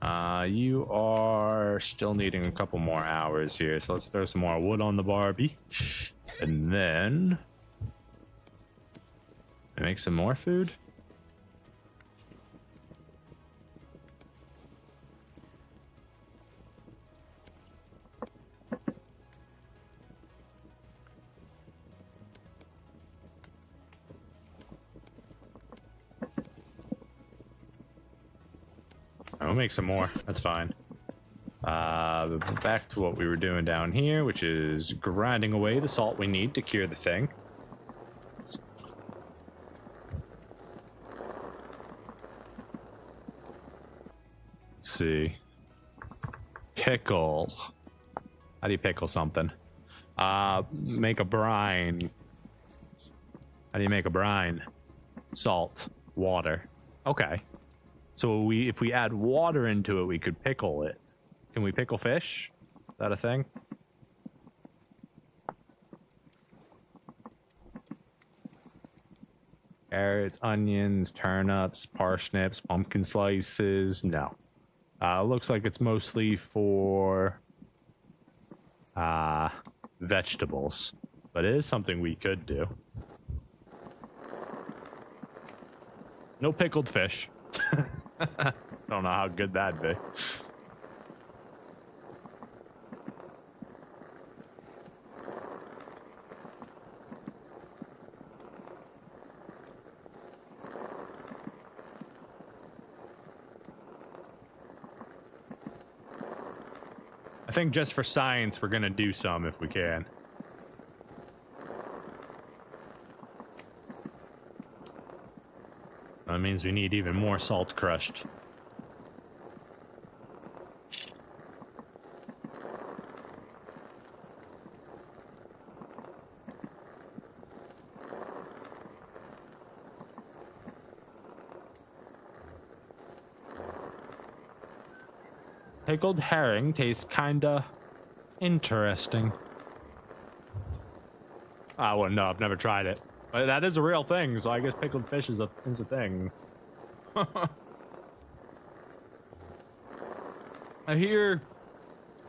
You are still needing a couple more hours here, so let's throw some more wood on the Barbie. And then... make some more food? We'll make some more. That's fine. Back to what we were doing down here, which is grinding away the salt we need to cure the thing. Let's see. Pickle. How do you pickle something? Make a brine. How do you make a brine? Salt. Water. Okay. So if we add water into it, we could pickle it. Can we pickle fish? Is that a thing? Carrots, onions, turnips, parsnips, pumpkin slices. No. Looks like it's mostly for vegetables. But it is something we could do. No pickled fish. Don't know how good that'd be. I think just for science, we're gonna do some if we can. That means we need even more salt crushed. Pickled herring tastes kinda interesting. I wouldn't know. I've never tried it. But that is a real thing, so I guess pickled fish is a thing. I hear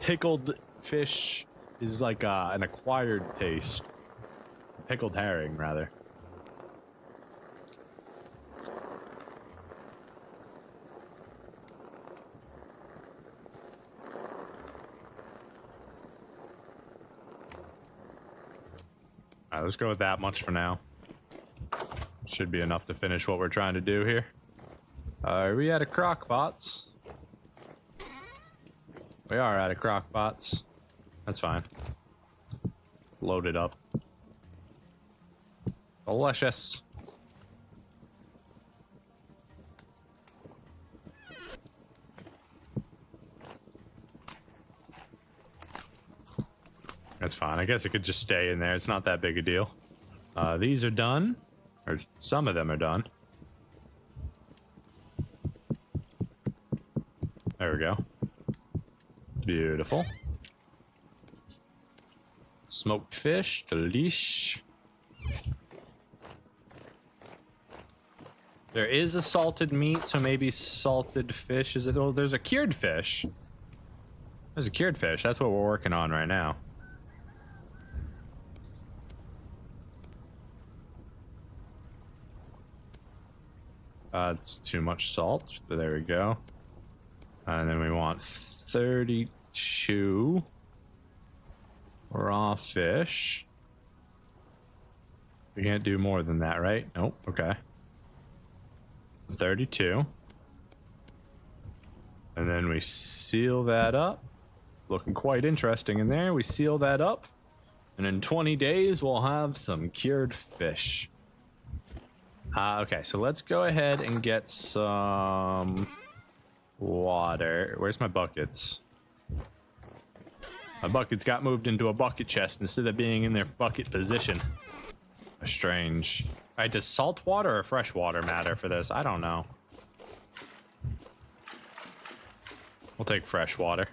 pickled fish is like an acquired taste. Pickled herring, rather. Alright, let's go with that much for now. Should be enough to finish what we're trying to do here. Are we out of crock pots? We are out of crock pots. That's fine. Load it up. Delicious. That's fine. I guess it could just stay in there. It's not that big a deal. These are done. Or some of them are done. There we go. Beautiful. Smoked fish, delish. There is a salted meat, so maybe salted fish. Is it? Oh, there's a cured fish. There's a cured fish. That's what we're working on right now. It's too much salt. There we go. And then we want 32 raw fish. We can't do more than that, right? Nope. Okay. 32. And then we seal that up. Looking quite interesting in there. We seal that up. And in 20 days, we'll have some cured fish. Okay, so let's go ahead and get some water. Where's my buckets? My buckets got moved into a bucket chest instead of being in their bucket position. Strange. All right, does salt water or fresh water matter for this? I don't know. We'll take fresh water.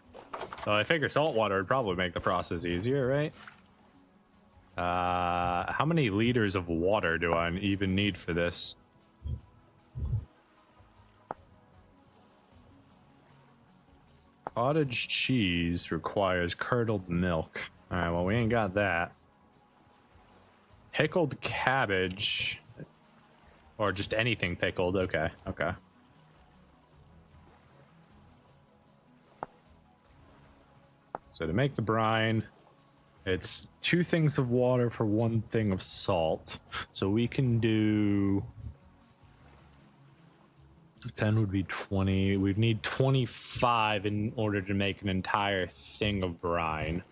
So I figure salt water would probably make the process easier, right? How many liters of water do I even need for this? Cottage cheese requires curdled milk. All right, well, we ain't got that. Pickled cabbage. Or just anything pickled. Okay, okay. So to make the brine, it's 2 things of water for 1 thing of salt. So we can do 10 would be 20. We'd need 25 in order to make an entire thing of brine.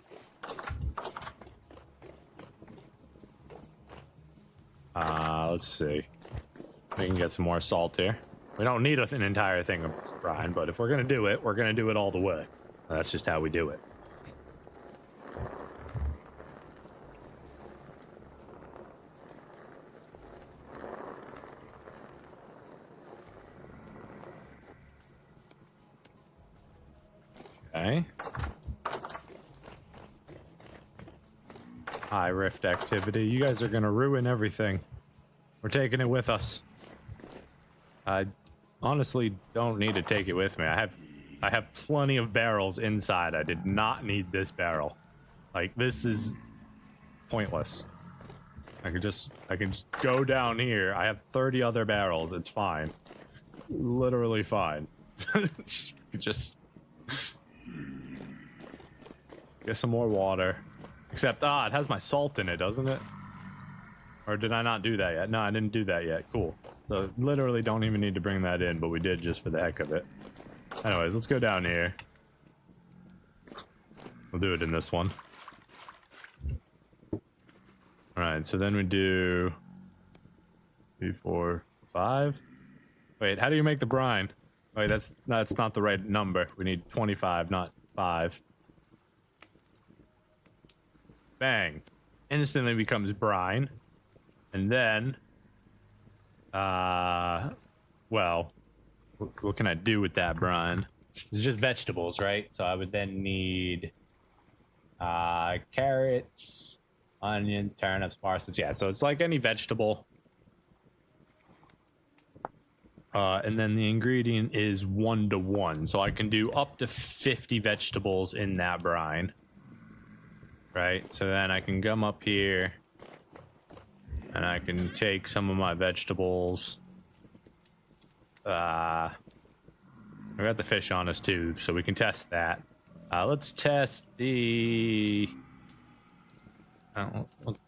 Let's see. We can get some more salt here. We don't need an entire thing of brine, but if we're gonna do it, we're gonna do it all the way. That's just how we do it. Okay. High rift activity. You guys are gonna ruin everything. We're taking it with us. I honestly don't need to take it with me. I have plenty of barrels inside. I did not need this barrel. Like, this is pointless. I can just go down here. I have 30 other barrels. It's fine. Literally fine. Just get some more water. Except, it has my salt in it, doesn't it? Or did I not do that yet? No, I didn't do that yet. Cool. So literally don't even need to bring that in, but we did just for the heck of it. Anyways, let's go down here. We'll do it in this one. Alright, so then we do 3, 4, 5. Wait, how do you make the brine? Wait, that's not the right number. We need 25, not 5. Bang. Instantly becomes brine. And then, well, what can I do with that brine? It's just vegetables, right? So I would then need carrots, onions, turnips, parsnips. Yeah, so it's like any vegetable. And then the ingredient is 1-to-1. So I can do up to 50 vegetables in that brine. Right? So then I can come up here and I can take some of my vegetables. We got the fish on us too, so we can test that. Let's test the... we'll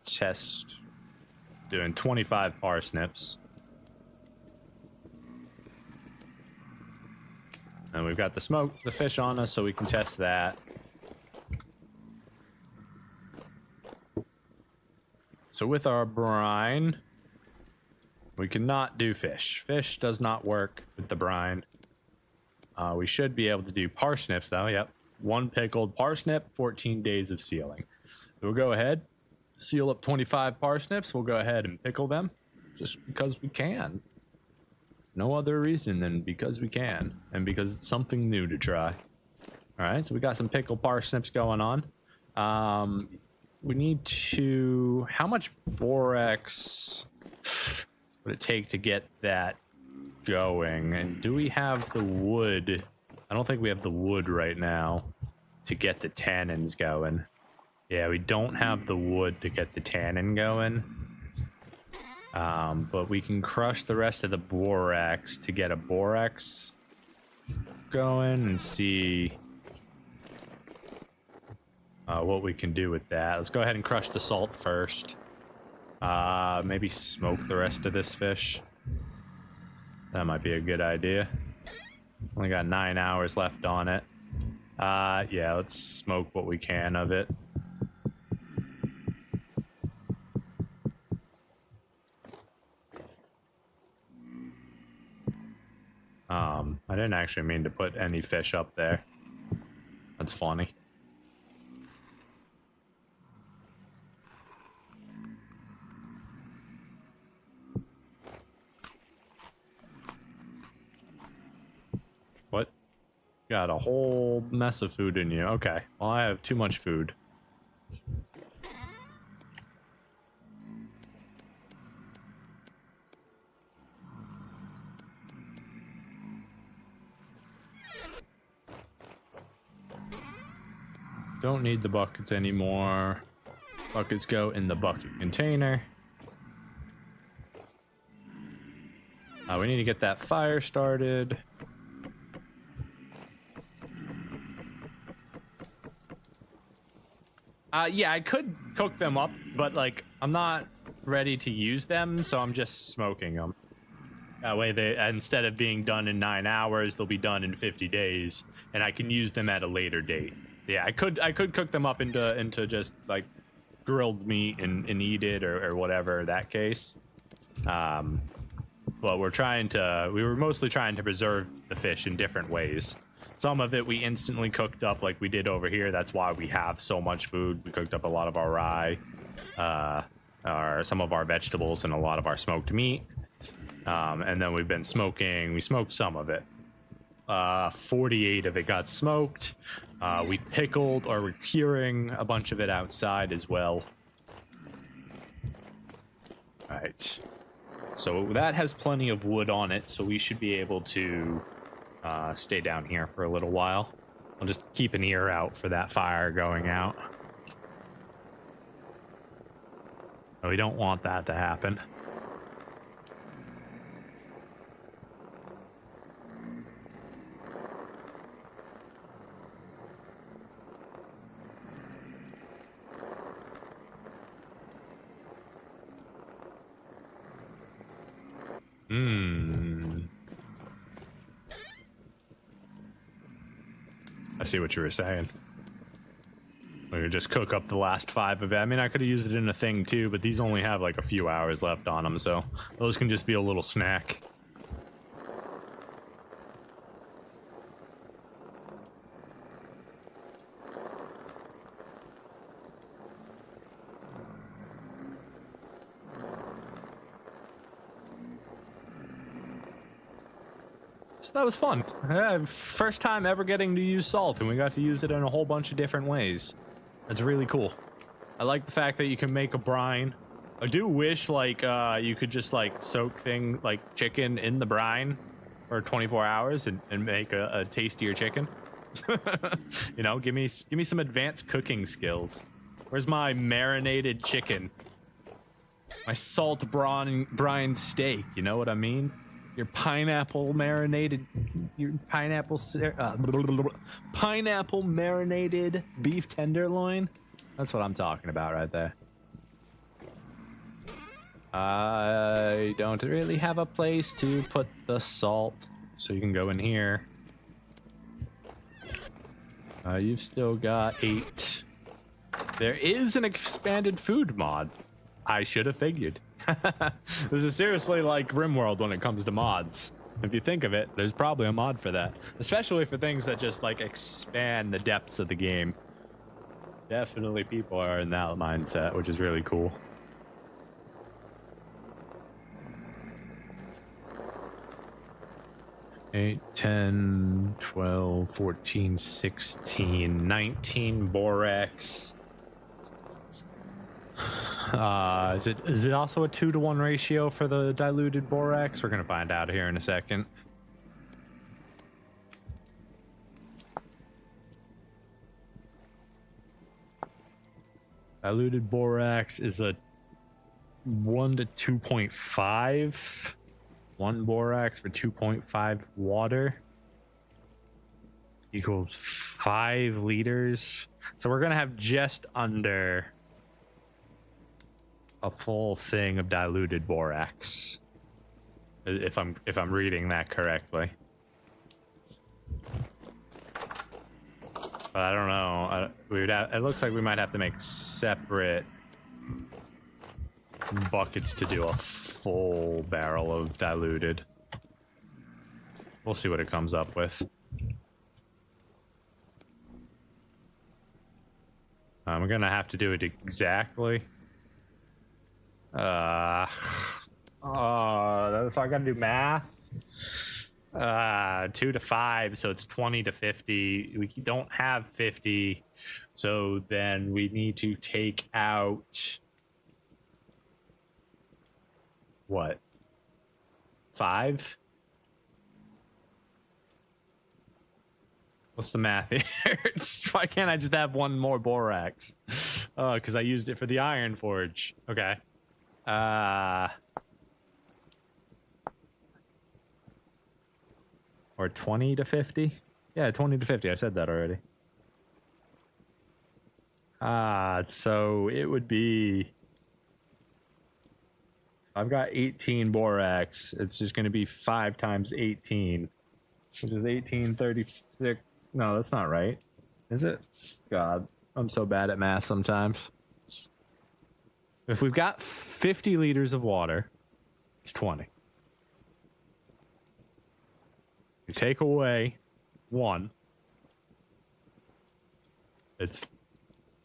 test doing 25 parsnips. And we've got the fish on us, so we can test that. So with our brine, we cannot do fish. Fish does not work with the brine. We should be able to do parsnips though. Yep. 1 pickled parsnip, 14 days of sealing. So we'll go ahead, seal up 25 parsnips. We'll go ahead and pickle them just because we can. No other reason than because we can and because it's something new to try. All right, so we got some pickled parsnips going on. We need to... How much borax would it take to get that going? And do we have the wood? I don't think we have the wood right now to get the tannins going. Yeah, we don't have the wood to get the tannin going. But we can crush the rest of the borax to get a borax going and see what we can do with that. Let's go ahead and crush the salt first. Maybe smoke the rest of this fish. That might be a good idea. Only got 9 hours left on it. Yeah, let's smoke what we can of it. I didn't actually mean to put any fish up there. That's funny. What? Got a whole mess of food in you. Okay. Well, I have too much food. Don't need the buckets anymore. Buckets go in the bucket container. We need to get that fire started. Yeah, I could cook them up, but like I'm not ready to use them, so I'm just smoking them. That way, they instead of being done in 9 hours, they'll be done in 50 days, and I can use them at a later date. Yeah, I could cook them up into just like grilled meat and eat it or whatever that case. But we were mostly trying to preserve the fish in different ways. Some of it we instantly cooked up like we did over here. That's why we have so much food. We cooked up a lot of our rye, some of our vegetables, and a lot of our smoked meat. And then we've been smoking. We smoked some of it. 48 of it got smoked. We pickled, or we're curing a bunch of it outside as well. All right. So that has plenty of wood on it, so we should be able to stay down here for a little while. I'll just keep an ear out for that fire going out. We don't want that to happen. I see what you were saying. We could just cook up the last 5 of it. I mean, I could have used it in a thing too, but these only have like a few hours left on them, so those can just be a little snack. So that was fun. First time ever getting to use salt, and we got to use it in a whole bunch of different ways. That's really cool. I like the fact that you can make a brine. I do wish like you could just like soak like chicken in the brine for 24 hours and make a tastier chicken. You know, give me some advanced cooking skills. Where's my marinated chicken? My salt brine steak, you know what I mean? Your pineapple marinated beef tenderloin. That's what I'm talking about right there. I don't really have a place to put the salt, so you can go in here. You've still got 8. There is an expanded food mod. I should have figured. This is seriously like RimWorld when it comes to mods. If you think of it, there's probably a mod for that. Especially for things that just like expand the depths of the game. Definitely people are in that mindset, which is really cool. Eight, 10, 12, 14, 16, 19 borax. Is it also a 2-to-1 ratio for the diluted borax? We're gonna find out here in a second. Diluted borax is a 1 to 2.5. 1 borax for 2.5 water equals 5 liters. So we're gonna have just under a full thing of diluted borax, if I'm reading that correctly. But I don't know. It looks like we might have to make separate buckets to do a full barrel of diluted. We'll see what it comes up with. We're gonna have to do it exactly. So I gotta do math. 2 to 5, so it's 20 to 50. We don't have 50, so then we need to take out what? 5? What's the math here? Why can't I just have 1 more borax? Oh, because I used it for the iron forge. Okay. Or 20 to 50? Yeah, 20 to 50. I said that already. So it would be... I've got 18 borax. It's just going to be 5 times 18, which is 1836. No, that's not right. Is it? God, I'm so bad at math sometimes. If we've got 50 liters of water, it's 20. You take away 1, it's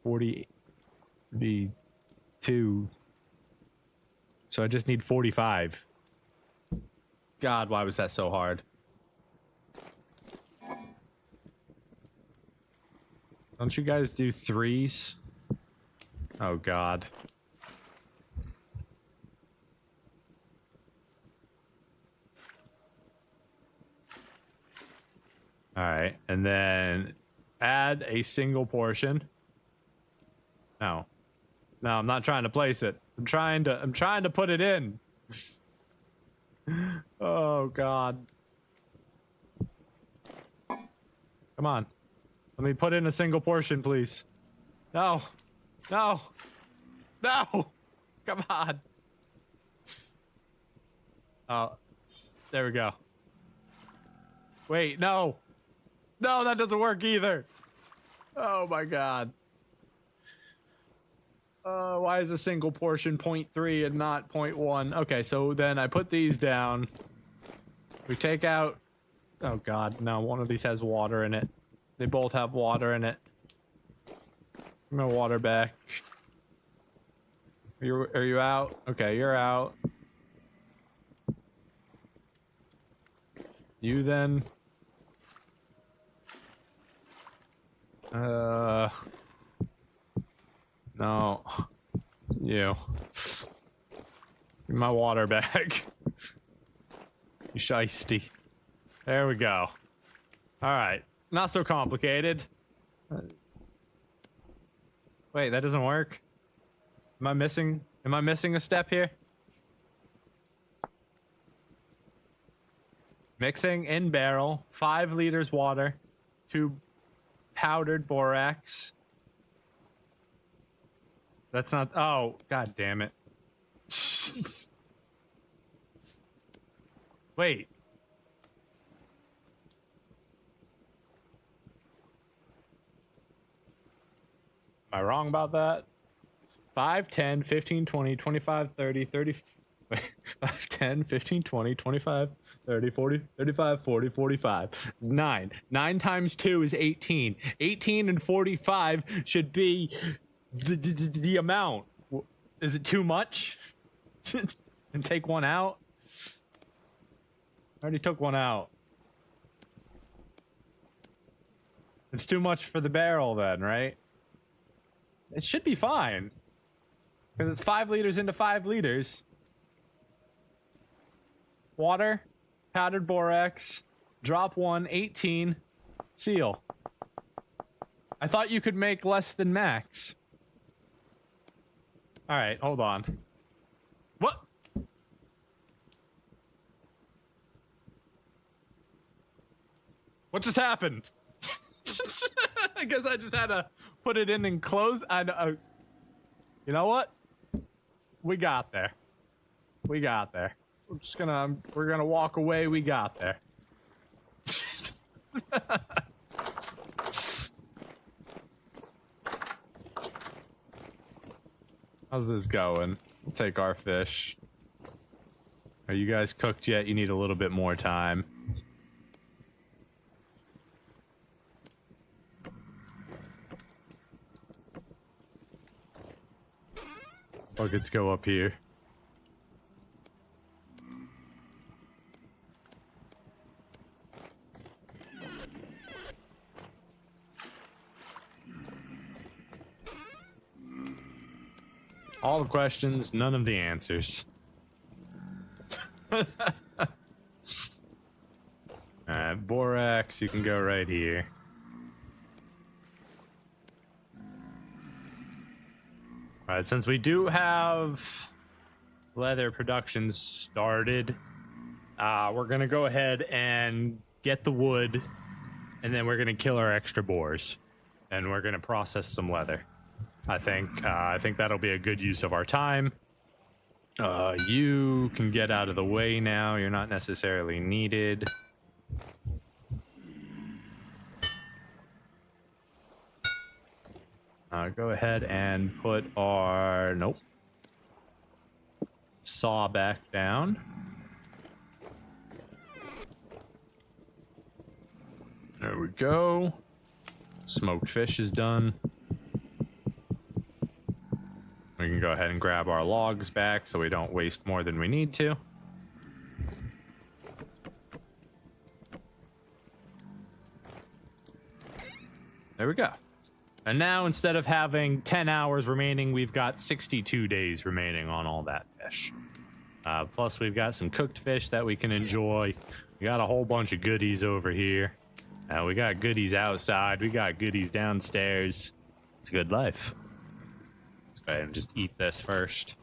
42. So I just need 45. God, why was that so hard? Don't you guys do 3s? Oh, God. All right, and then add a single portion. No, I'm not trying to place it. I'm trying to put it in. Oh God. Come on. Let me put in a single portion, please. No. No. No. Come on. Oh, there we go. Wait, no. No, that doesn't work either. Oh my God. Why is a single portion 0.3 and not 0.1? Okay, so then I put these down. We take out... Oh God, no, one of these has water in it. They both have water in it. Give my water back. Are you out? Okay, you're out. You then... No. You. Give my water back. You shiesty. There we go. Alright. Not so complicated. Wait, that doesn't work? Am I missing a step here? Mixing in barrel, 5 liters water, 2 powdered borax. That's not... Oh, God damn it. Wait. Am I wrong about that? 5, 10, 15, 20, 25, 30, 30... 5, 10, 15, 20, 25, 30, 40, 35, 40, 45. It's 9. 9 times 2 is 18. 18 and 45 should be the amount. Is it too much? And take one out? I already took one out. It's too much for the barrel then, right? It should be fine. Because it's 5 liters into 5 liters. Water, powdered borax, drop 1, 18, seal. I thought you could make less than max. Alright, hold on. What? What just happened? I guess I just had to put it in and close. You know what? We got there. We got there. We're gonna walk away. We got there. How's this going? We'll take our fish. Are you guys cooked yet? You need a little bit more time. Buckets go up here. All the questions, none of the answers. Alright, borax, you can go right here. Alright, since we do have leather production started, we're gonna go ahead and get the wood, and then we're gonna kill our extra boars, and we're gonna process some leather. I think that'll be a good use of our time. You can get out of the way now. You're not necessarily needed. Go ahead and put our... Nope. Saw back down. There we go. Smoked fish is done. We can go ahead and grab our logs back so we don't waste more than we need to. There we go. And now, instead of having 10 hours remaining, we've got 62 days remaining on all that fish. Plus, we've got some cooked fish that we can enjoy. We got a whole bunch of goodies over here. We got goodies outside. We got goodies downstairs. It's a good life. Let's go ahead and just eat this first.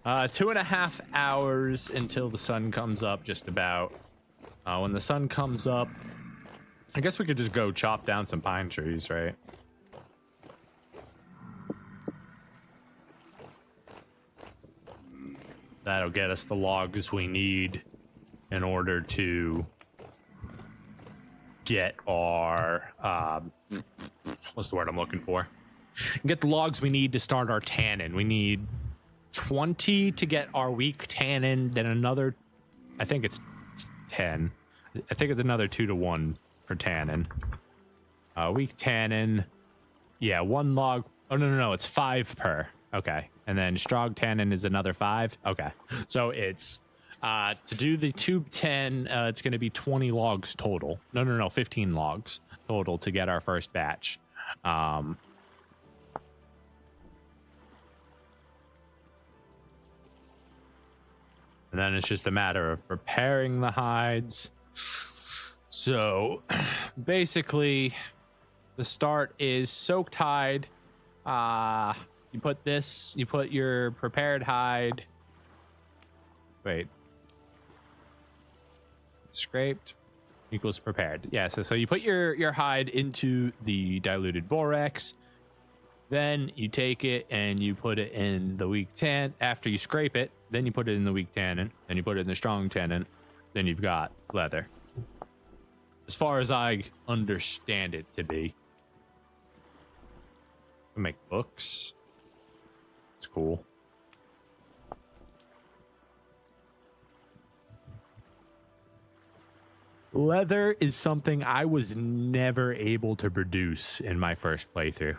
2.5 hours until the sun comes up, just about. When the sun comes up, I guess we could just go chop down some pine trees, right? That'll get us the logs we need in order to get our, what's the word I'm looking for? Get the logs we need to start our tannin. We need 20 to get our weak tannin, then another, I think it's 10. I think it's another 2 to 1 for tannin. Weak tannin, yeah, 1 log. Oh, no, it's 5 per. Okay. And then strong tannin is another 5. Okay. So it's, to do the tube 10, it's going to be 20 logs total. No, 15 logs total to get our first batch. And then it's just a matter of preparing the hides. So basically the start is soaked hide. You put your prepared hide. Wait. Scraped equals prepared. Yeah, so you put your hide into the diluted borax. Then you take it and you put it in the weak tan. After you scrape it, then you put it in the weak tannin. Then you put it in the strong tannin. Then you've got leather. As far as I understand it to be. We make books. It's cool. Leather is something I was never able to produce in my first playthrough.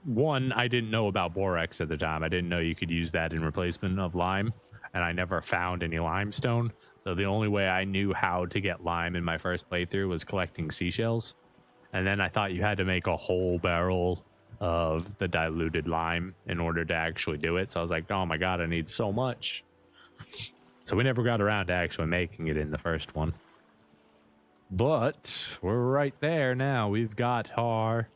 One, I didn't know about borax at the time. I didn't know you could use that in replacement of lime, and I never found any limestone. So the only way I knew how to get lime in my first playthrough was collecting seashells. And then I thought you had to make a whole barrel of the diluted lime in order to actually do it. So I was like, oh my God, I need so much. So we never got around to actually making it in the first one. But we're right there now. We've got our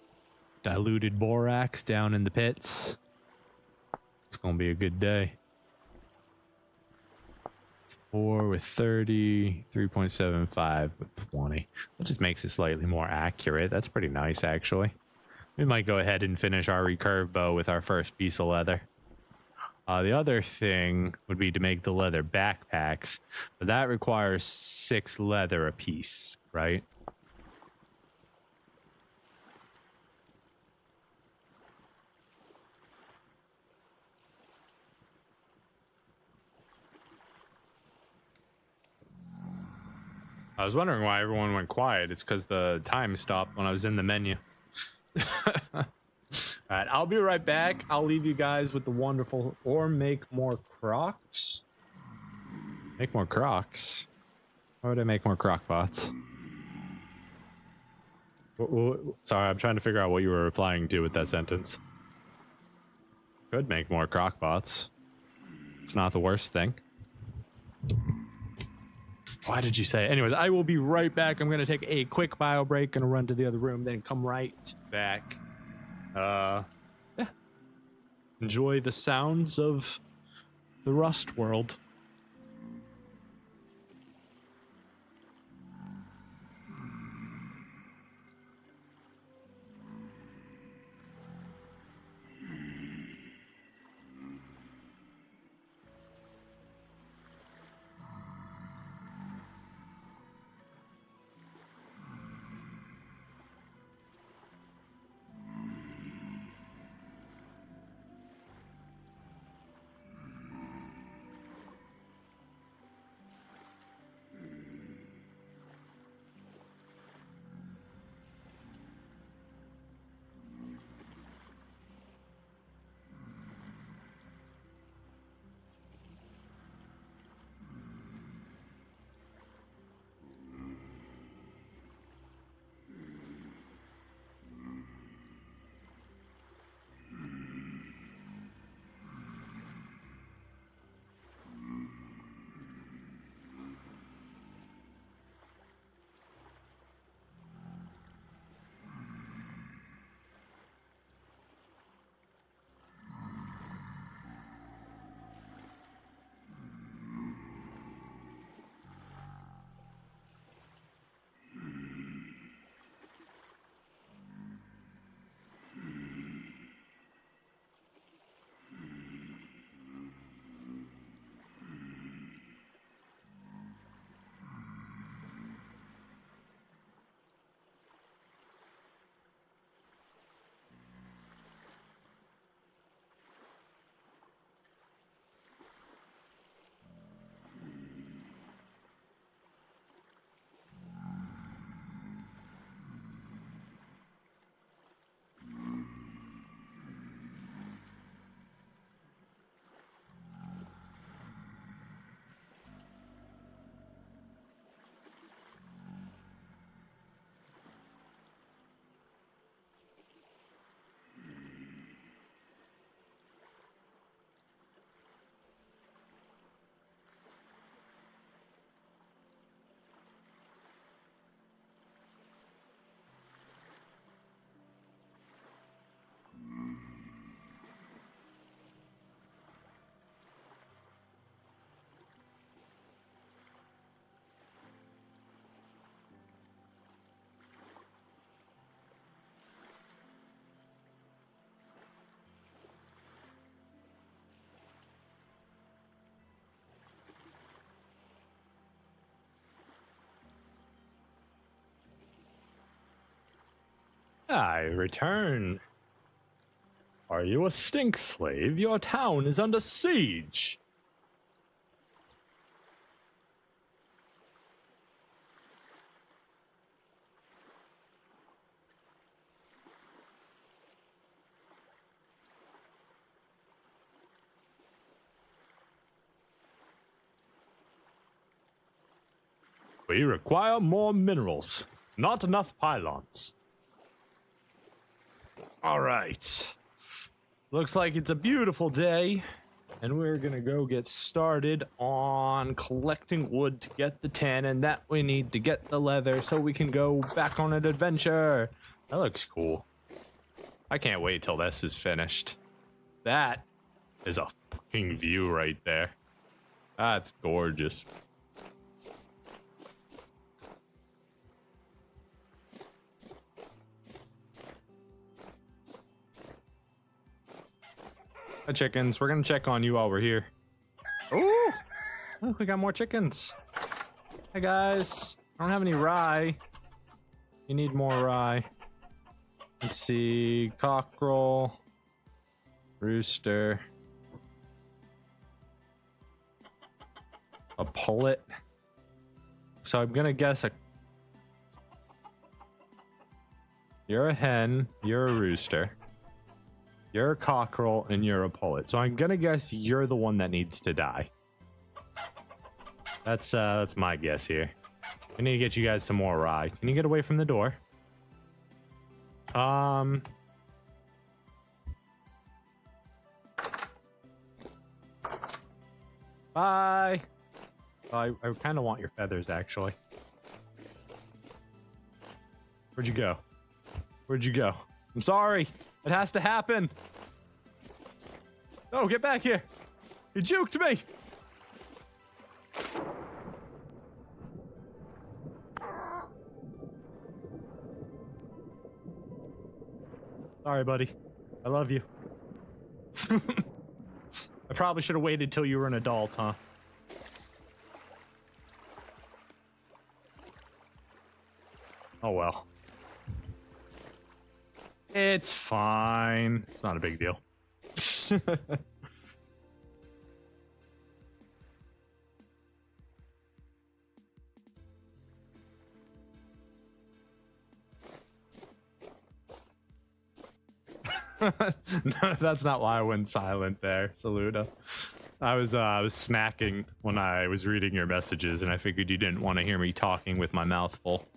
diluted borax down in the pits. It's gonna be a good day. 4 with 30, 3.75 with 20. That just makes it slightly more accurate. That's pretty nice, actually. We might go ahead and finish our recurve bow with our first piece of leather. The other thing would be to make the leather backpacks, but that requires 6 leather apiece, right? I was wondering why everyone went quiet. It's because the time stopped when I was in the menu. All right, I'll be right back. I'll leave you guys with the wonderful, or make more crocs. Make more crocs? Why would I make more crock pots? Sorry, I'm trying to figure out what you were replying to with that sentence. Could make more crock pots. It's not the worst thing. Why did you say it? Anyways, I will be right back. I'm going to take a quick bio break. Going to run to the other room, then come right back. Yeah. Enjoy the sounds of the Rust world. I return. Are you a stink slave? Your town is under siege. We require more minerals. Not enough pylons. All right. Looks like it's a beautiful day, and we're gonna go get started on collecting wood to get the tannin that we need to get the leather so we can go back on an adventure. That looks cool. I can't wait till this is finished. That is a fucking view right there. That's gorgeous. Hi, chickens. We're gonna check on you while we're here. Ooh! Look, we got more chickens. Hey, guys. I don't have any rye. You need more rye. Let's see. Cockerel. Rooster. A pullet. So I'm gonna guess you're a hen, you're a rooster. You're a cockerel and you're a pullet. So I'm gonna guess you're the one that needs to die. That's my guess here. I need to get you guys some more rye. Can you get away from the door? Bye. I kind of want your feathers, actually. Where'd you go? Where'd you go? I'm sorry. It has to happen. Oh, get back here. You juked me. Sorry, buddy. I love you. I probably should have waited till you were an adult, huh? Oh, well. It's fine. It's not a big deal. No, that's not why I went silent there, Saluda. I was snacking when I was reading your messages, and I figured you didn't want to hear me talking with my mouth full.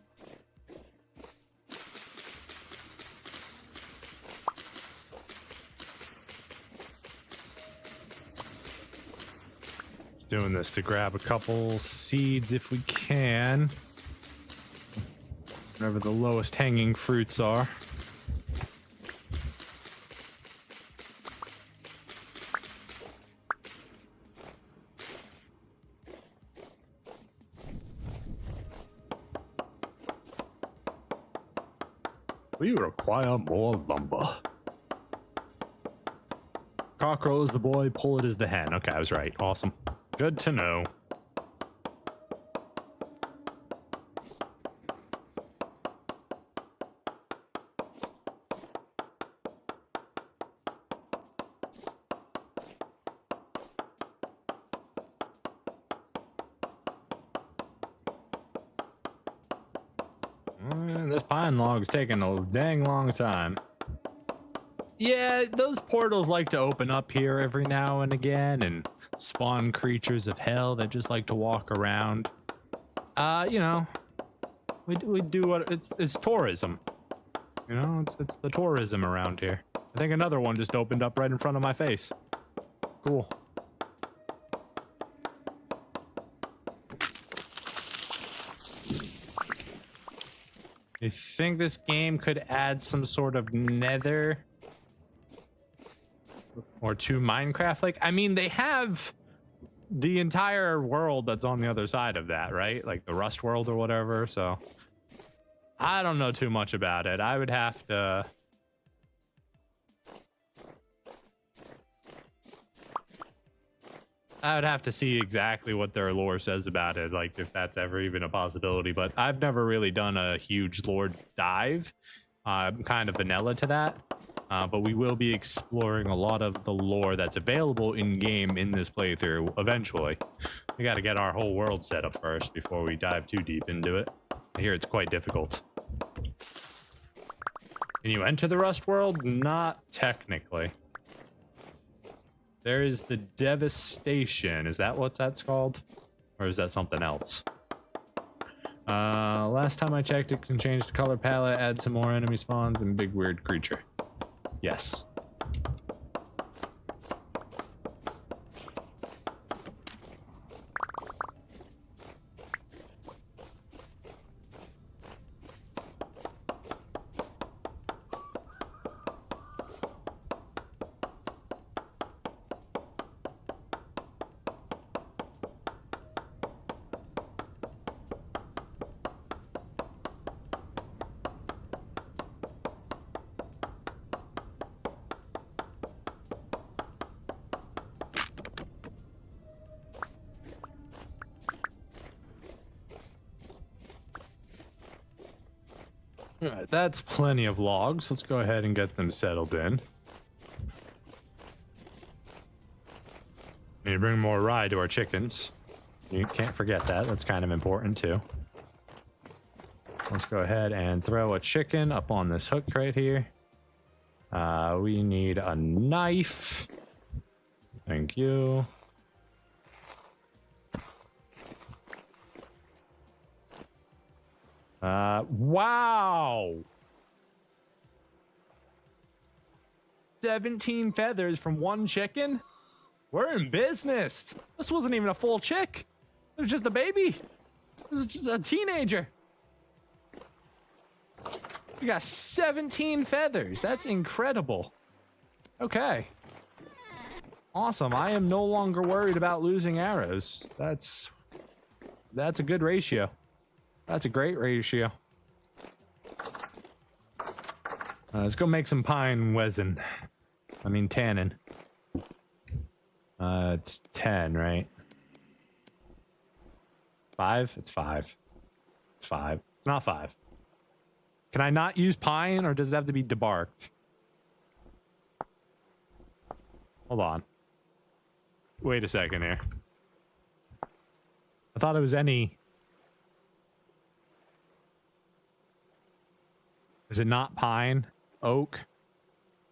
Doing this to grab a couple seeds if we can. Wherever the lowest hanging fruits are. We require more lumber. Cockerel is the boy, pullet is the hen. Okay, I was right. Awesome. Good to know. This pine log's taking a dang long time. Yeah, those portals like to open up here every now and again and spawn creatures of hell that just like to walk around. You know, we do what it's tourism. You know, it's the tourism around here. I think another one just opened up right in front of my face. Cool. I think this game could add some sort of nether or to Minecraft. Like, I mean, they have the entire world that's on the other side of that, right? Like the Rust world or whatever. So I don't know too much about it. I would have to see exactly what their lore says about it, like if that's ever even a possibility. But I've never really done a huge lore dive. kind of vanilla to that. But we will be exploring a lot of the lore that's available in-game in this playthrough eventually. We got to get our whole world set up first before we dive too deep into it. I hear it's quite difficult. Can you enter the Rust world? Not technically. There is the Devastation. Is that what that's called? Or is that something else? Last time I checked, it can change the color palette, add some more enemy spawns, and big weird creature. Yes. All right, that's plenty of logs. Let's go ahead and get them settled in. Need to bring more rye to our chickens. You can't forget that. That's kind of important too. Let's go ahead and throw a chicken up on this hook right here. We need a knife. Thank you. Wow! 17 feathers from one chicken? We're in business. This wasn't even a full chick. It was just a baby. It was just a teenager. We got 17 feathers. That's incredible. Okay. Awesome. I am no longer worried about losing arrows. That's a good ratio. That's a great ratio. Let's go make some pine resin. I mean tannin. It's 10, right? 5? It's 5. It's 5. It's not 5. Can I not use pine, or does it have to be debarked? Hold on. Wait a second here. I thought it was any... Is it not pine? Oak?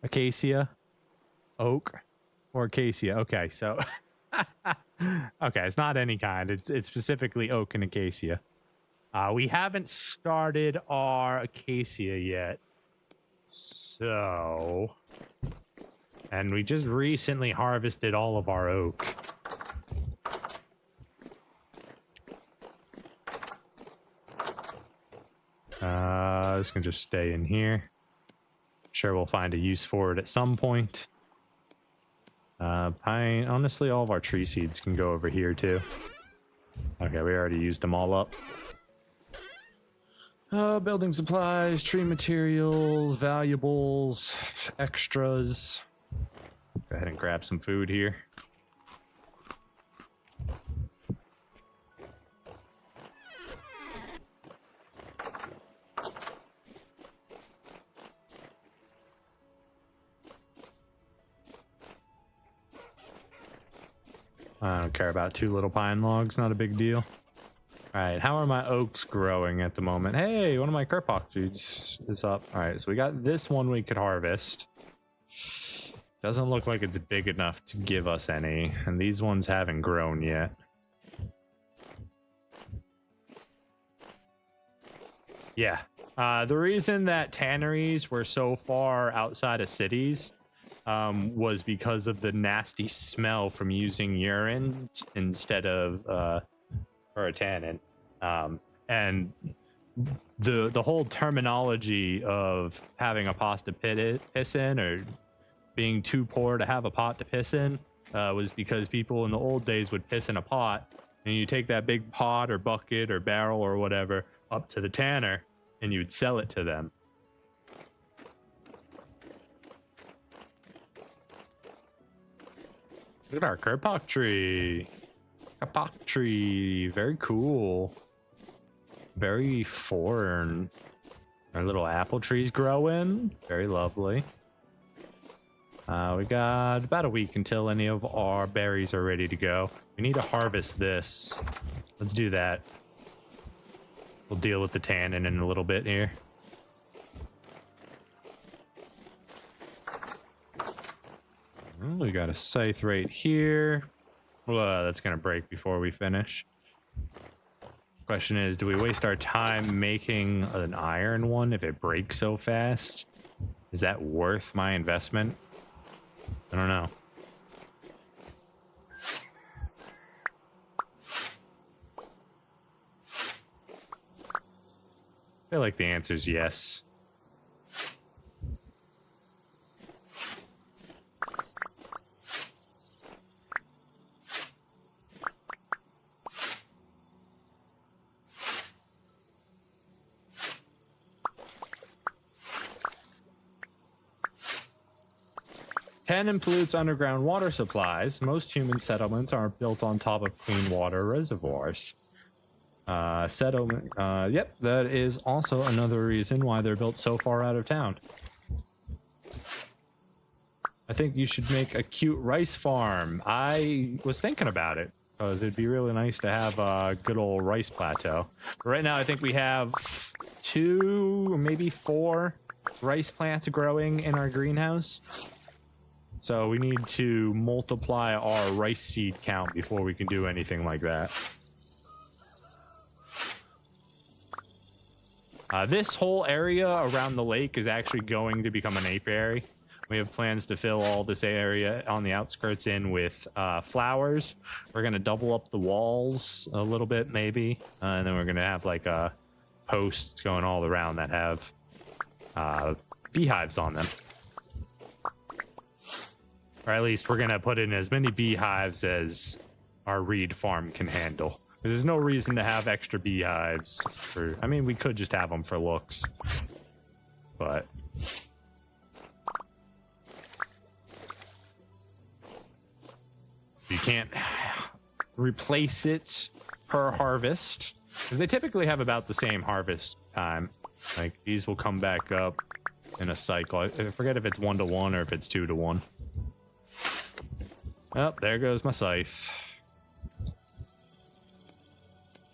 Acacia? Oak? Or acacia? Okay, so... okay, it's not any kind. It's specifically oak and acacia. We haven't started our acacia yet. So... And we just recently harvested all of our oak. This can just stay in here. Sure, we'll find a use for it at some point. Pine, honestly, all of our tree seeds can go over here too. Okay, we already used them all up. Building supplies, tree materials, valuables, extras. Go ahead and grab some food here. I don't care about 2 little pine logs, not a big deal. Alright, how are my oaks growing at the moment? Hey, one of my Kerpok dudes is up. Alright, so we got this one we could harvest. Doesn't look like it's big enough to give us any, and these ones haven't grown yet. Yeah, the reason that tanneries were so far outside of cities was because of the nasty smell from using urine instead of or a tannin. And the whole terminology of having a pot to piss in, or being too poor to have a pot to piss in, was because people in the old days would piss in a pot, and you take that big pot or bucket or barrel or whatever up to the tanner, and you'd sell it to them. Look at our Kerpok tree. Kerpok tree. Very cool. Very foreign. Our little apple trees growing. Very lovely. We got about a week until any of our berries are ready to go. We need to harvest this. Let's do that. We'll deal with the tannin in a little bit here. We got a scythe right here. Well, that's going to break before we finish. Question is, do we waste our time making an iron one if it breaks so fast? Is that worth my investment? I don't know. I feel like the answer is yes. Tannin pollutes underground water supplies. Most human settlements are built on top of clean water reservoirs. Yep, that is also another reason why they're built so far out of town. I think you should make a cute rice farm. I was thinking about it, because it'd be really nice to have a good old rice plateau. But right now, I think we have 2 or maybe 4 rice plants growing in our greenhouse. So we need to multiply our rice seed count before we can do anything like that. This whole area around the lake is actually going to become an apiary. We have plans to fill all this area on the outskirts in with flowers. We're going to double up the walls a little bit, maybe. And then we're going to have like posts going all around that have beehives on them. Or at least we're going to put in as many beehives as our reed farm can handle. There's no reason to have extra beehives. I mean, we could just have them for looks. But you can't replace it per harvest. Because they typically have about the same harvest time. Like, these will come back up in a cycle. I forget if it's 1 to 1 or if it's 2 to 1. Oh, there goes my scythe.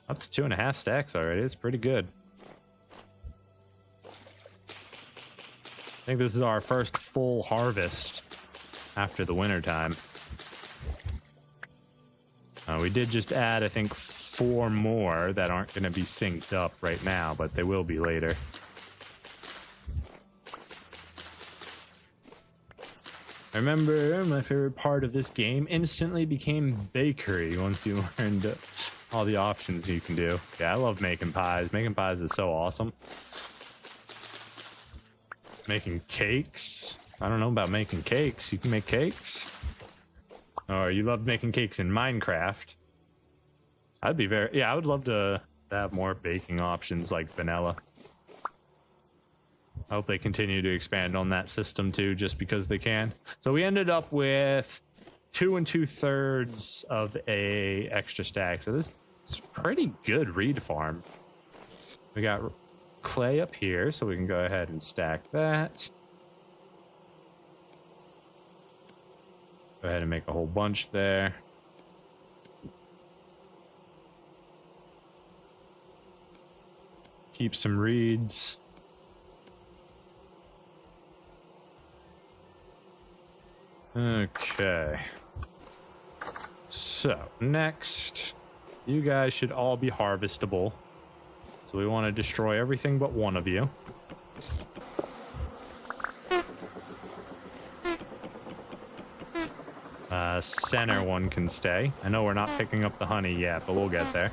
Up to 2.5 stacks already. It's pretty good. I think this is our first full harvest after the winter time. We did just add, I think, 4 more that aren't going to be synced up right now, but they will be later. I remember my favorite part of this game instantly became bakery once you learned all the options you can do. Yeah, I love making pies. Making pies is so awesome. Making cakes. I don't know about making cakes. You can make cakes? Or you love making cakes in Minecraft. I would love to have more baking options like vanilla. I hope they continue to expand on that system too, just because they can. So we ended up with 2 2/3 of a extra stack. So this is pretty good reed farm. We got clay up here, so we can go ahead and stack that. Go ahead and make a whole bunch there. Keep some reeds. Okay. So, next, you guys should all be harvestable. So we want to destroy everything but one of you. Center one can stay. I know we're not picking up the honey yet, but we'll get there.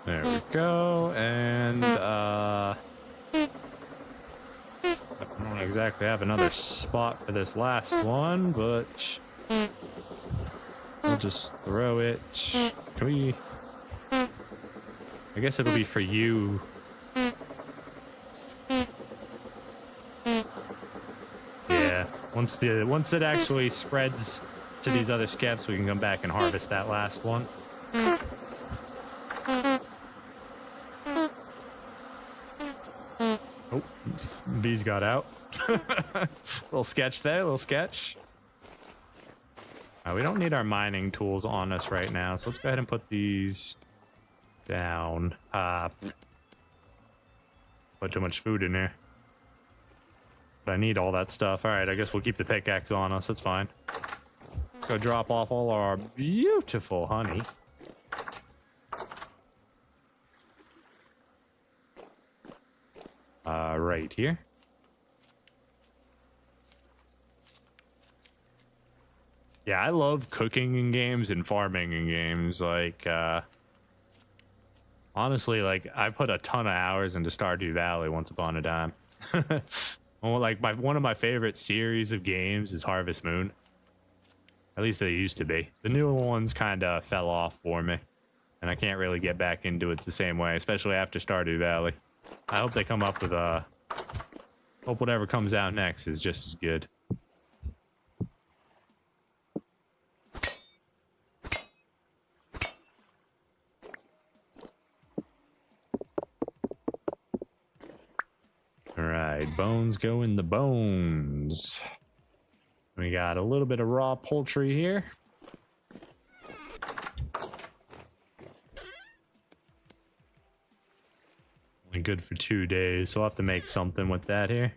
There we go, and exactly have another spot for this last one, but we'll just throw it. Can we? I guess it'll be for you. Yeah, once it actually spreads to these other skeps, we can come back and harvest that last one. Oh, bees got out. Little sketch there, little sketch. We don't need our mining tools on us right now, so let's go ahead and put these down. Put too much food in there. But I need all that stuff. All right, I guess we'll keep the pickaxe on us. That's fine. Let's go drop off all our beautiful honey. Right here. Yeah, I love cooking in games and farming in games. Like, honestly, like, I put a ton of hours into Stardew Valley once upon a time. Well, like, one of my favorite series of games is Harvest Moon. At least they used to be. The newer ones kind of fell off for me, and I can't really get back into it the same way, especially after Stardew Valley. I hope they come up with hope whatever comes out next is just as good. All right, bones go in the bones. We got a little bit of raw poultry here. Only good for 2 days, so I'll have to make something with that here.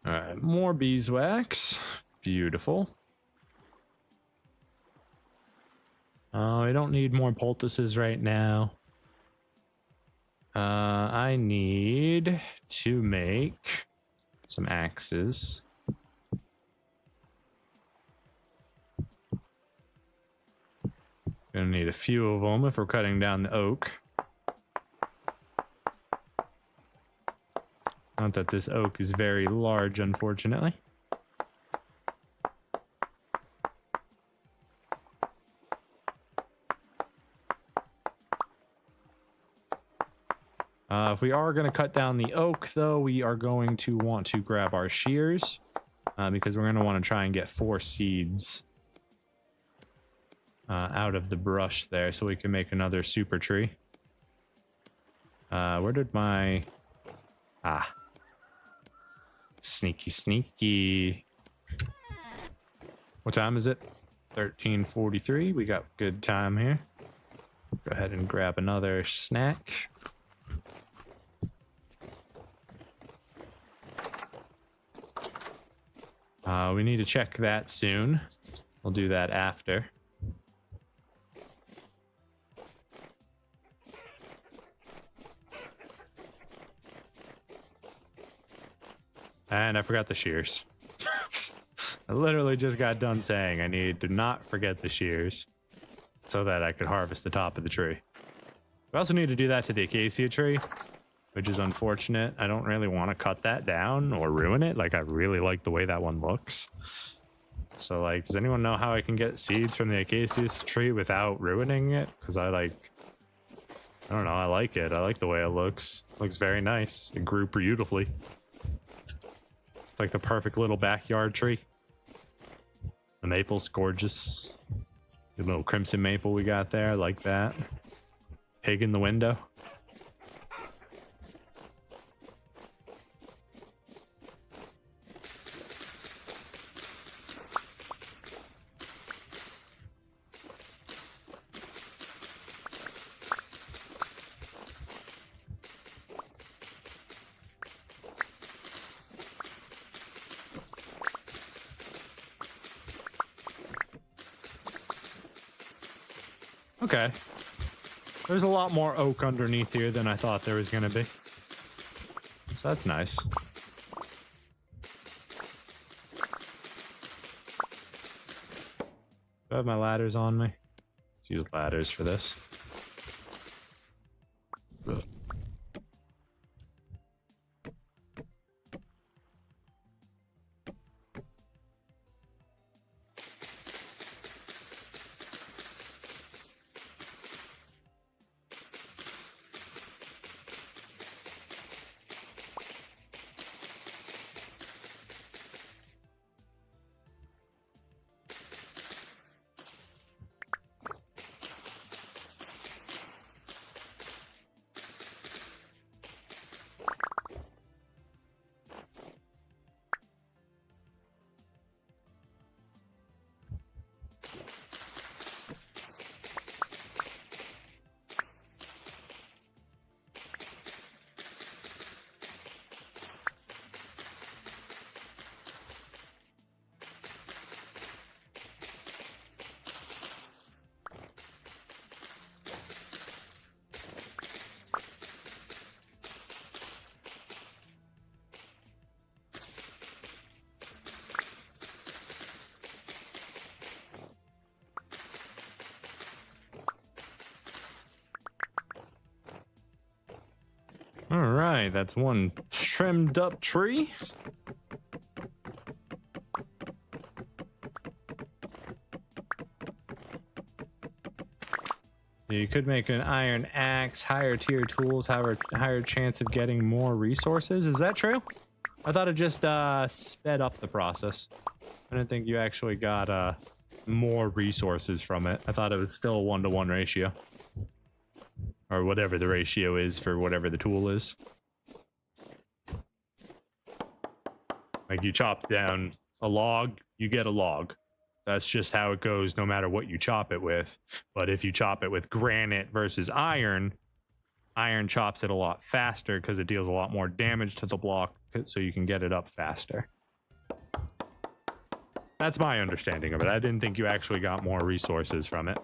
All right, more beeswax. Beautiful. I don't need more poultices right now. I need to make some axes. Gonna need a few of them if we're cutting down the oak. Not that this oak is very large, unfortunately. If we are going to cut down the oak, though, we are going to want to grab our shears because we're going to want to try and get 4 seeds out of the brush there so we can make another super tree. Where did my... Sneaky. What time is it? 13:43. We got good time here. Go ahead and grab another snack. We need to check that soon. We'll do that after. And I forgot the shears. I literally just got done saying I need to not forget the shears so that I could harvest the top of the tree. We also need to do that to the acacia tree, which is unfortunate. I don't really want to cut that down or ruin it. Like, I really like the way that one looks. So, like, does anyone know how I can get seeds from the acacia tree without ruining it? Because I don't know, I like it. I like the way it looks. It looks very nice. It grew beautifully. It's like the perfect little backyard tree. The maple's gorgeous. The little crimson maple we got there, I like that. Pig in the window. Okay. There's a lot more oak underneath here than I thought there was going to be. So that's nice. Do I have my ladders on me? Let's use ladders for this. All right, that's one trimmed up tree. You could make an iron axe, higher tier tools, higher chance of getting more resources. Is that true? I thought it just sped up the process. I didn't think you actually got more resources from it. I thought it was still a 1-to-1 ratio. Or whatever the ratio is for whatever the tool is. Like you chop down a log, you get a log. That's just how it goes no matter what you chop it with. But if you chop it with granite versus iron, iron chops it a lot faster because it deals a lot more damage to the block so you can get it up faster. That's my understanding of it. I didn't think you actually got more resources from it.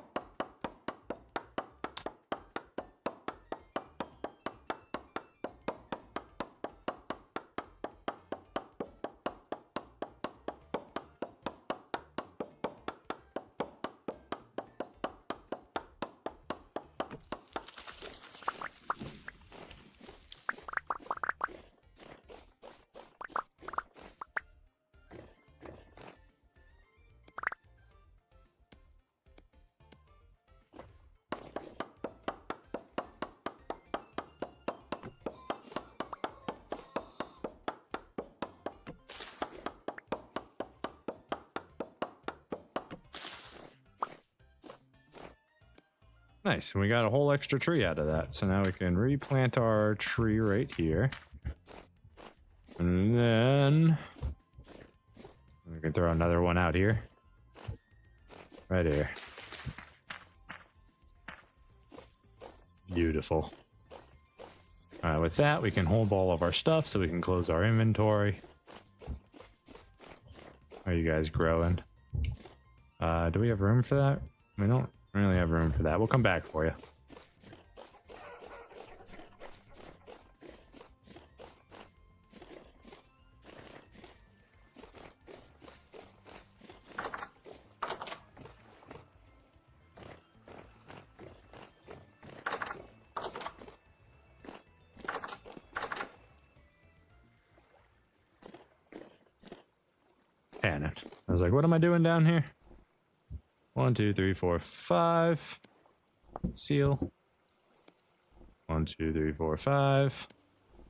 Nice, and we got a whole extra tree out of that. So now we can replant our tree right here. And then we can throw another one out here. Right here. Beautiful. All right, with that, we can hold all of our stuff so we can close our inventory. How are you guys growing? Do we have room for that? We don't really have room for that. We'll come back for you. Panicked. I was like, what am I doing down here? 1, 2, 3, 4, 5. Seal. 1, 2, 3, 4, 5.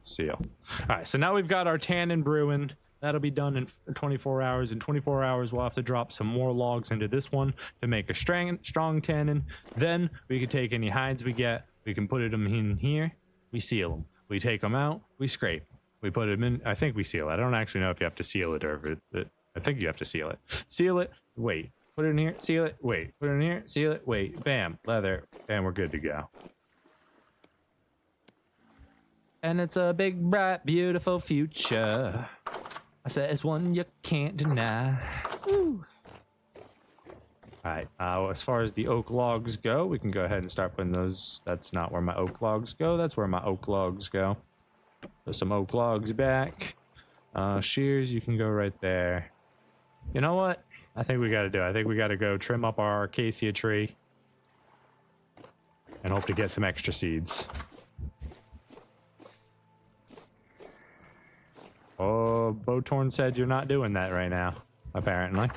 Seal. All right, so now we've got our tannin brewing. That'll be done in 24 hours. In 24 hours, we'll have to drop some more logs into this one to make a strong tannin. Then we can take any hides we get. We can put them in here. We seal them. We take them out. We scrape. We put them in. I think we seal it. I don't actually know if you have to seal it or if it. I think you have to seal it. Seal it. Wait. Put it in here, seal it, wait. Put it in here, seal it, wait. Bam, leather, and we're good to go. And it's a big, bright, beautiful future. I said it's one you can't deny. Woo. All right, as far as the oak logs go, we can go ahead and start putting those. That's not where my oak logs go. That's where my oak logs go. So some oak logs back. Shears, you can go right there. You know what? I think we got to do it. I think we got to go trim up our acacia tree and hope to get some extra seeds. Oh, Botorn said you're not doing that right now, apparently.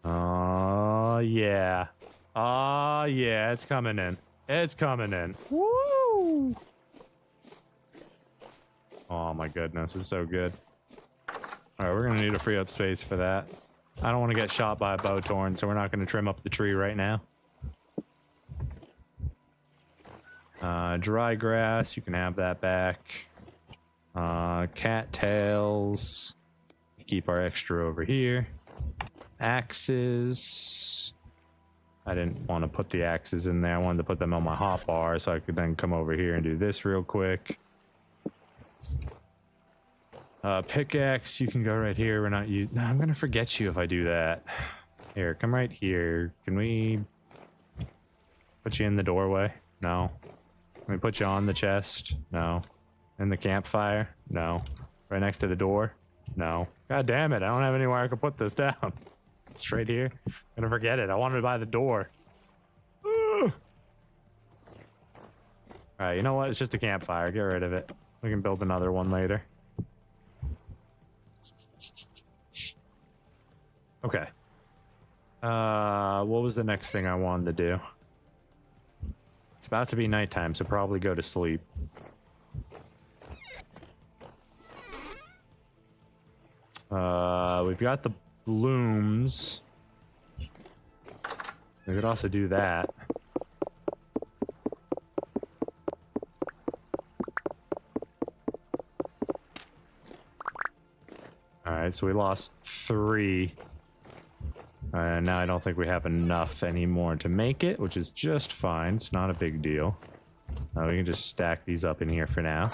Oh, yeah. Oh, yeah, it's coming in. It's coming in. Woo! Oh, my goodness, it's so good. All right, we're going to need to free up space for that. I don't want to get shot by a Botorn, so we're not going to trim up the tree right now. Dry grass, you can have that back. Cattails. Keep our extra over here. Axes. I didn't want to put the axes in there. I wanted to put them on my hotbar so I could then come over here and do this real quick. Pickaxe, you can go right here. We're not you. No, I'm gonna forget you if I do that. Here, come right here. Can we put you in the doorway? No. Can we put you on the chest? No. In the campfire? No. Right next to the door? No. God damn it! I don't have anywhere I can put this down. It's right here. I'm gonna forget it. I wanted it by the door. All All right, you know what? It's just a campfire. Get rid of it. We can build another one later. Okay. What was the next thing I wanted to do? It's about to be nighttime, so probably go to sleep. We've got the blooms. We could also do that. Alright, so we lost 3. And now I don't think we have enough anymore to make it, which is just fine. It's not a big deal. We can just stack these up in here for now.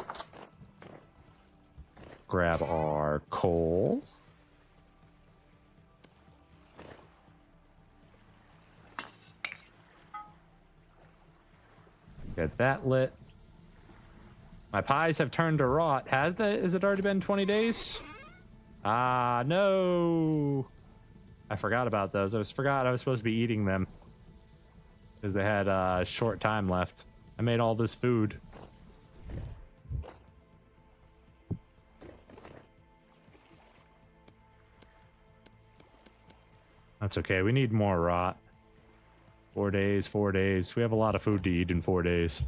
Grab our coal. Get that lit. My pies have turned to rot. Has it already been 20 days? Ah, no. I forgot about those. I forgot I was supposed to be eating them. Because they had a short time left. I made all this food. That's okay. We need more rot. 4 days, 4 days. We have a lot of food to eat in 4 days.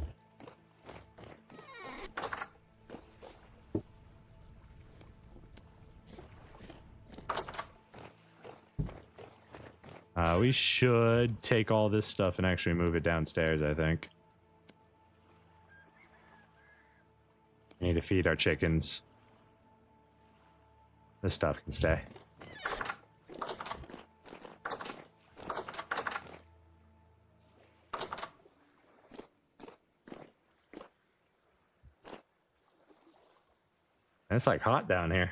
We should take all this stuff and actually move it downstairs, I think. We need to feed our chickens. This stuff can stay. It's like hot down here.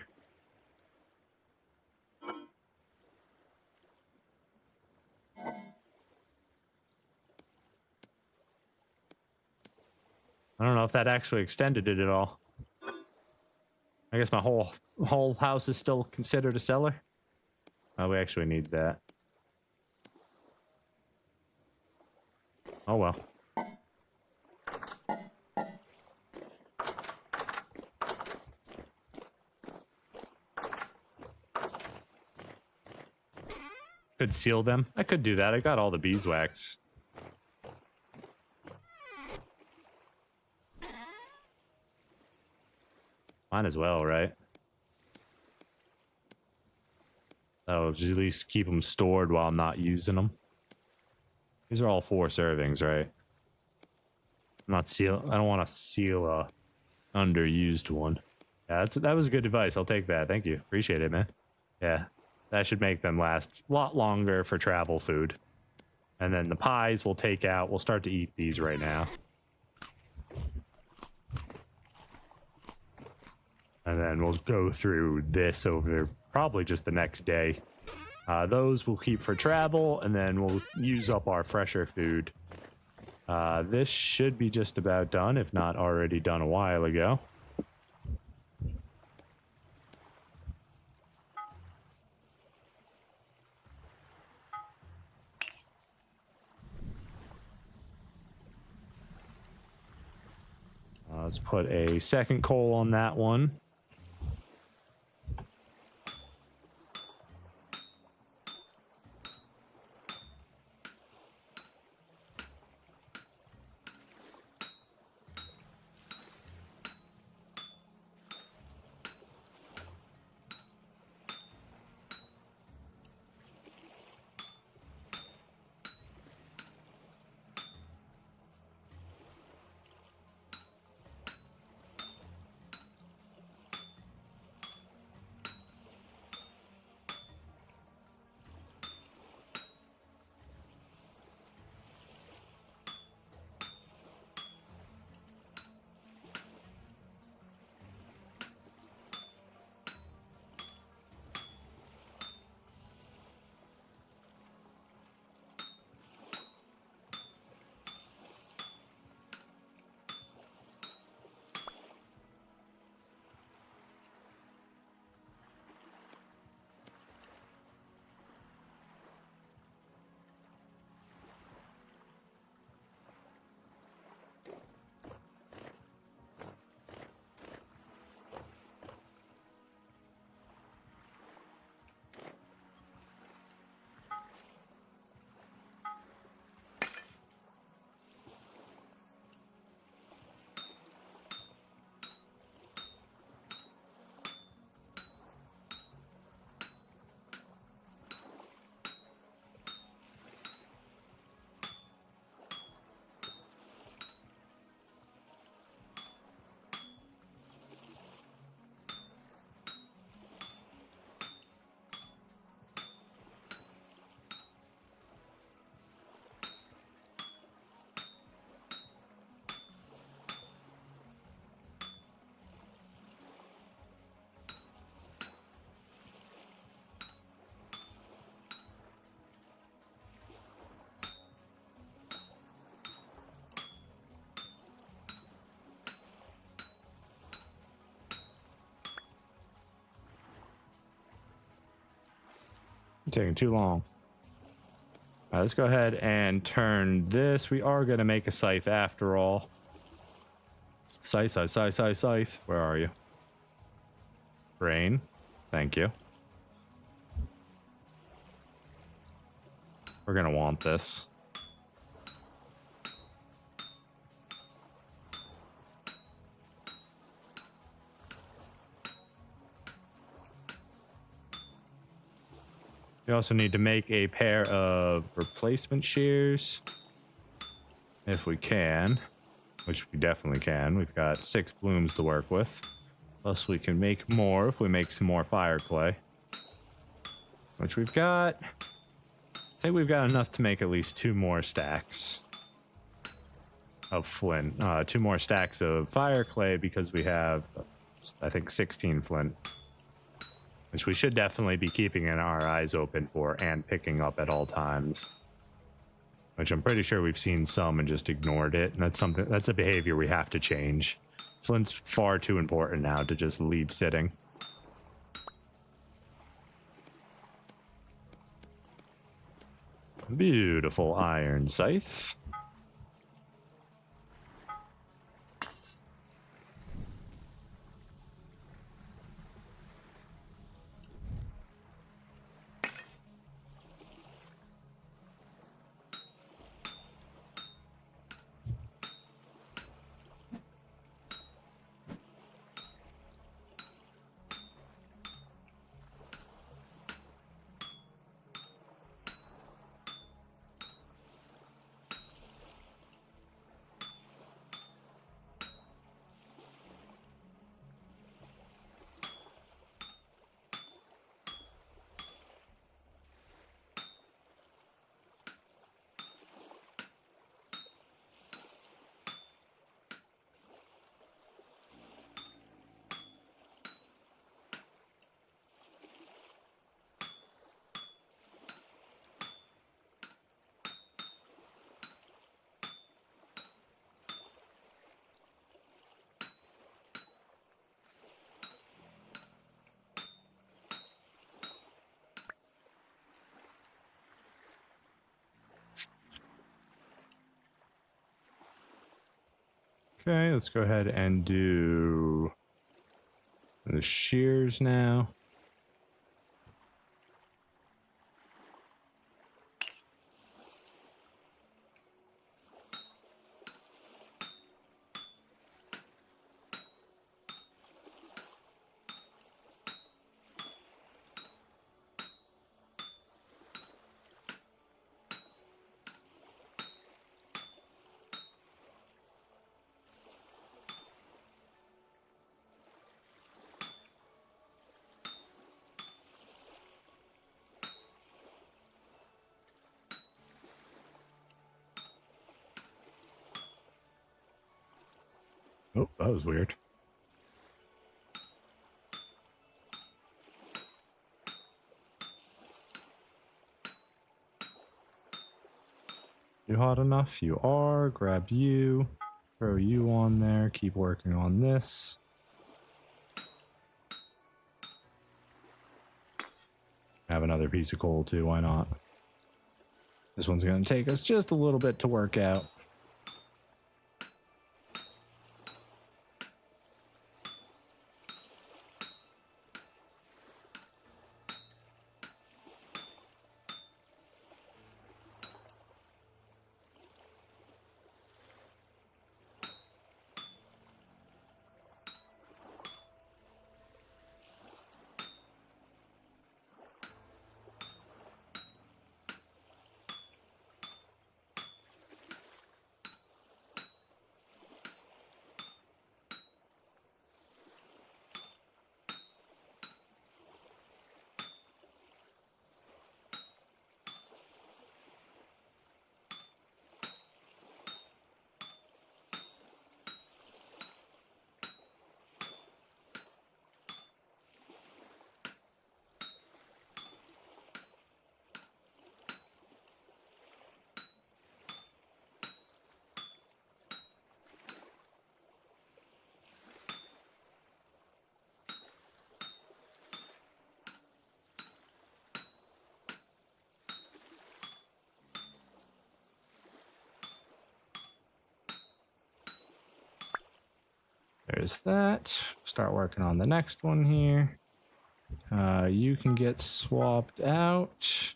I don't know if that actually extended it at all. I guess my whole house is still considered a cellar. Oh, we actually need that. Oh well. Could seal them. I could do that. I got all the beeswax. Might as well, right? That'll at least keep them stored while I'm not using them. These are all 4 servings, right? I'm not seal. I don't want to seal a underused one. Yeah, that was good advice. I'll take that. Thank you. Appreciate it, man. Yeah, that should make them last a lot longer for travel food. And then the pies we'll take out. We'll start to eat these right now. And then we'll go through this over probably just the next day. Those we'll keep for travel, and then we'll use up our fresher food. This should be just about done, if not already done a while ago. Let's put a second coal on that one. Taking too long. All right, let's go ahead and turn this. We are going to make a scythe after all. Scythe. Where are you? Rain. Thank you. We're going to want this. We also need to make a pair of replacement shears, if we can, which we definitely can. We've got 6 blooms to work with. Plus we can make more if we make some more fire clay, which we've got. I think we've got enough to make at least 2 more stacks of flint. 2 more stacks of fire clay because we have, I think, 16 flint. Which we should definitely be keeping our eyes open for and picking up at all times. Which I'm pretty sure we've seen some and just ignored it. And that's a behavior we have to change. Flint's far too important now to just leave sitting. Beautiful iron scythe. Okay, let's go ahead and do the shears now. Oh, that was weird. You hot enough? You are. Grab you. Throw you on there. Keep working on this. Have another piece of coal too. Why not? This one's going to take us just a little bit to work out. there's that. Start working on the next one here. You can get swapped out.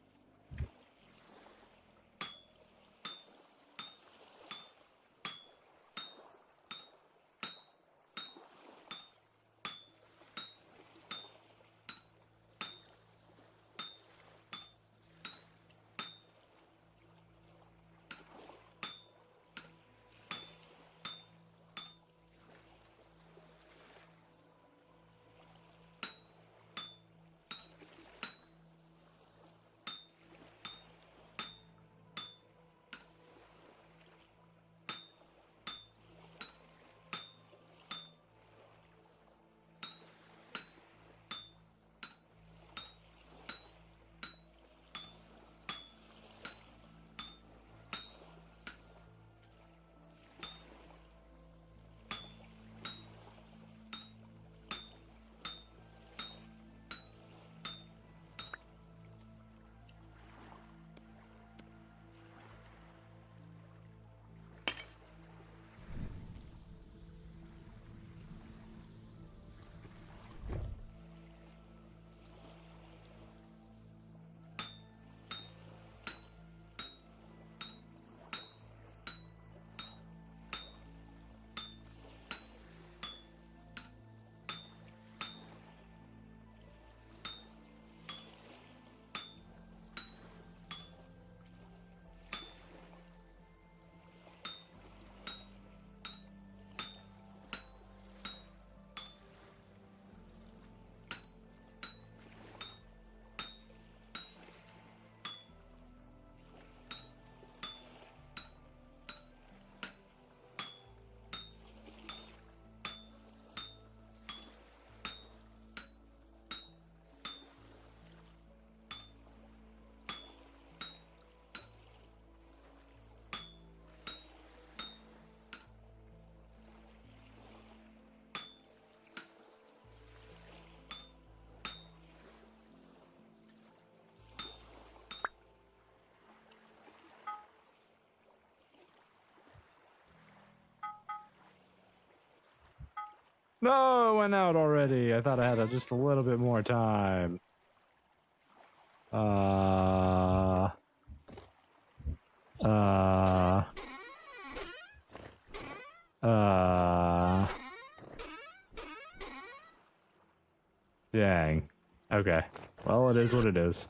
No, it went out already. I thought I had just a little bit more time. Dang. Okay. Well, it is what it is.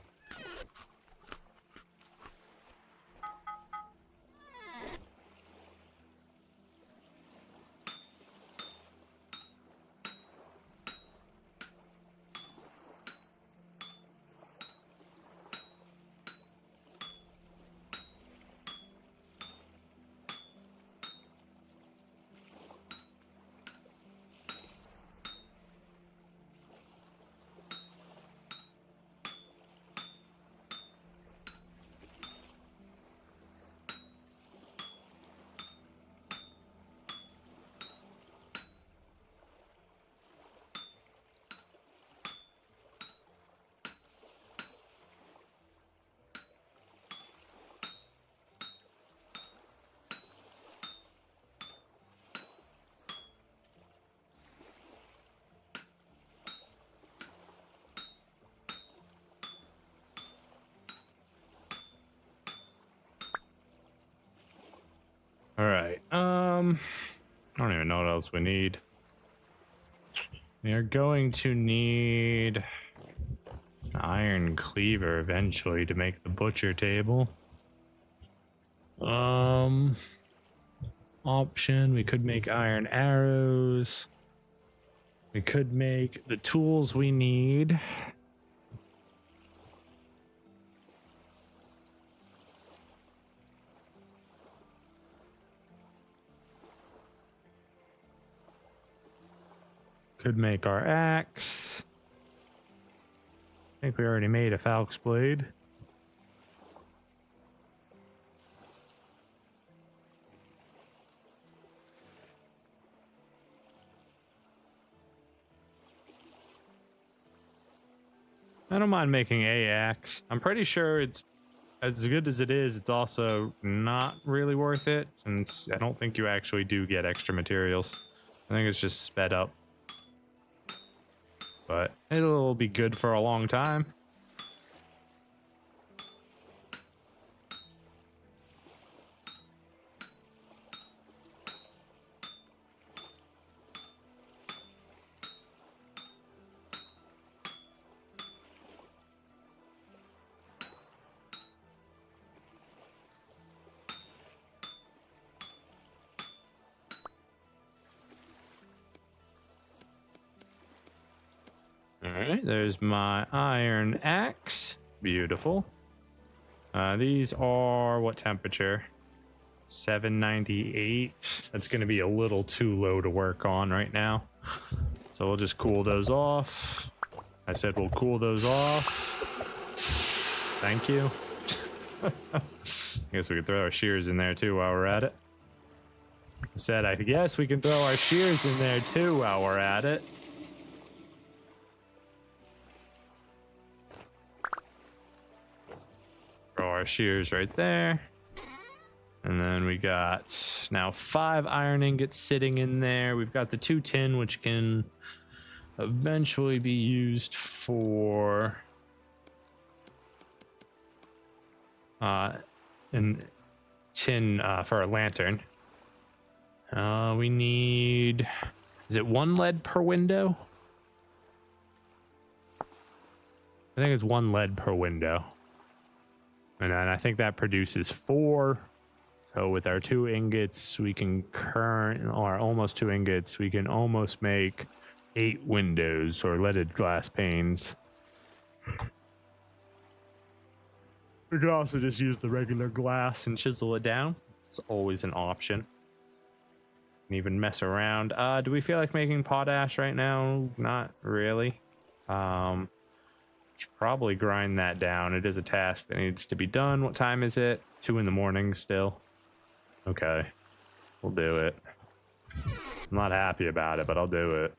All right. I don't even know what else we need. We are going to need an iron cleaver eventually to make the butcher table. Option, we could make iron arrows. We could make the tools we need. Could make our axe. I think we already made a falx blade. I don't mind making a axe. I'm pretty sure it's as good as it is. It's also not really worth it, since I don't think you actually do get extra materials. I think it's just sped up. But it'll be good for a long time. Alright, there's my iron axe. Beautiful. These are what temperature? 798. That's going to be a little too low to work on right now. So we'll just cool those off. I said we'll cool those off. Thank you. I guess we could throw our shears in there too while we're at it. I said I guess we can throw our shears in there too while we're at it. Throw our shears right there. And then we got now 5 iron ingots sitting in there. We've got the 2 tin, which can eventually be used for tin for a lantern. We need, is it 1 lead per window? I think it's 1 lead per window. And then I think that produces 4. So with our 2 ingots, we can or almost 2 ingots, we can almost make 8 windows or leaded glass panes. We could also just use the regular glass and chisel it down. It's always an option. And even mess around. Do we feel like making potash right now? Not really. Should probably grind that down. It is a task that needs to be done. What time is it? 2 in the morning still. Okay, we'll do it. I'm not happy about it, but I'll do it.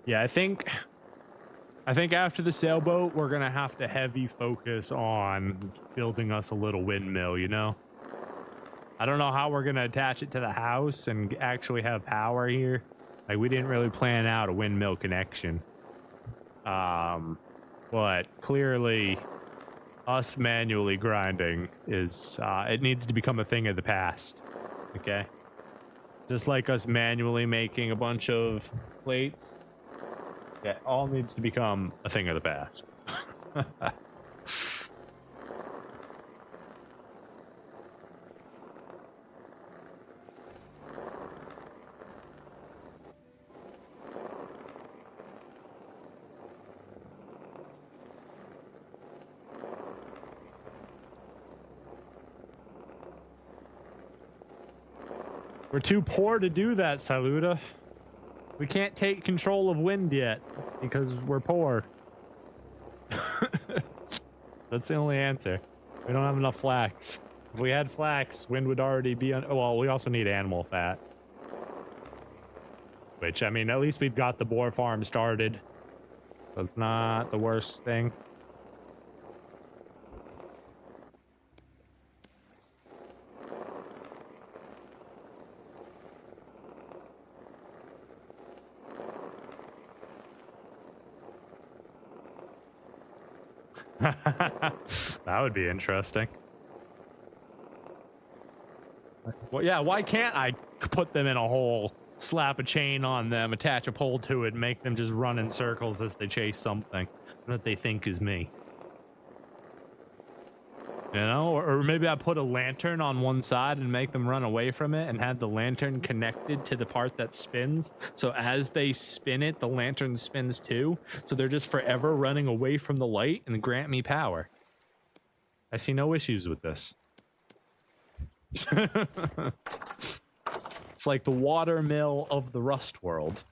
Yeah, I think after the sailboat, we're gonna have to heavy focus on building us a little windmill, you know? I don't know how we're gonna attach it to the house and actually have power here. Like, we didn't really plan out a windmill connection. But clearly us manually grinding is, it needs to become a thing of the past, okay? Just like us manually making a bunch of plates. Yeah, all needs to become a thing of the past. We're too poor to do that, Saluda. We can't take control of wind yet because we're poor. That's the only answer. We don't have enough flax. If we had flax, wind would already be on. Well, we also need animal fat. Which, I mean, at least we've got the boar farm started. So it's not the worst thing. That would be interesting. Well, yeah, why can't I put them in a hole, slap a chain on them, attach a pole to it, and make them just run in circles as they chase something? that they think is me. You know, or maybe I put a lantern on one side and make them run away from it and have the lantern connected to the part that spins. So as they spin it, the lantern spins too. So they're just forever running away from the light and grant me power. I see no issues with this. It's like the watermill of the Rust world.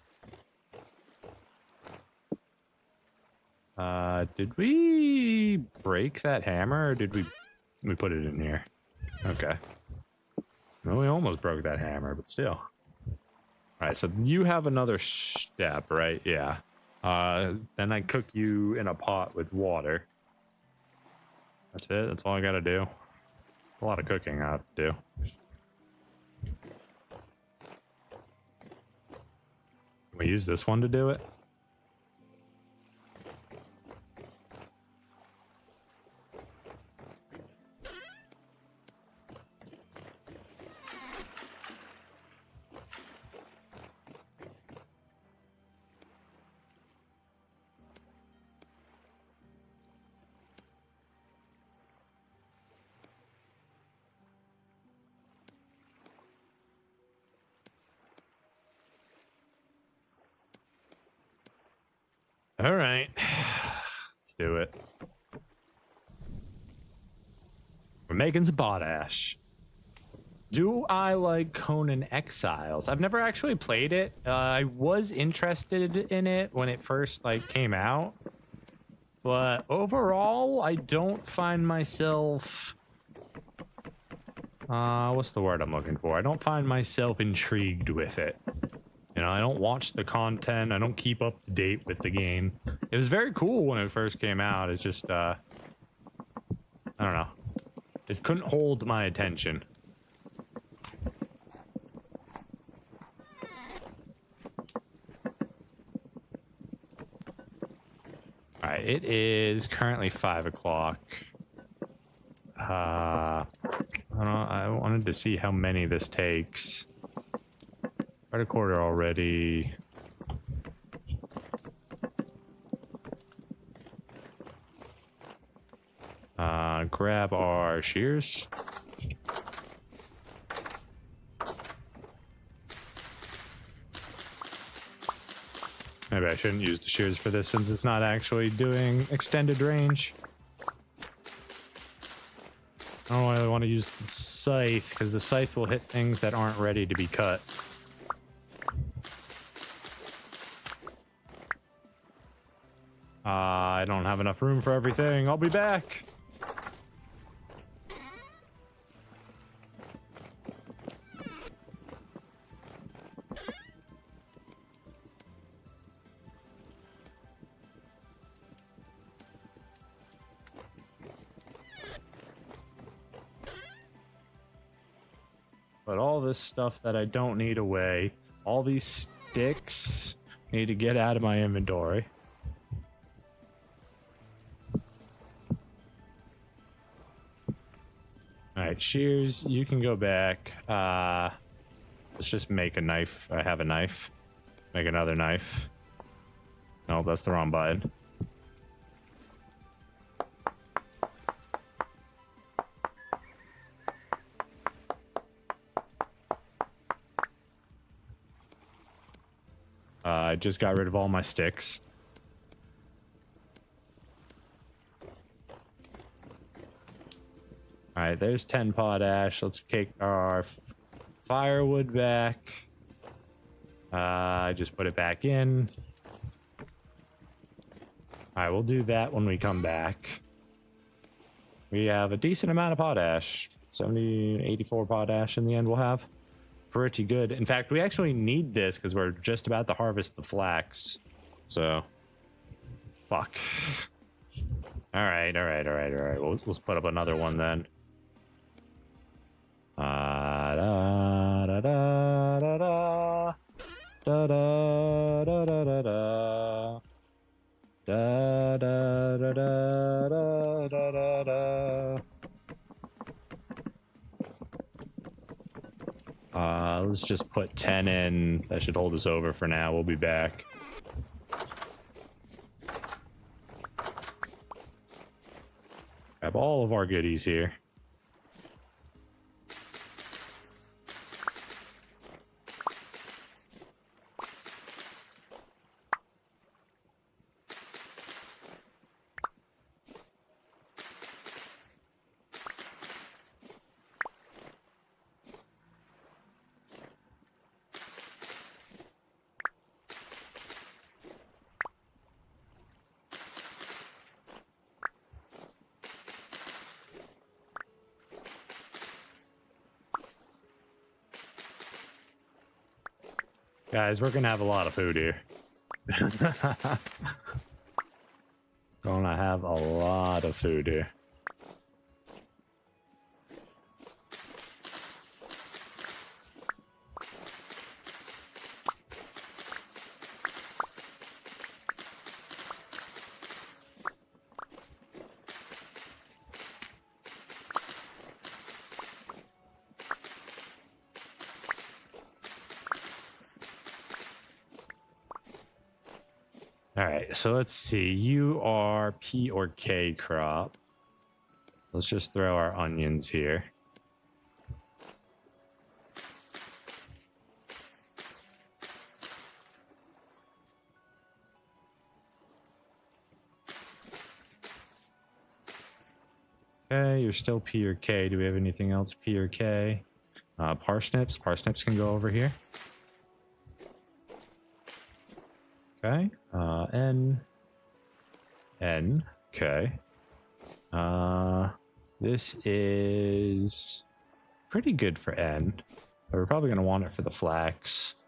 Did we break that hammer or did we put it in here? Okay. Well, we almost broke that hammer, but still. All right, so you have another step, right? Yeah. Then I cook you in a pot with water. That's it. That's all I gotta do. A lot of cooking I have to do. Can we use this one to do it? All right, let's do it. We're making some potash. Do I like Conan Exiles? I've never actually played it. I was interested in it when it first came out, but overall, I don't find myself. What's the word I'm looking for? I don't find myself intrigued with it. You know, I don't watch the content. I don't keep up to date with the game. It was very cool when it first came out. It's just, I don't know. It couldn't hold my attention. All right, it is currently 5 o'clock. I don't know. I wanted to see how many this takes. Right a quarter already. Grab our shears. Maybe I shouldn't use the shears for this since it's not actually doing extended range. I don't really want to use the scythe because the scythe will hit things that aren't ready to be cut. I don't have enough room for everything. I'll be back. Put all this stuff that I don't need away. All these sticks need to get out of my inventory. Alright, shears, you can go back. Let's just make a knife. I have a knife. Make another knife. No, that's the wrong button. I just got rid of all my sticks. All right, there's 10 potash. Let's take our firewood back. Just put it back in. All right, we'll do that when we come back. We have a decent amount of potash. 70, 84 potash in the end we'll have. Pretty good. In fact, we actually need this because we're just about to harvest the flax. So, fuck. All right. Let's put up another one then. Da da da da da da da da da da da da da da da da da. Let's just put 10 in. That should hold us over for now. We'll be back. all of our goodies here. Guys, we're gonna have a lot of food here. Gonna have a lot of food here. All right, so let's see. You are P or K crop. Let's just throw our onions here. Okay, you're still P or K. Do we have anything else P or K? Parsnips. Parsnips can go over here. Okay. N. Okay. This is pretty good for N, but we're probably going to want it for the flax.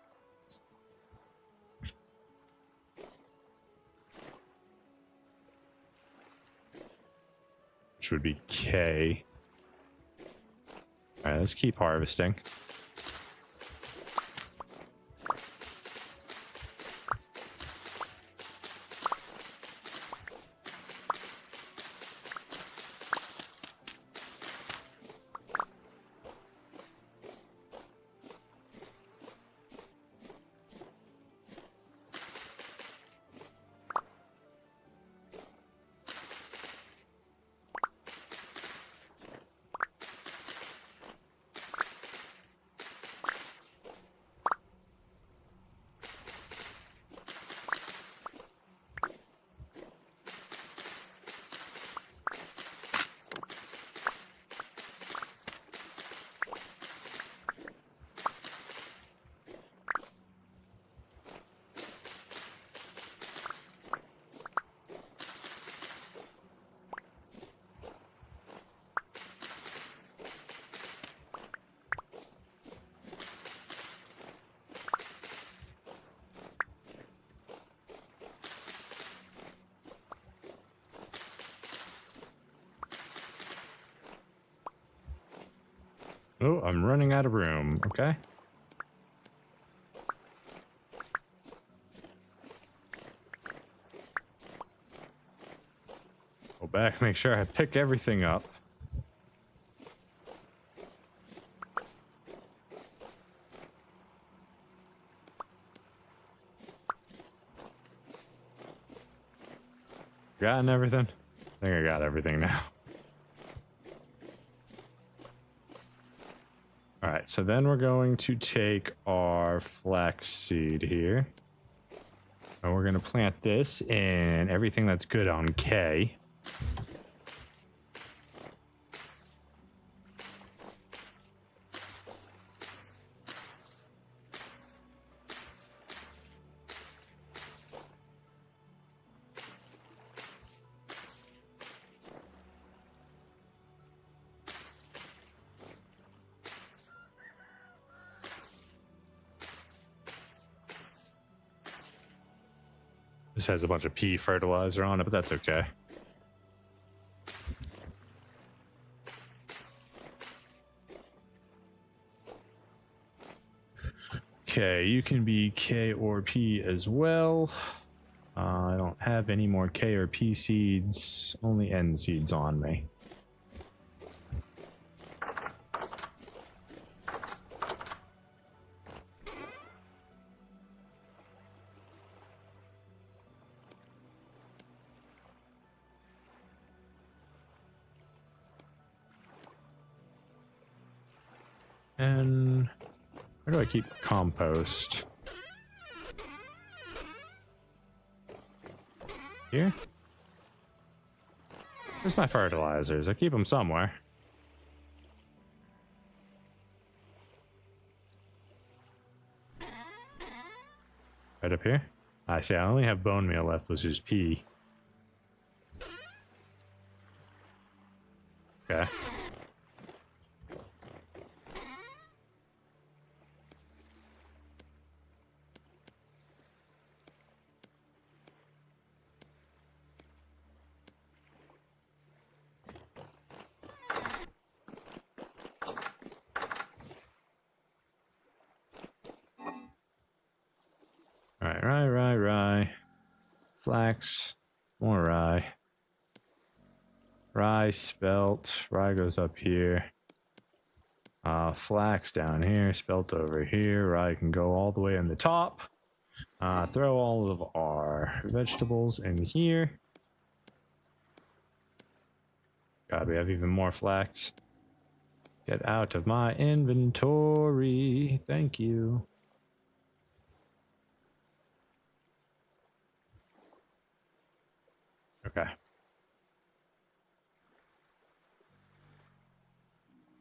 Which would be K. All right, let's keep harvesting. Oh, I'm running out of room. Okay. Go back, make sure I pick everything up. Gotten everything? I think I got everything now. All right, so then we're going to take our flax seed here. And we're going to plant this in everything that's good on K. This has a bunch of pea fertilizer on it, but that's okay. Okay, you can be K or P as well. I don't have any more K or P seeds, only N seeds on me. And where do I keep compost? Here? Where's my fertilizers? I keep them somewhere. Right up here? I see, I only have bone meal left, which is pea. Okay. Rye. Flax, more rye. Rye, spelt. Rye goes up here. Flax down here, spelt over here. Rye can go all the way in the top. Throw all of our vegetables in here. God, we have even more flax. Get out of my inventory. Thank you. Okay.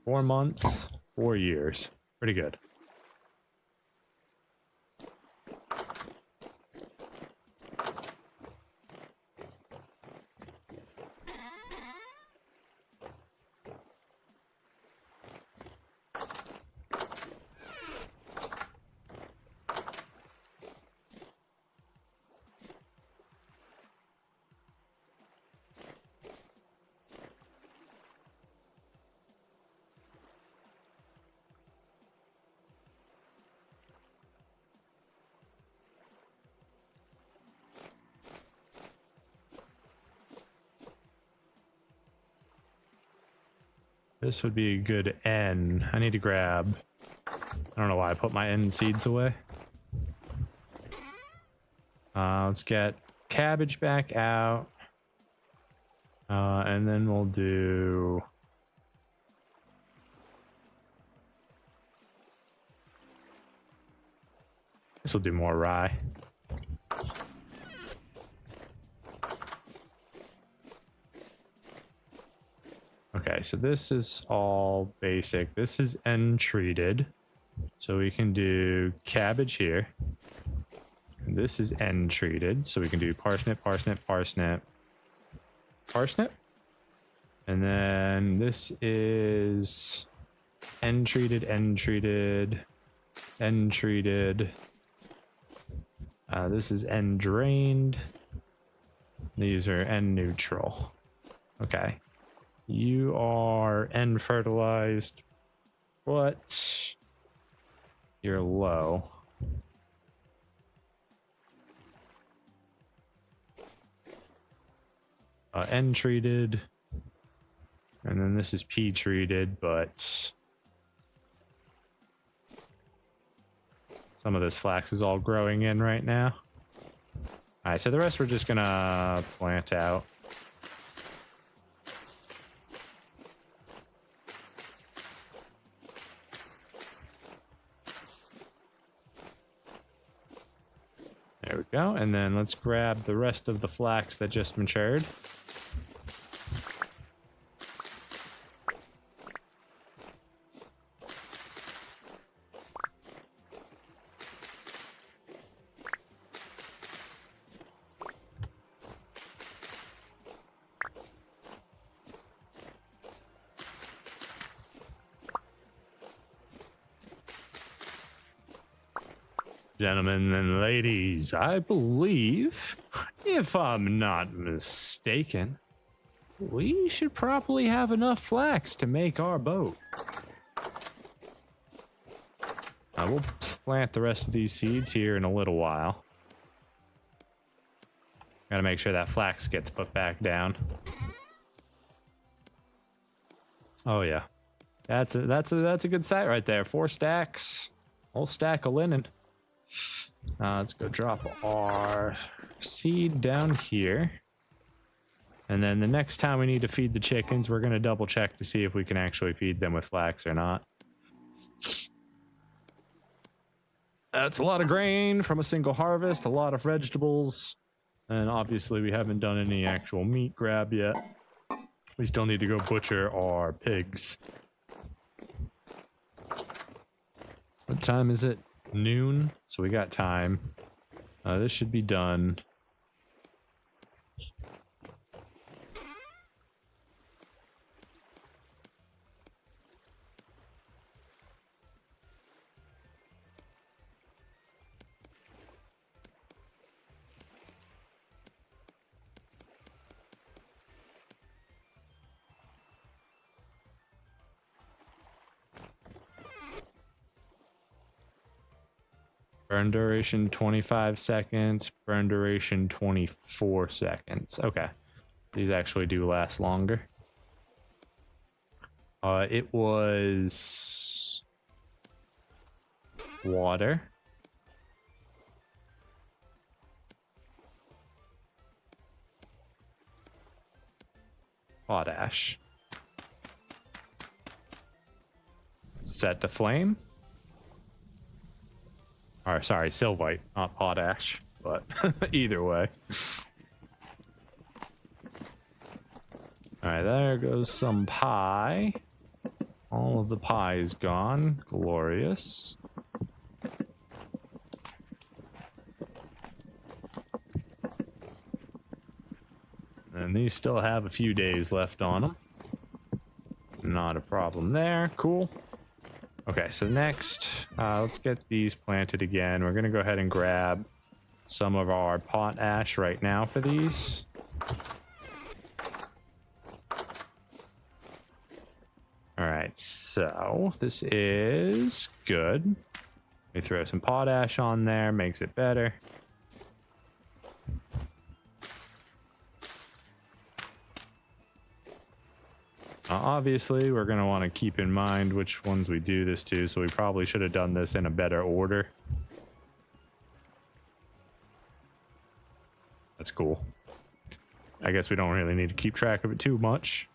4 months, 4 years. Pretty good. This would be a good N. I need to grab... I don't know why I put my N seeds away. Let's get cabbage back out. And then we'll do... This will do more rye. Okay, so this is all basic. This is N treated. So we can do cabbage here. And this is N treated. So we can do parsnip, parsnip, parsnip, parsnip. And then this is N treated, N treated, N treated. This is N drained. These are N neutral. Okay. You are N fertilized, but you're low. N treated, and then this is P treated, but some of this flax is all growing in right now. All right, so the rest we're just gonna plant out. There we go, and then let's grab the rest of the flax that just matured. Gentlemen and ladies, I believe, if I'm not mistaken, we should probably have enough flax to make our boat. We'll plant the rest of these seeds here in a little while. Gotta make sure that flax gets put back down. Oh yeah, that's a good site right there. 4 stacks, whole stack of linen. Let's go drop our seed down here. And then the next time we need to feed the chickens, we're going to double check to see if we can actually feed them with flax or not. That's a lot of grain from a single harvest, a lot of vegetables, and obviously we haven't done any actual meat grab yet. We still need to go butcher our pigs. What time is it? Noon, so we got time. This should be done. Burn duration 25 seconds, burn duration 24 seconds. Okay. These actually do last longer. It was water. Potash. Set to flame. Or sorry, sylvite, not potash, but either way. All right, there goes some pie. All of the pie is gone. Glorious. And these still have a few days left on them. Not a problem there. Cool. Okay, so next, let's get these planted again. We're going to go ahead and grab some of our potash right now for these. All right, so this is good. We throw some potash on there, makes it better. Obviously, we're going to want to keep in mind which ones we do this to, so we probably should have done this in a better order. That's cool. I guess we don't really need to keep track of it too much.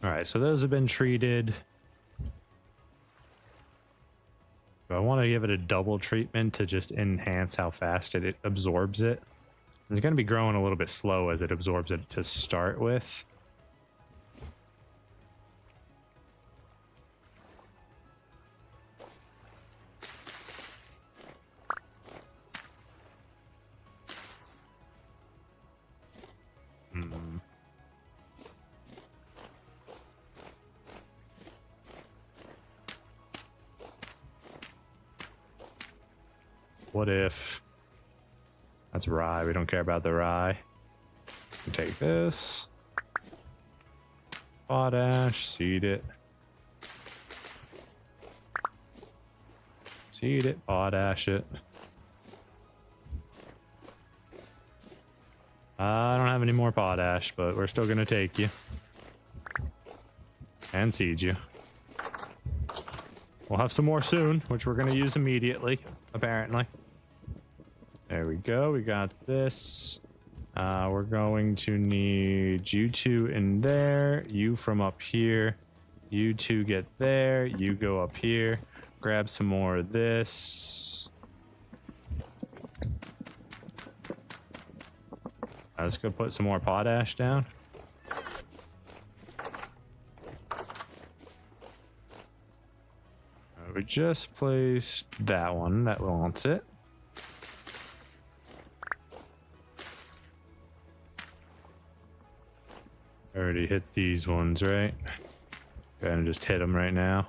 All right, so those have been treated. I want to give it a double treatment to just enhance how fast it absorbs it. It's going to be growing a little bit slow as it absorbs it to start with. What if that's rye? We don't care about the rye. We take this potash, seed it, potash it. I don't have any more potash, but we're still gonna take you and seed you. We'll have some more soon, which we're gonna use immediately, apparently. There we go. We got this. We're going to need you two in there. You from up here. You two get there. You go up here. Grab some more of this. Let's go put some more potash down. We just placed that one. That wants it. Already hit these ones, right? Go ahead and just hit them right now.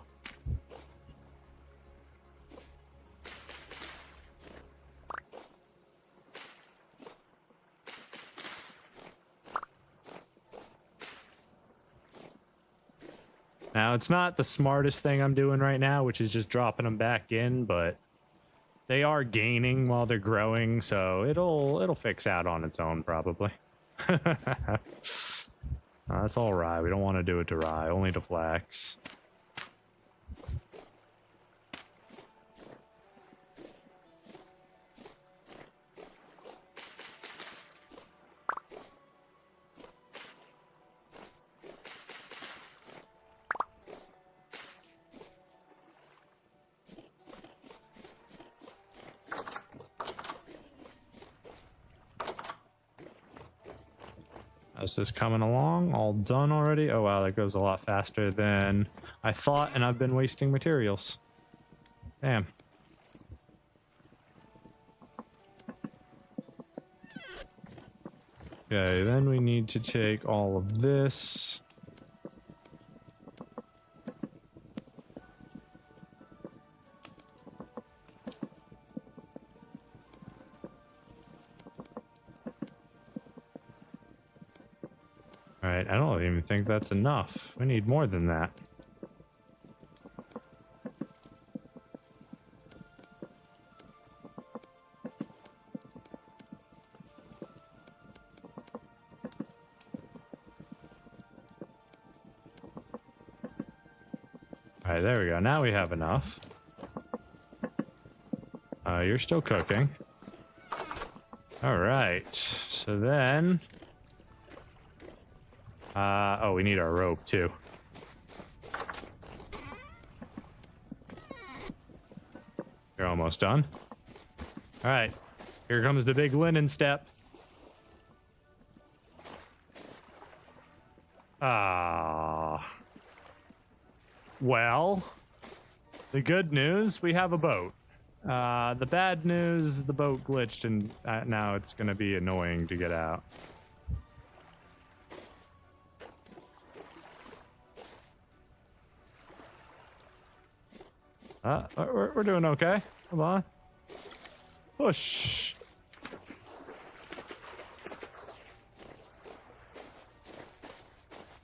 Now, it's not the smartest thing I'm doing right now, which is just dropping them back in, but they are gaining while they're growing, so it'll fix out on its own, probably. That's all rye. We don't want to do it to rye, only to flax. How's this coming along? All done already? Oh wow, that goes a lot faster than I thought, and I've been wasting materials. Damn. Okay, then we need to take all of this. Alright, I don't even think that's enough. We need more than that. Alright, there we go. Now we have enough. You're still cooking. Alright, so then... oh, we need our rope too. You're almost done. All right, here comes the big linen step. Well, the good news, we have a boat. The bad news, the boat glitched and now it's gonna be annoying to get out. We're doing okay. Hold on. Push.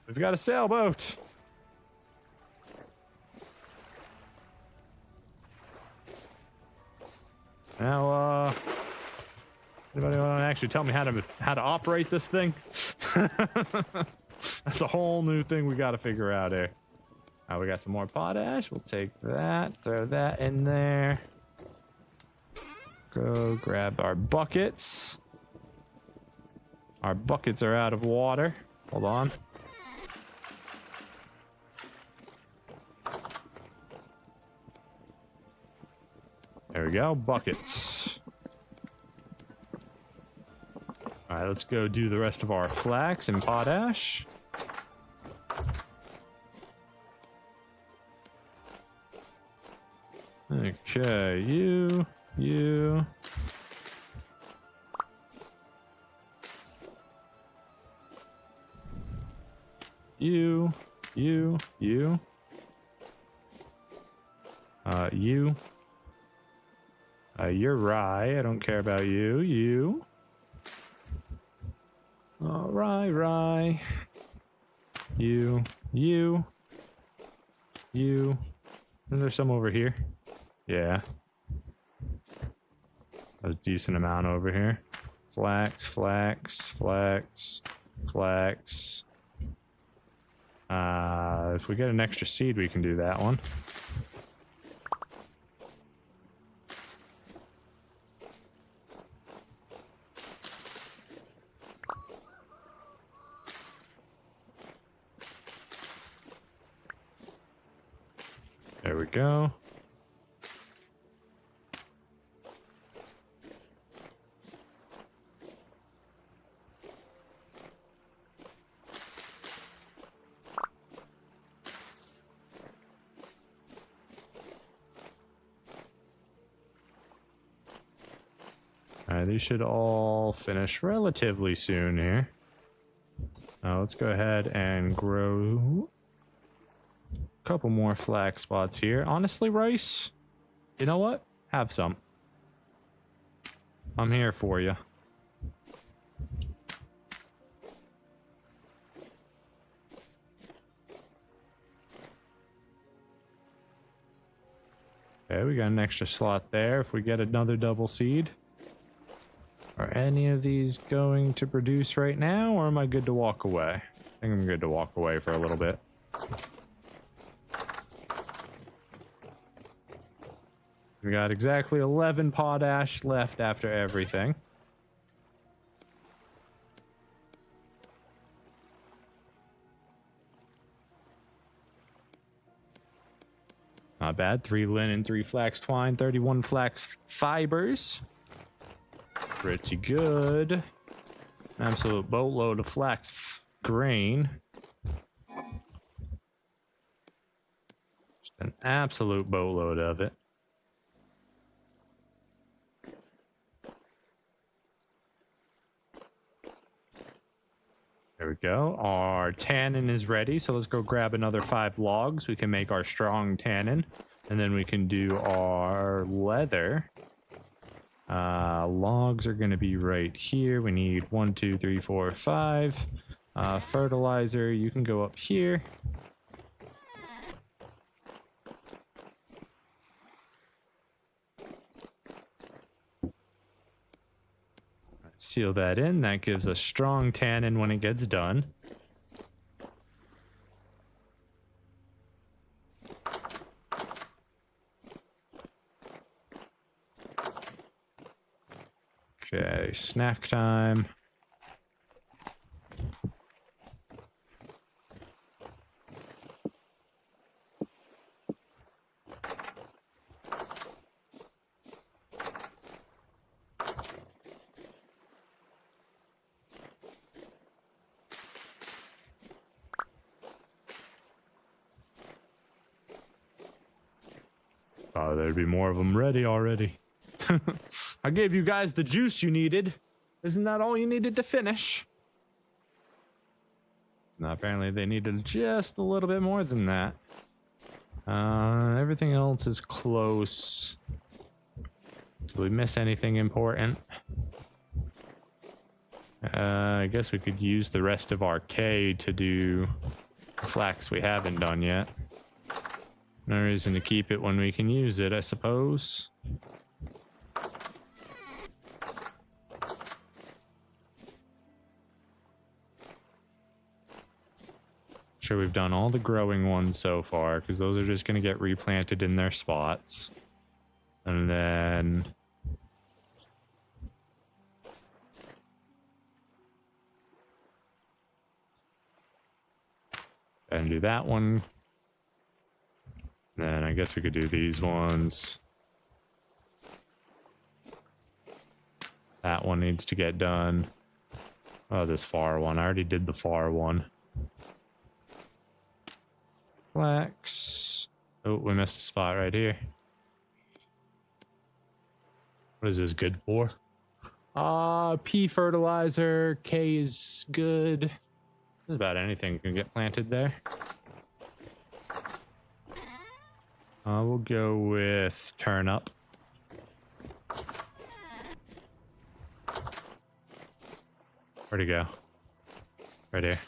We've got a sailboat. Now, anybody want to actually tell me how to operate this thing? That's a whole new thing we got to figure out here. We got some more potash. We'll take that, throw that in there. Go grab our buckets. Our buckets are out of water. Hold on. There we go, buckets. All right, let's go do the rest of our flax and potash. Okay, you. You. You're rye. I don't care about you. You. Rye. You. And there's some over here. Yeah. A decent amount over here. Flax. If we get an extra seed, we can do that one. There we go. Alright, these should all finish relatively soon here. Now let's go ahead and grow a couple more flax spots here. Honestly, rice, you know what? Have some. I'm here for you. Okay, we got an extra slot there if we get another double seed. Are any of these going to produce right now, or am I good to walk away? I think I'm good to walk away for a little bit. We got exactly 11 potash left after everything. Not bad. 3 linen, 3 flax twine, 31 flax fibers. Pretty good. Absolute boatload of flax grain. Just an absolute boatload of it. There we go. Our tannin is ready, so let's go grab another 5 logs. We can make our strong tannin, and then we can do our leather. Logs are going to be right here. We need 1, 2, 3, 4, 5. Fertilizer, you can go up here. Seal that in. That gives us strong tannin when it gets done. Okay, snack time. Oh, there'd be more of them ready already. I gave you guys the juice you needed. Isn't that all you needed to finish? No, apparently they needed just a little bit more than that. Everything else is close. Did we miss anything important? I guess we could use the rest of our K to do flax we haven't done yet. No reason to keep it when we can use it, I suppose. Sure, we've done all the growing ones so far, because those are just going to get replanted in their spots. And then... and do that one. Then I guess we could do these ones. That one needs to get done. Oh, this far one. I already did the far one. Flax. Oh, we missed a spot right here. What is this good for? P fertilizer. K is good. Just about anything can get planted there. We'll go with turnip. Where'd he go? Right here.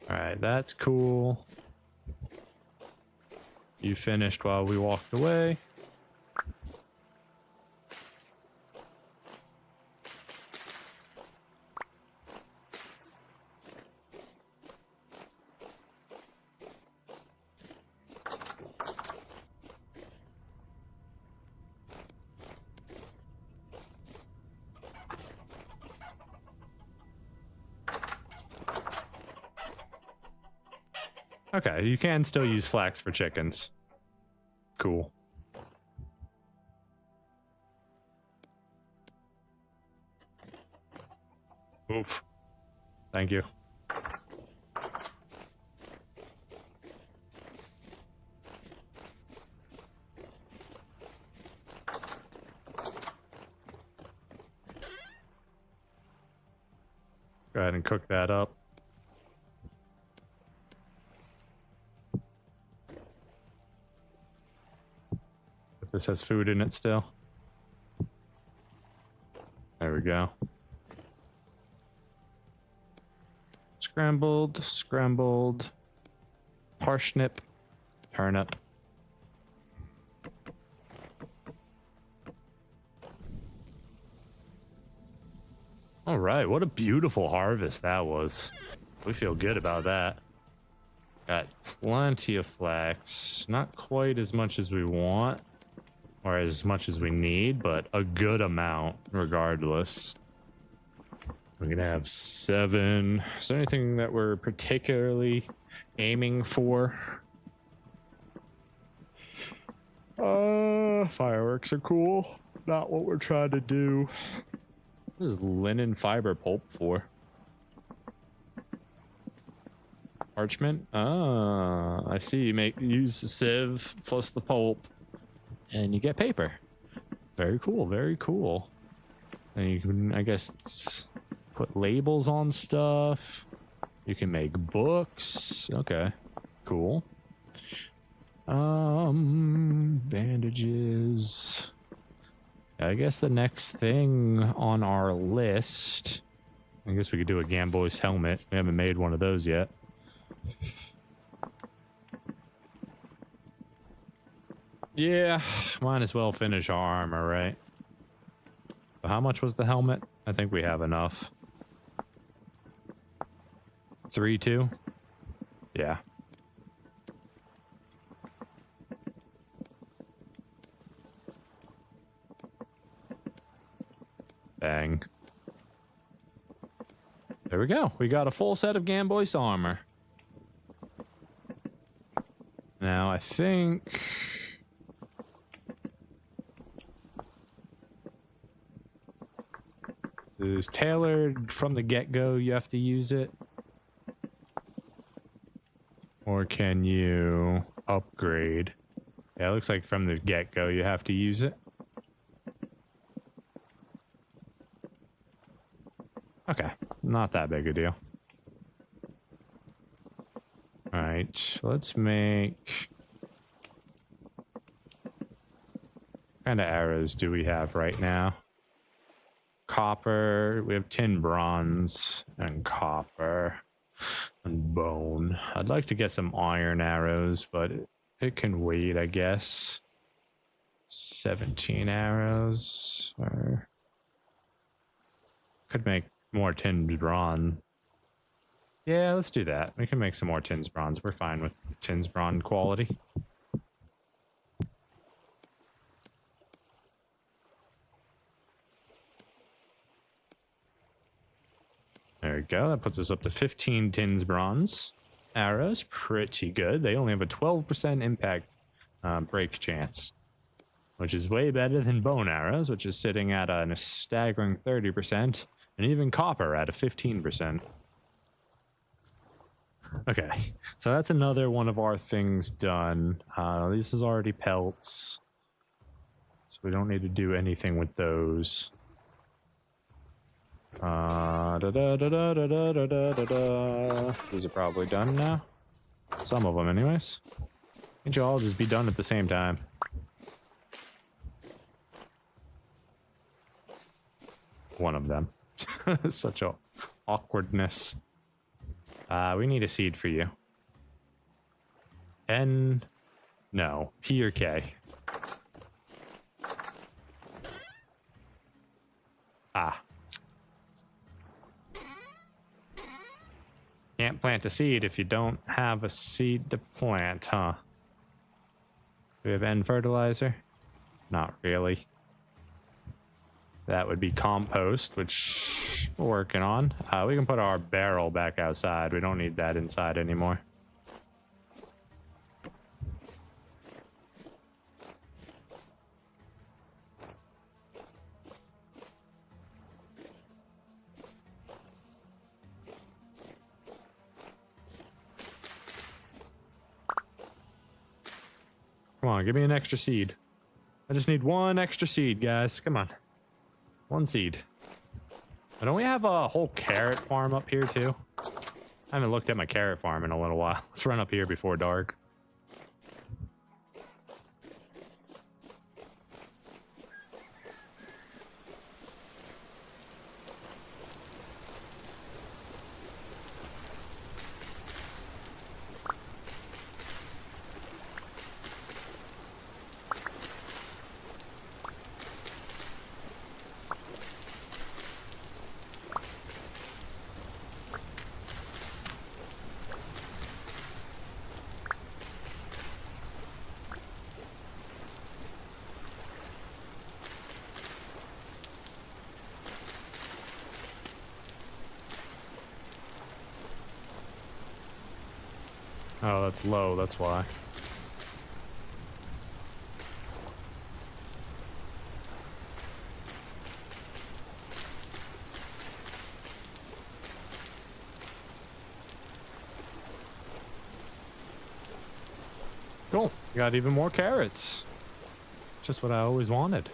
Alright, that's cool. You finished while we walked away. Okay, you can still use flax for chickens. Cool. Oof. Thank you. Go ahead and cook that up. This has food in it still. There we go. Scrambled, scrambled, parsnip, turnip. All right, what a beautiful harvest that was. We feel good about that. Got plenty of flax. Not quite as much as we want or as much as we need, but a good amount regardless. We're gonna have 7. Is there anything that we're particularly aiming for? Fireworks are cool. Not what we're trying to do. What is linen fiber pulp for? Parchment? Ah, I see. You use the sieve plus the pulp, and you get paper. Very cool. Very cool. And you can, I guess, put labels on stuff. You can make books. Okay, cool. Bandages. I guess the next thing on our list, I guess we could do a Gamboy's helmet. We haven't made one of those yet. Yeah, might as well finish our armor, right? So how much was the helmet? I think we have enough. 3-2? Yeah. Bang. There we go. We got a full set of Gamboy's armor. Now, I think... it was tailored from the get-go, you have to use it. Or can you upgrade? Yeah, it looks like from the get-go you have to use it. Okay, not that big a deal. All right, let's make... what kind of arrows do we have right now? Copper, we have tin, bronze, and copper, and bone. I'd like to get some iron arrows, but it can wait, I guess. 17 arrows, or... could make more tin bronze. Yeah, let's do that. We can make some more tins bronze. We're fine with tins bronze quality. There we go. That puts us up to 15 tins bronze. Arrows, pretty good. They only have a 12% impact break chance, which is way better than bone arrows, which is sitting at a staggering 30%. And even copper at a 15%. Okay, so that's another one of our things done. This is already pelts, so we don't need to do anything with those. These are probably done now. Some of them, anyways. Can't you all just be done at the same time? One of them. Such a awkwardness. We need a seed for you. N. No. P or K. Ah. Can't plant a seed if you don't have a seed to plant, huh? Do we have N fertilizer? Not really. That would be compost, which we're working on. We can put our barrel back outside. We don't need that inside anymore. Come on, give me an extra seed. I just need one extra seed, guys. Come on. One seed. Don't we have a whole carrot farm up here too? I haven't looked at my carrot farm in a little while. Let's run up here before dark. Oh, that's low, that's why. Cool. Got even more carrots. Just what I always wanted.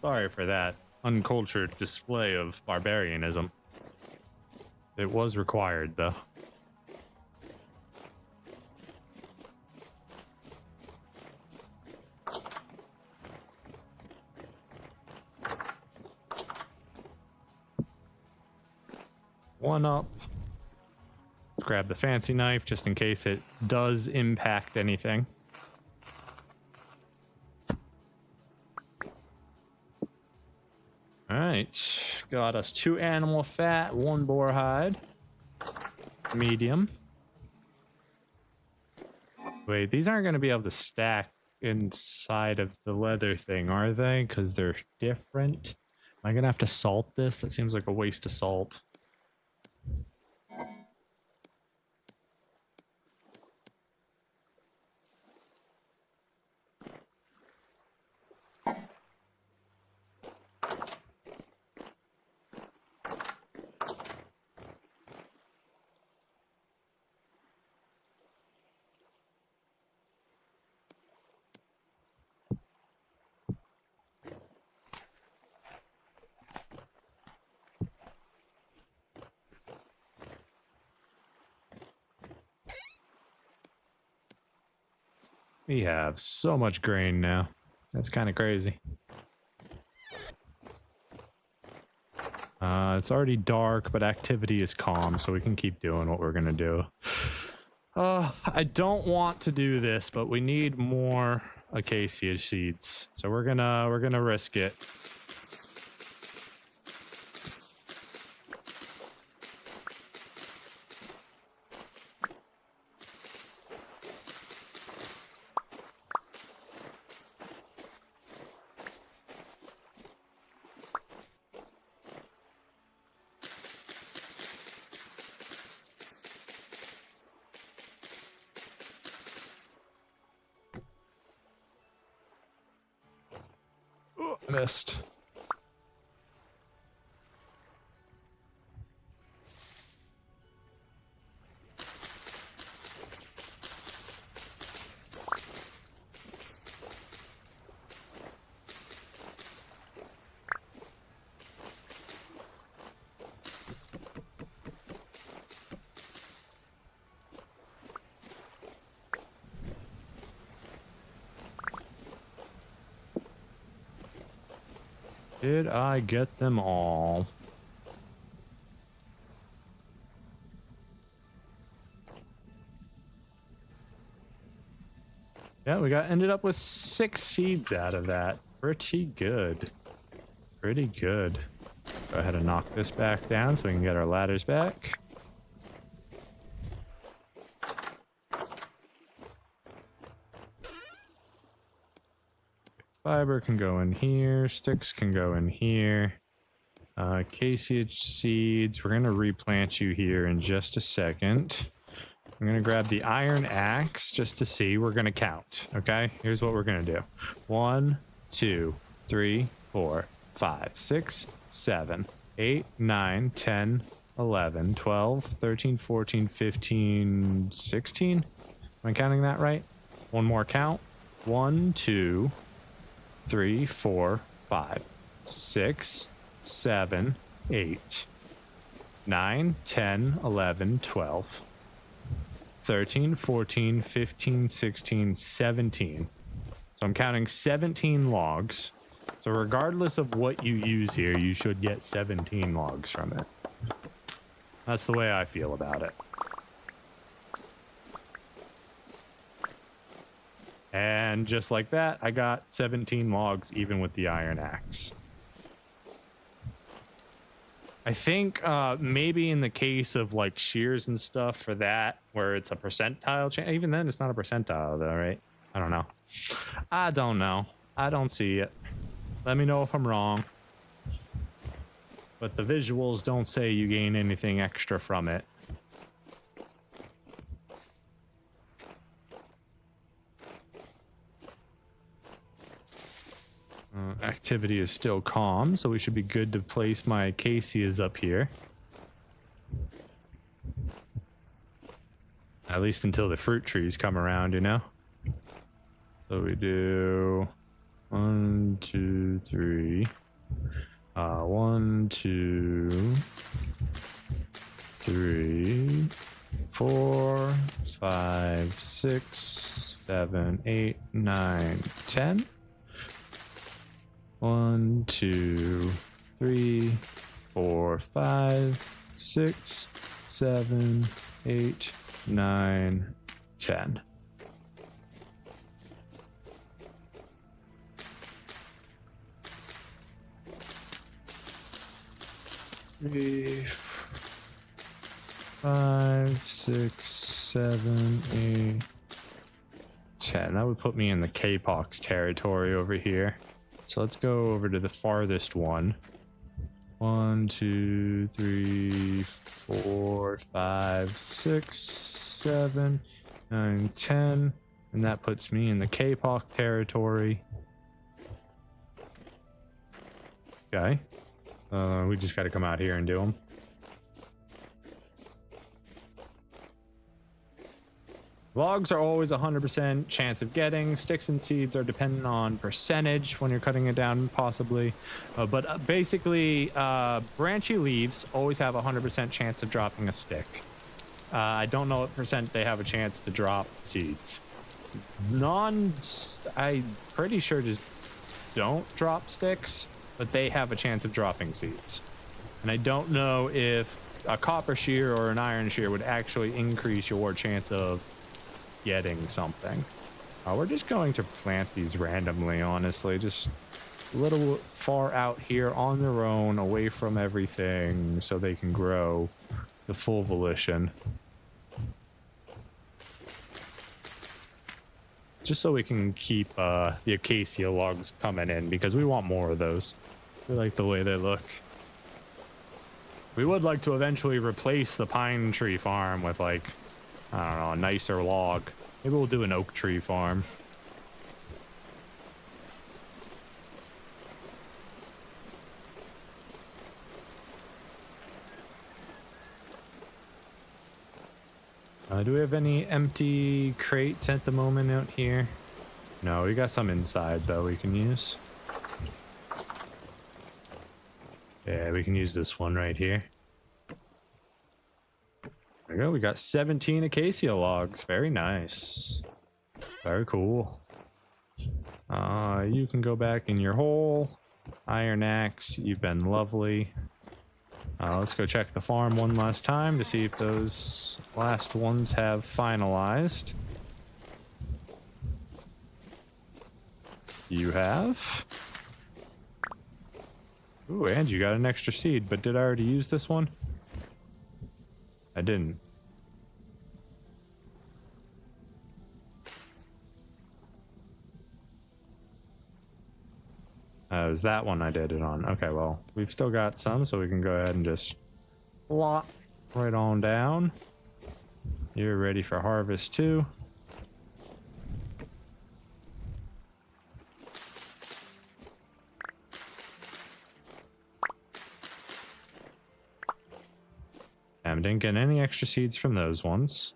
Sorry for that uncultured display of barbarianism. It was required, though. One up. Let's grab the fancy knife just in case it does impact anything. All right, got us 2 animal fat, 1 boar hide, medium. Wait, these aren't going to be able to stack inside of the leather thing, are they? Because they're different. Am I going to have to salt this? That seems like a waste of salt. We have so much grain now. That's kind of crazy. It's already dark, but activity is calm, so we can keep doing what we're gonna do. I don't want to do this, but we need more acacia seeds, so we're gonna risk it. Missed. Did I get them all? Yeah, we ended up with 6 seeds out of that. Pretty good. Pretty good. Go ahead and knock this back down so we can get our ladders back. Fiber can go in here. Sticks can go in here. Acacia seeds. We're going to replant you here in just a second. I'm going to grab the iron axe just to see. We're going to count. Okay? Here's what we're going to do. 1, 2, 3, 4, 5, 6, 7, 8, 9, 10, 11, 12, 13, 14, 15, 16. Am I counting that right? One more count. 1, 2, 3, 4, 5, 6, 7, 8, 9, 10, 11, 12, 13, 14, 15, 16, 17. So I'm counting 17 logs. So regardless of what you use here, you should get 17 logs from it. That's the way I feel about it. And just like that, I got 17 logs even with the iron axe. I think maybe in the case of like shears and stuff for that, where it's a percentile change, even then it's not a percentile though, right? I don't know. I don't know. I don't see it. Let me know if I'm wrong. But the visuals don't say you gain anything extra from it. Activity is still calm, so we should be good to place my acacias up here. At least until the fruit trees come around, you know? So we do 1, 2, 3. 1, 2, 3, 4, 5, 6, 7, 8, 9, 10. 1, 2, 3, 4, 5, 6, 7, 8, 9, 10. Three, 5, 6, 7, 8, 10. That would put me in the K-Pox territory over here. So let's go over to the farthest one. 1, 2, 3, 4, 5, 6, 7, 9, 10. And that puts me in the K-Pox territory. Okay. We just got to come out here and do them. Logs are always 100% chance of getting. Sticks and seeds are dependent on percentage when you're cutting it down, possibly. But basically, branchy leaves always have 100% chance of dropping a stick. I don't know what percent they have a chance to drop seeds. I'm pretty sure just don't drop sticks, but they have a chance of dropping seeds. And I don't know if a copper shear or an iron shear would actually increase your chance of getting something. We're just going to plant these randomly, honestly. Just a little far out here on their own, away from everything, so they can grow the full volition. Just so we can keep the acacia logs coming in, because we want more of those. We like the way they look. We would like to eventually replace the pine tree farm with, like, I don't know, a nicer log. Maybe we'll do an oak tree farm. Do we have any empty crates at the moment out here? No, we got some inside though we can use. Yeah, we can use this one right here. There we go. We got 17 acacia logs. Very nice. Very cool. You can go back in your hole. Iron axe, you've been lovely. Let's go check the farm one last time to see if those last ones have finalized. You have. Ooh, and you got an extra seed, but did I already use this one? I didn't. It was that one I did it on. Okay, well, we've still got some, so we can go ahead and just plop right on down. You're ready for harvest too. And didn't get any extra seeds from those ones.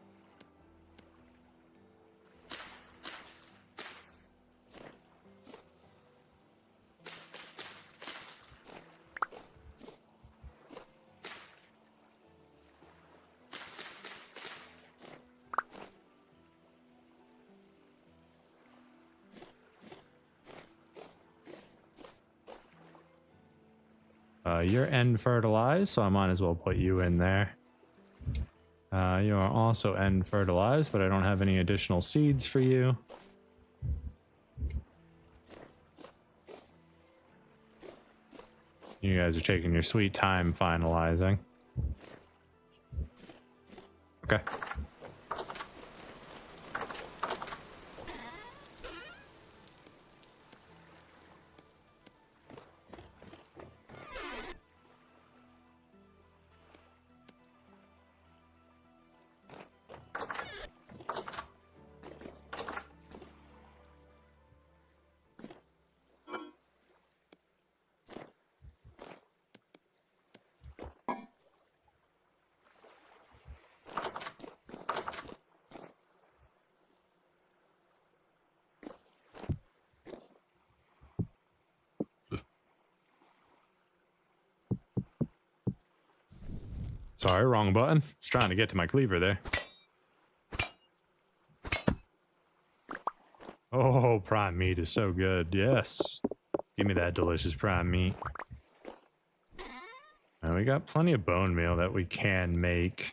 You're end fertilized, so I might as well put you in there. You are also end fertilized, but I don't have any additional seeds for you. You guys are taking your sweet time finalizing. Okay. Sorry, wrong button. Just trying to get to my cleaver there. Oh, prime meat is so good. Yes. Give me that delicious prime meat. And we got plenty of bone meal that we can make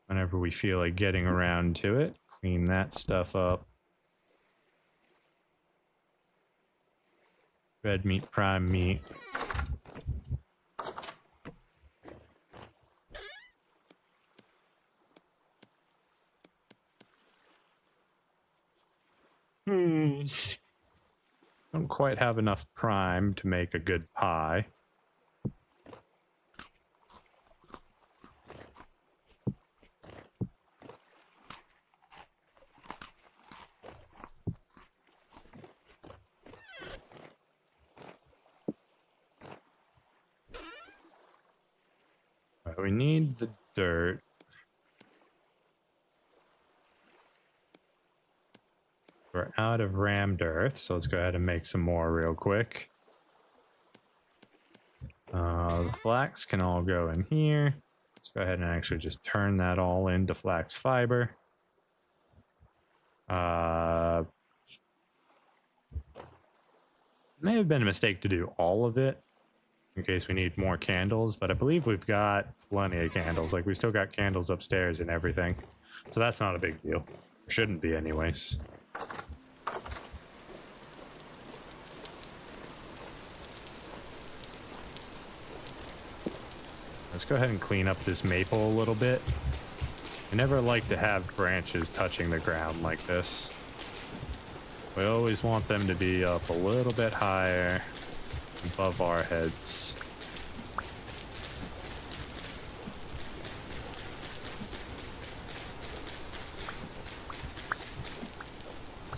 whenever we feel like getting around to it. Clean that stuff up. Red meat, prime meat. Don't quite have enough prime to make a good pie. Right, we need the dirt. We're out of rammed earth, so let's go ahead and make some more real quick. The flax can all go in here. Let's go ahead and actually just turn that all into flax fiber. May have been a mistake to do all of it in case we need more candles, but I believe we've got plenty of candles. Like, we still got candles upstairs and everything, so that's not a big deal. Shouldn't be anyways. Let's go ahead and clean up this maple a little bit. I never like to have branches touching the ground like this. We always want them to be up a little bit higher above our heads.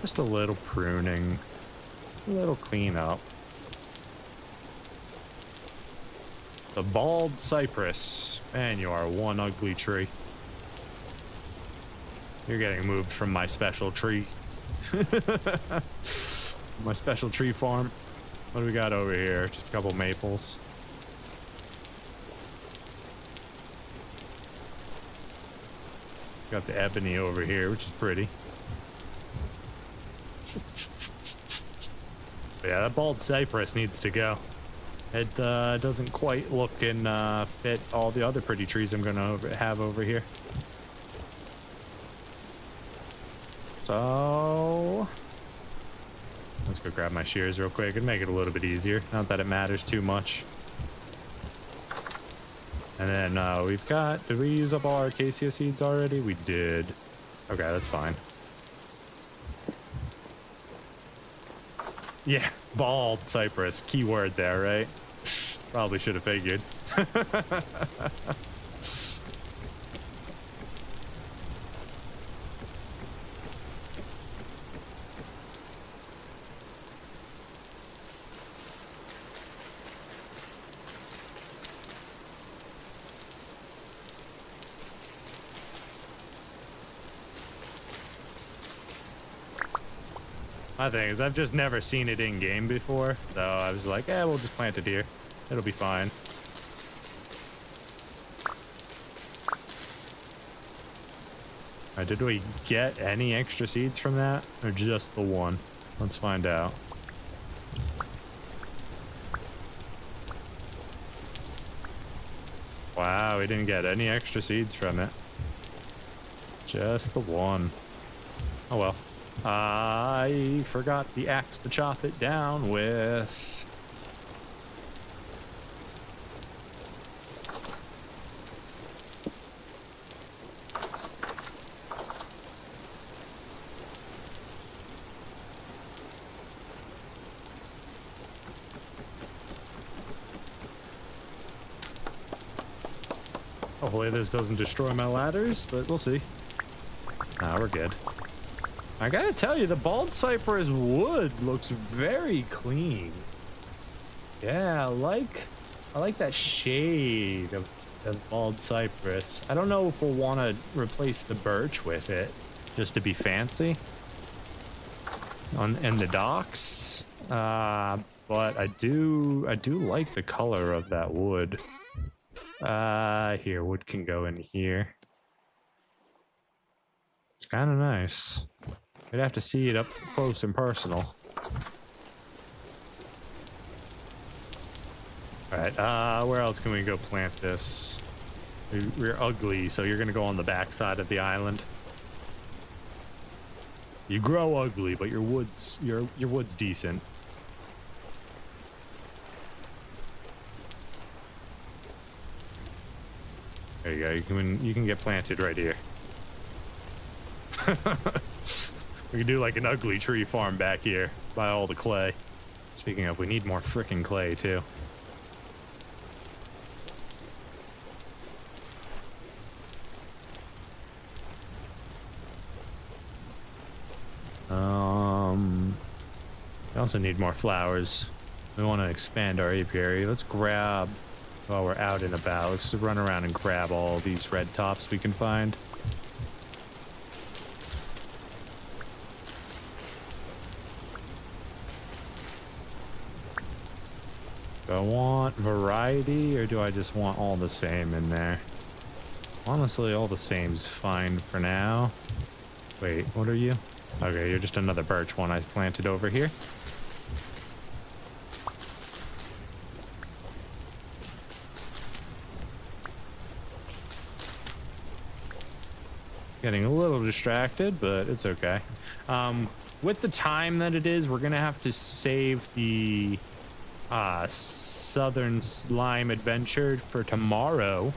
Just a little pruning, a little cleanup. The bald cypress. Man, you are one ugly tree. You're getting moved from my special tree. My special tree farm. What do we got over here? Just a couple maples. Got the ebony over here, which is pretty. But yeah, that bald cypress needs to go. It doesn't quite look and fit all the other pretty trees I'm gonna have over here. So let's go grab my shears real quick and make it a little bit easier. Not that it matters too much. And then we've got, did we use up all our acacia seeds already? We did. Okay, that's fine. Yeah, bald cypress. Keyword there, right? Probably should have figured. My thing is, I've just never seen it in game before, so I was like, eh, we'll just plant it here. It'll be fine. Alright, did we get any extra seeds from that, or just the one? Let's find out. Wow, we didn't get any extra seeds from it. Just the one. Oh well. I forgot the axe to chop it down with. Hopefully this doesn't destroy my ladders, but we'll see. Nah, we're good. I gotta tell you, the bald cypress wood looks very clean. Yeah, I like that shade of bald cypress. I don't know if we'll want to replace the birch with it, just to be fancy in the docks. But I do like the color of that wood. Here, wood can go in here. It's kind of nice. You'd have to see it up close and personal. Alright, where else can we go plant this? We're ugly, so you're gonna go on the back side of the island. You grow ugly, but your wood's decent. There you go. You can get planted right here. We can do like an ugly tree farm back here by all the clay. Speaking of, we need more frickin' clay too. We also need more flowers. We want to expand our apiary. Let's grab, while we're out and about, let's just run around and grab all these red tops we can find. Do I want variety, or do I just want all the same in there? Honestly, all the same's fine for now. Wait, what are you? Okay, you're just another birch one I planted over here. Getting a little distracted, but it's okay. With the time that it is, we're gonna have to save the Southern Slime Adventure for tomorrow.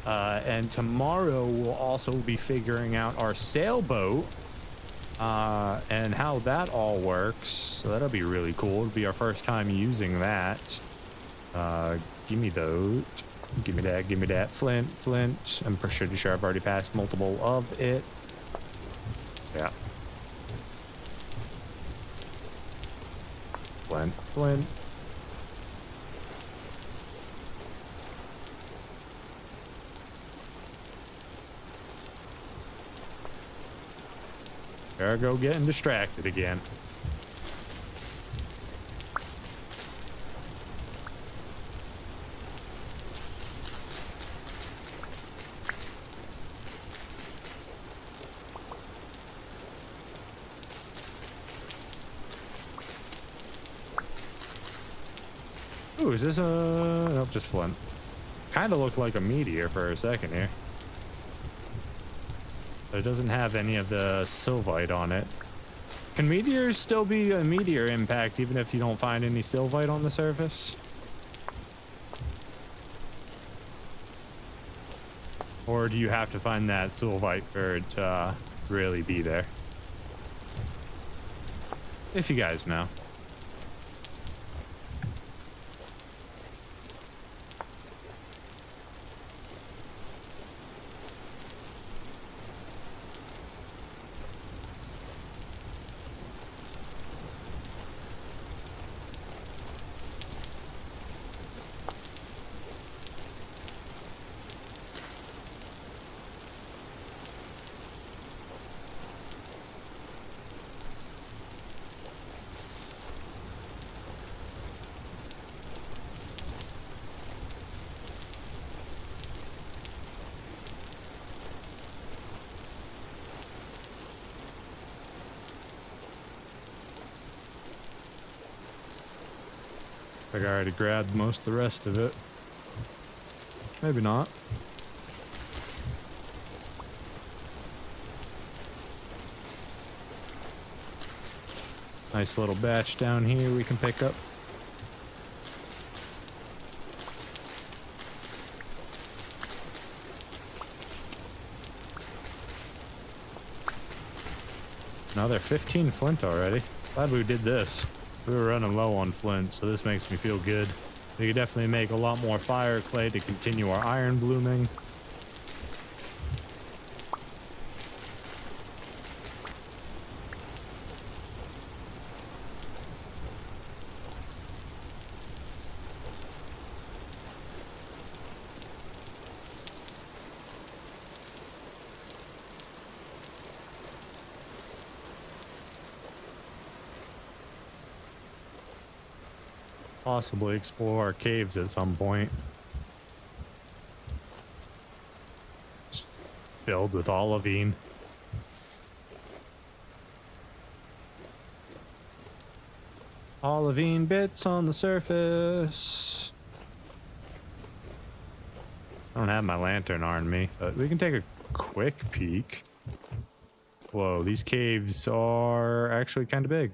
And tomorrow we'll also be figuring out our sailboat and how that all works. So that'll be really cool. It'll be our first time using that. Give me those. Give me that. Flint. I'm pretty sure I've already passed multiple of it. Yeah. Flint. There I go, getting distracted again. Ooh, is this a... Nope, just flint. Kind of looked like a meteor for a second here. But it doesn't have any of the sylvite on it. Can meteors still be a meteor impact even if you don't find any sylvite on the surface? Or do you have to find that sylvite for it to really be there? If you guys know. I think I already grabbed most of the rest of it. Maybe not. Nice little batch down here we can pick up. Another 15 flint already. Glad we did this. We were running low on flint, so this makes me feel good. We could definitely make a lot more fire clay to continue our iron blooming. possibly explore caves at some point. It's filled with olivine. Olivine bits on the surface. I don't have my lantern on me, but we can take a quick peek. Whoa, these caves are actually kind of big.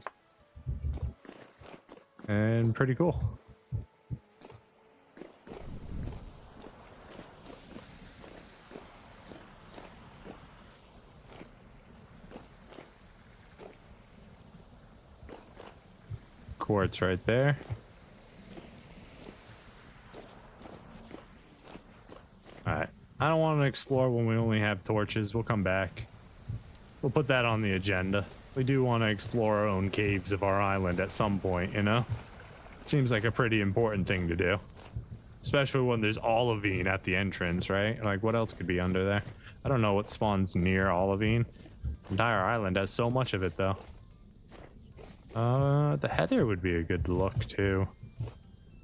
And pretty cool. Quartz right there. Alright. I don't want to explore when we only have torches. We'll come back. We'll put that on the agenda. We do want to explore our own caves of our island at some point, you know? Seems like a pretty important thing to do. Especially when there's olivine at the entrance, right? Like, what else could be under there? I don't know what spawns near olivine. The entire island has so much of it, though. The heather would be a good look, too.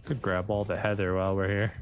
Could grab all the heather while we're here.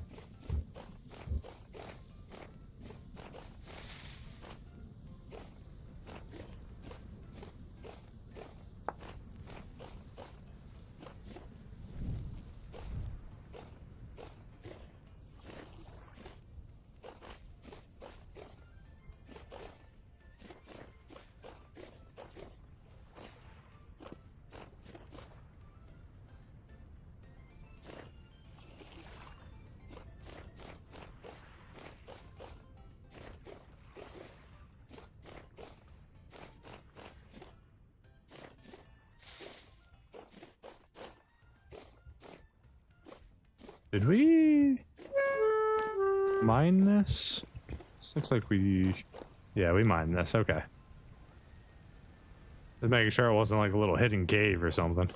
Did we mine this? This looks like yeah, we mined this. Okay. Just making sure it wasn't like a little hidden cave or something.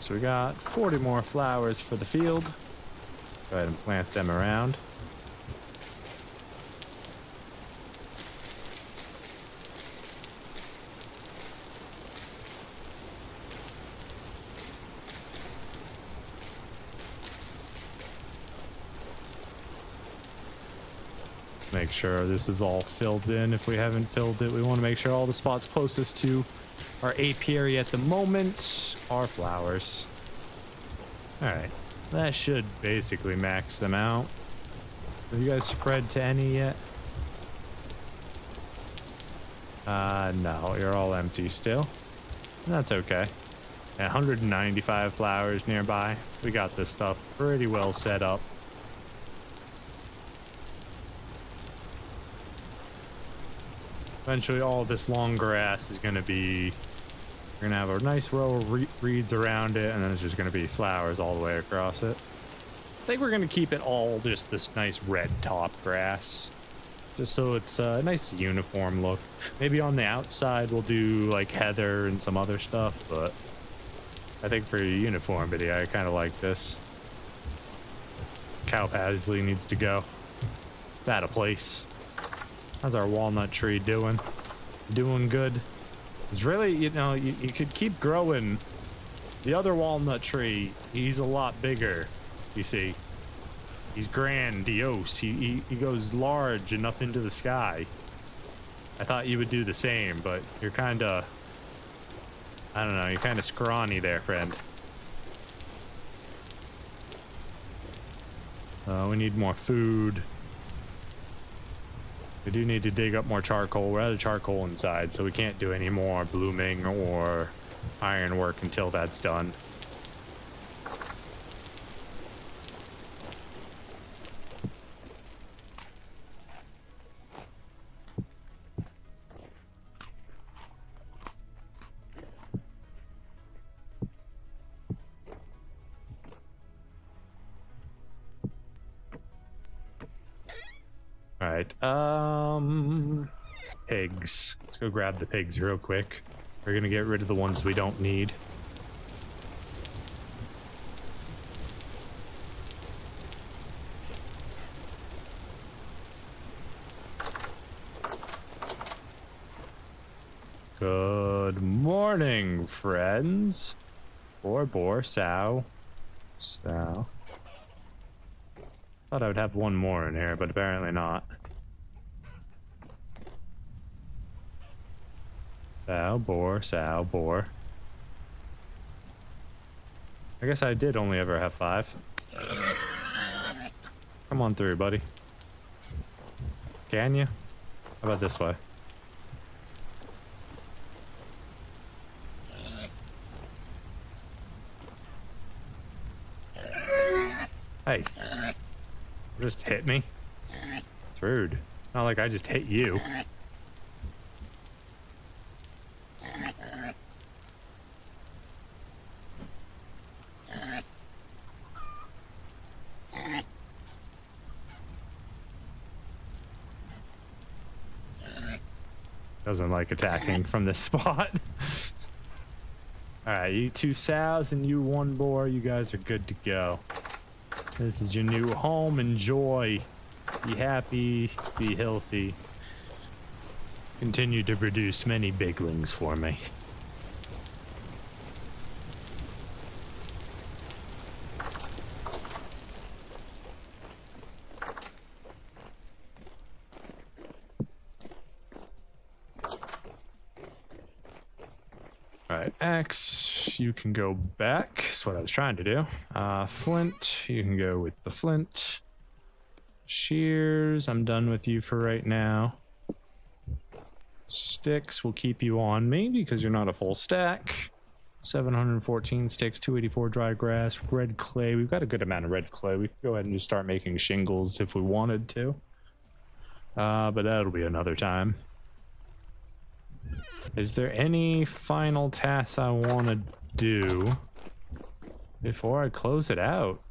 So we got 40 more flowers for the field. Go ahead and plant them around. Make sure this is all filled in. If we haven't filled it, we want to make sure all the spots closest to our apiary at the moment are flowers. Alright, that should basically max them out. Have you guys spread to any yet? No, you're all empty still. That's okay. 195 flowers nearby. We got this stuff pretty well set up. Eventually all this long grass is going to be, we're going to have a nice row of reeds around it, and then it's just going to be flowers all the way across it. I think we're going to keep it all just this nice red top grass, just so it's a nice uniform look. Maybe on the outside we'll do like heather and some other stuff, but I think for uniformity I kind of like this. Cow Pasley needs to go. It's out of place. How's our walnut tree doing? Doing good. It's really, you know, you could keep growing. The other walnut tree, he's a lot bigger, you see. He's grandiose. He goes large and up into the sky. I thought you would do the same, but you're kind of, I don't know, you're kind of scrawny there, friend. We need more food. We do need to dig up more charcoal. We're out of charcoal inside, so we can't do any more blooming or iron work until that's done. All right. pigs. Let's go grab the pigs real quick. We're gonna get rid of the ones we don't need. Good morning, friends. Boar, sow. Thought I would have one more in here, but apparently not. Sow, boar. I guess I did only ever have 5. Come on through, buddy. Can you? How about this way? Hey, just hit me. It's rude. Not like I just hit you. Doesn't like attacking from this spot. All right, you 2 sows and you 1 boar. You guys are good to go. This is your new home. Enjoy. Be happy. Be healthy. Continue to produce many biglings for me. Alright, Axe, you can go back. That's what I was trying to do. Flint, you can go with the flint. Shears, I'm done with you for right now. Sticks will keep you on me because you're not a full stack. 714 sticks, 284 dry grass, red clay. We've got a good amount of red clay. We could go ahead and just start making shingles if we wanted to. But that'll be another time. Is there any final tasks I want to do before I close it out?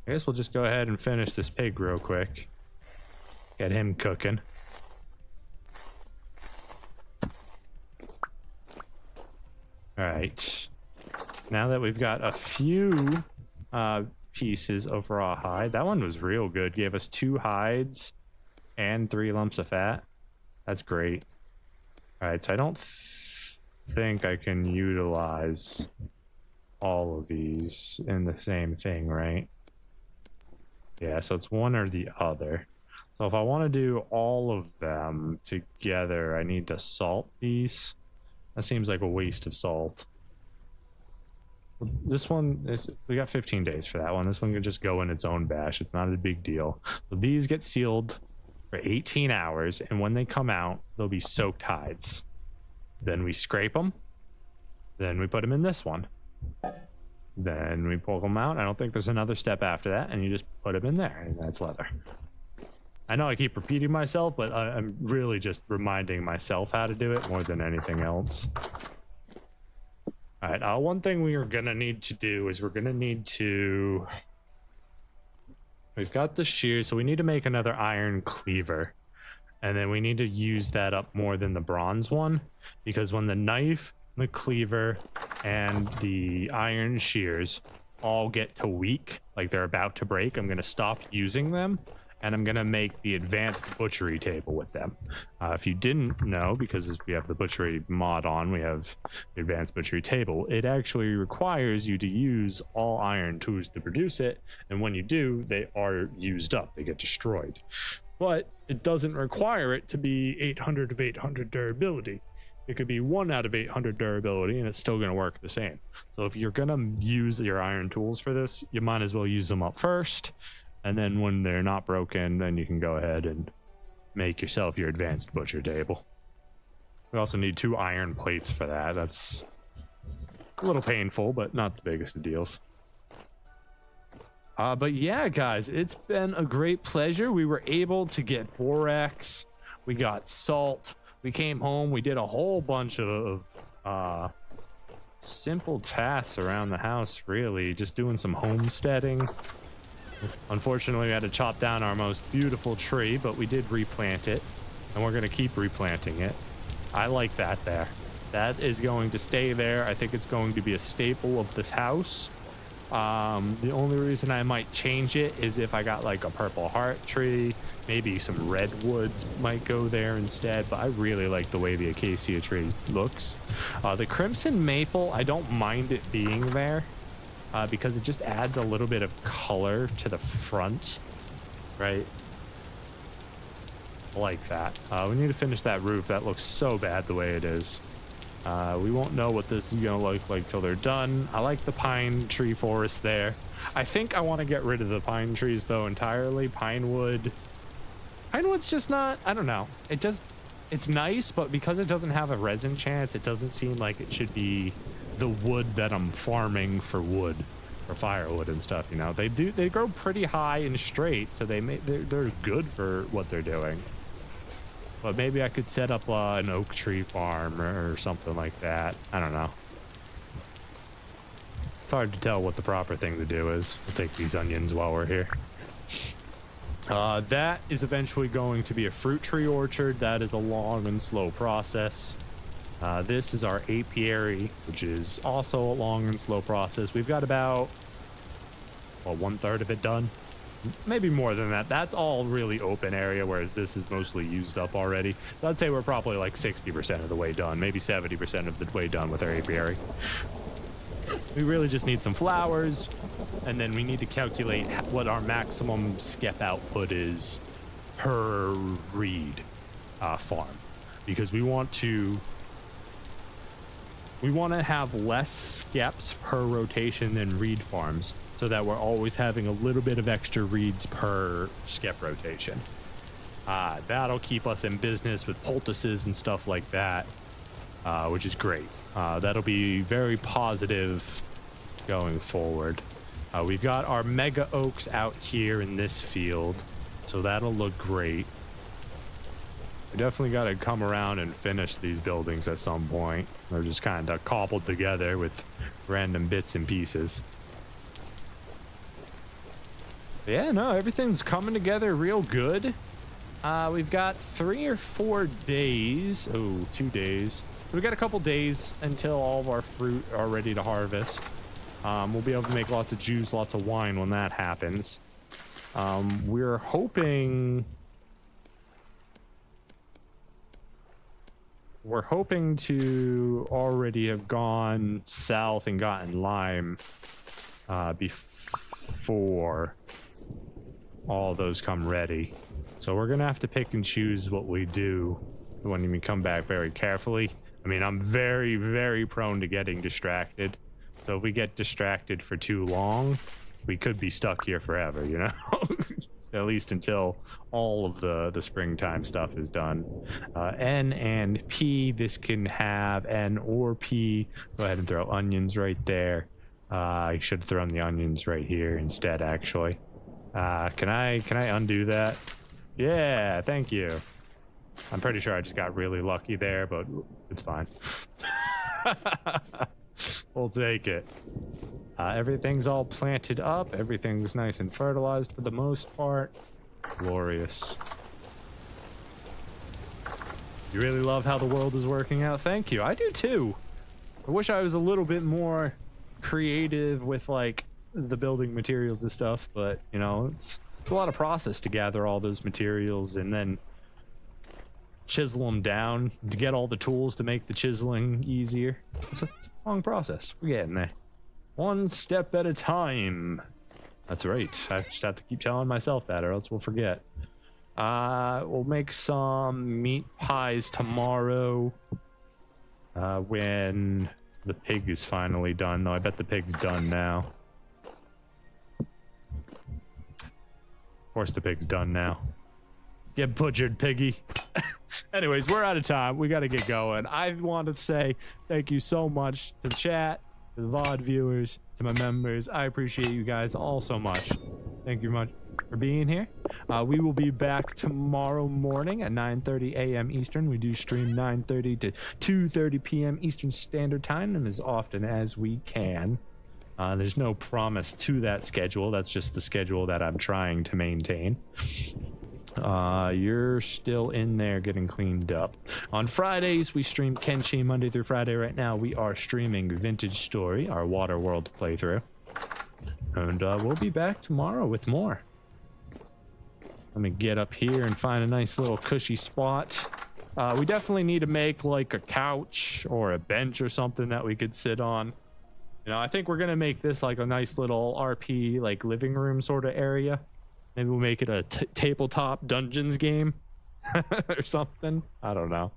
I guess we'll just go ahead and finish this pig real quick. Get him cooking. Alright. Now that we've got a few pieces of raw hide. That one was real good. Gave us 2 hides and 3 lumps of fat. That's great. Alright, so I don't think I can utilize all of these in the same thing, right? Yeah, so it's one or the other. So if I want to do all of them together, I need to salt these. That seems like a waste of salt. This one is, we got 15 days for that one. This one can just go in its own batch. It's not a big deal. So these get sealed for 18 hours, and when they come out, they'll be soaked hides. Then we scrape them. Then we put them in this one. Then we pull them out. I don't think there's another step after that, and you just put them in there, and that's leather. I know I keep repeating myself, but I'm really just reminding myself how to do it more than anything else. All right, one thing we are gonna need to do is we're gonna need to... We've got the shears, so we need to make another iron cleaver. And then we need to use that up more than the bronze one, because when the knife, the cleaver, and the iron shears all get to weak, like they're about to break, I'm gonna stop using them, and I'm gonna make the advanced butchery table with them. If you didn't know, because we have the butchery mod on, we have the advanced butchery table, it actually requires you to use all iron tools to produce it, and when you do, they are used up, they get destroyed. But it doesn't require it to be 800 of 800 durability. It could be 1 out of 800 durability, and it's still gonna work the same. So if you're gonna use your iron tools for this, you might as well use them up first, and then when they're not broken, then you can go ahead and make yourself your advanced butcher table. We also need 2 iron plates for that. That's a little painful, but not the biggest of deals. But yeah, guys, it's been a great pleasure. We were able to get borax. We got salt. We came home. We did a whole bunch of simple tasks around the house, really. Just doing some homesteading. Unfortunately, we had to chop down our most beautiful tree, but we did replant it. and we're going to keep replanting it. I like that there. That is going to stay there. I think it's going to be a staple of this house. The only reason I might change it is if I got like a purple heart tree, maybe some redwoods might go there instead, but I really like the way the acacia tree looks. The crimson maple, I don't mind it being there because it just adds a little bit of color to the front, right? I like that. We need to finish that roof. That looks so bad the way it is. We won't know what this is going to look like till they're done. I like the pine tree forest there. I think I want to get rid of the pine trees though entirely. Pinewood's just not, I don't know. It's nice, but because it doesn't have a resin chance, it doesn't seem like it should be the wood that I'm farming for wood or firewood and stuff, you know. They grow pretty high and straight, so they're good for what they're doing. But maybe I could set up an oak tree farm or something like that. I don't know. It's hard to tell what the proper thing to do is. We'll take these onions while we're here. That is eventually going to be a fruit tree orchard. That is a long and slow process. This is our apiary, which is also a long and slow process. We've got about, well, 1/3 of it done. Maybe more than that. That's all really open area, whereas this is mostly used up already. So I'd say we're probably like 60% of the way done, maybe 70% of the way done with our apiary. We really just need some flowers, and then we need to calculate what our maximum skep output is per reed farm, because we want to have less skeps per rotation than reed farms, so that we're always having a little bit of extra reeds per skep rotation. That'll keep us in business with poultices and stuff like that, which is great. That'll be very positive going forward. We've got our mega oaks out here in this field, so that'll look great. We definitely got to come around and finish these buildings at some point. They're just kind of cobbled together with random bits and pieces. Yeah, no, everything's coming together real good. We've got 3 or 4 days. Oh, 2 days. We've got a couple days until all of our fruit are ready to harvest. We'll be able to make lots of juice, lots of wine when that happens. We're hoping to already have gone south and gotten lime before all those come ready. So we're gonna have to pick and choose what we do when we come back very carefully. I mean, I'm very, very prone to getting distracted. So if we get distracted for too long, we could be stuck here forever, you know? At least until all of the springtime stuff is done. N and P, this can have N or P. Go ahead and throw onions right there. I should have thrown the onions right here instead, actually. Can I undo that? Yeah, thank you. I'm pretty sure I just got really lucky there, but it's fine. We'll take it. Everything's all planted up. Everything's nice and fertilized for the most part. Glorious. You really love how the world is working out? Thank you. I do too. I wish I was a little bit more creative with like the building materials and stuff, but you know, it's a lot of process to gather all those materials and then chisel them down to get all the tools to make the chiseling easier. It's a long process. We're getting there. One step at a time. That's right. I just have to keep telling myself that or else we'll forget. We'll make some meat pies tomorrow when the pig is finally done. No, I bet the pig's done now. Of course the pig's done now. Get butchered, piggy. Anyways, we're out of time. We got to get going. I want to say thank you so much to the chat, to the VOD viewers, to my members. I appreciate you guys all so much. Thank you much for being here. We will be back tomorrow morning at 9:30 a.m. Eastern. We do stream 9:30 to 2:30 p.m. Eastern Standard Time, and as often as we can. There's no promise to that schedule. That's just the schedule that I'm trying to maintain. You're still in there getting cleaned up. On Fridays, we stream Kenshi Monday through Friday. Right now, we are streaming Vintage Story, our WaterWorld playthrough. And we'll be back tomorrow with more. Let me get up here and find a nice little cushy spot. We definitely need to make like a couch or a bench or something that we could sit on. You know, I think we're gonna make this like a nice little RP, like living room sort of area. Maybe we'll make it a tabletop dungeons game or something. I don't know.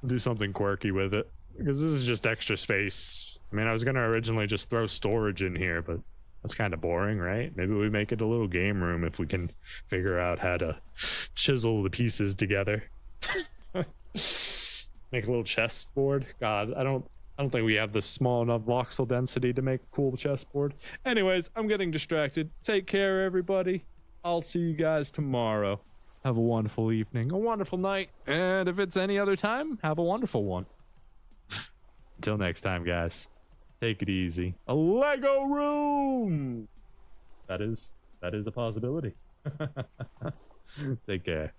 Do something quirky with it because this is just extra space. I mean, I was gonna originally just throw storage in here, but that's kind of boring, right? Maybe we make it a little game room if we can figure out how to chisel the pieces together. Make a little chessboard. God, I don't think we have the small enough voxel density to make a cool chessboard. Anyways, I'm getting distracted. Take care, everybody. I'll see you guys tomorrow. Have a wonderful evening, a wonderful night, and if it's any other time, have a wonderful one. Until next time, guys. Take it easy. A Lego room. That is a possibility. Take care.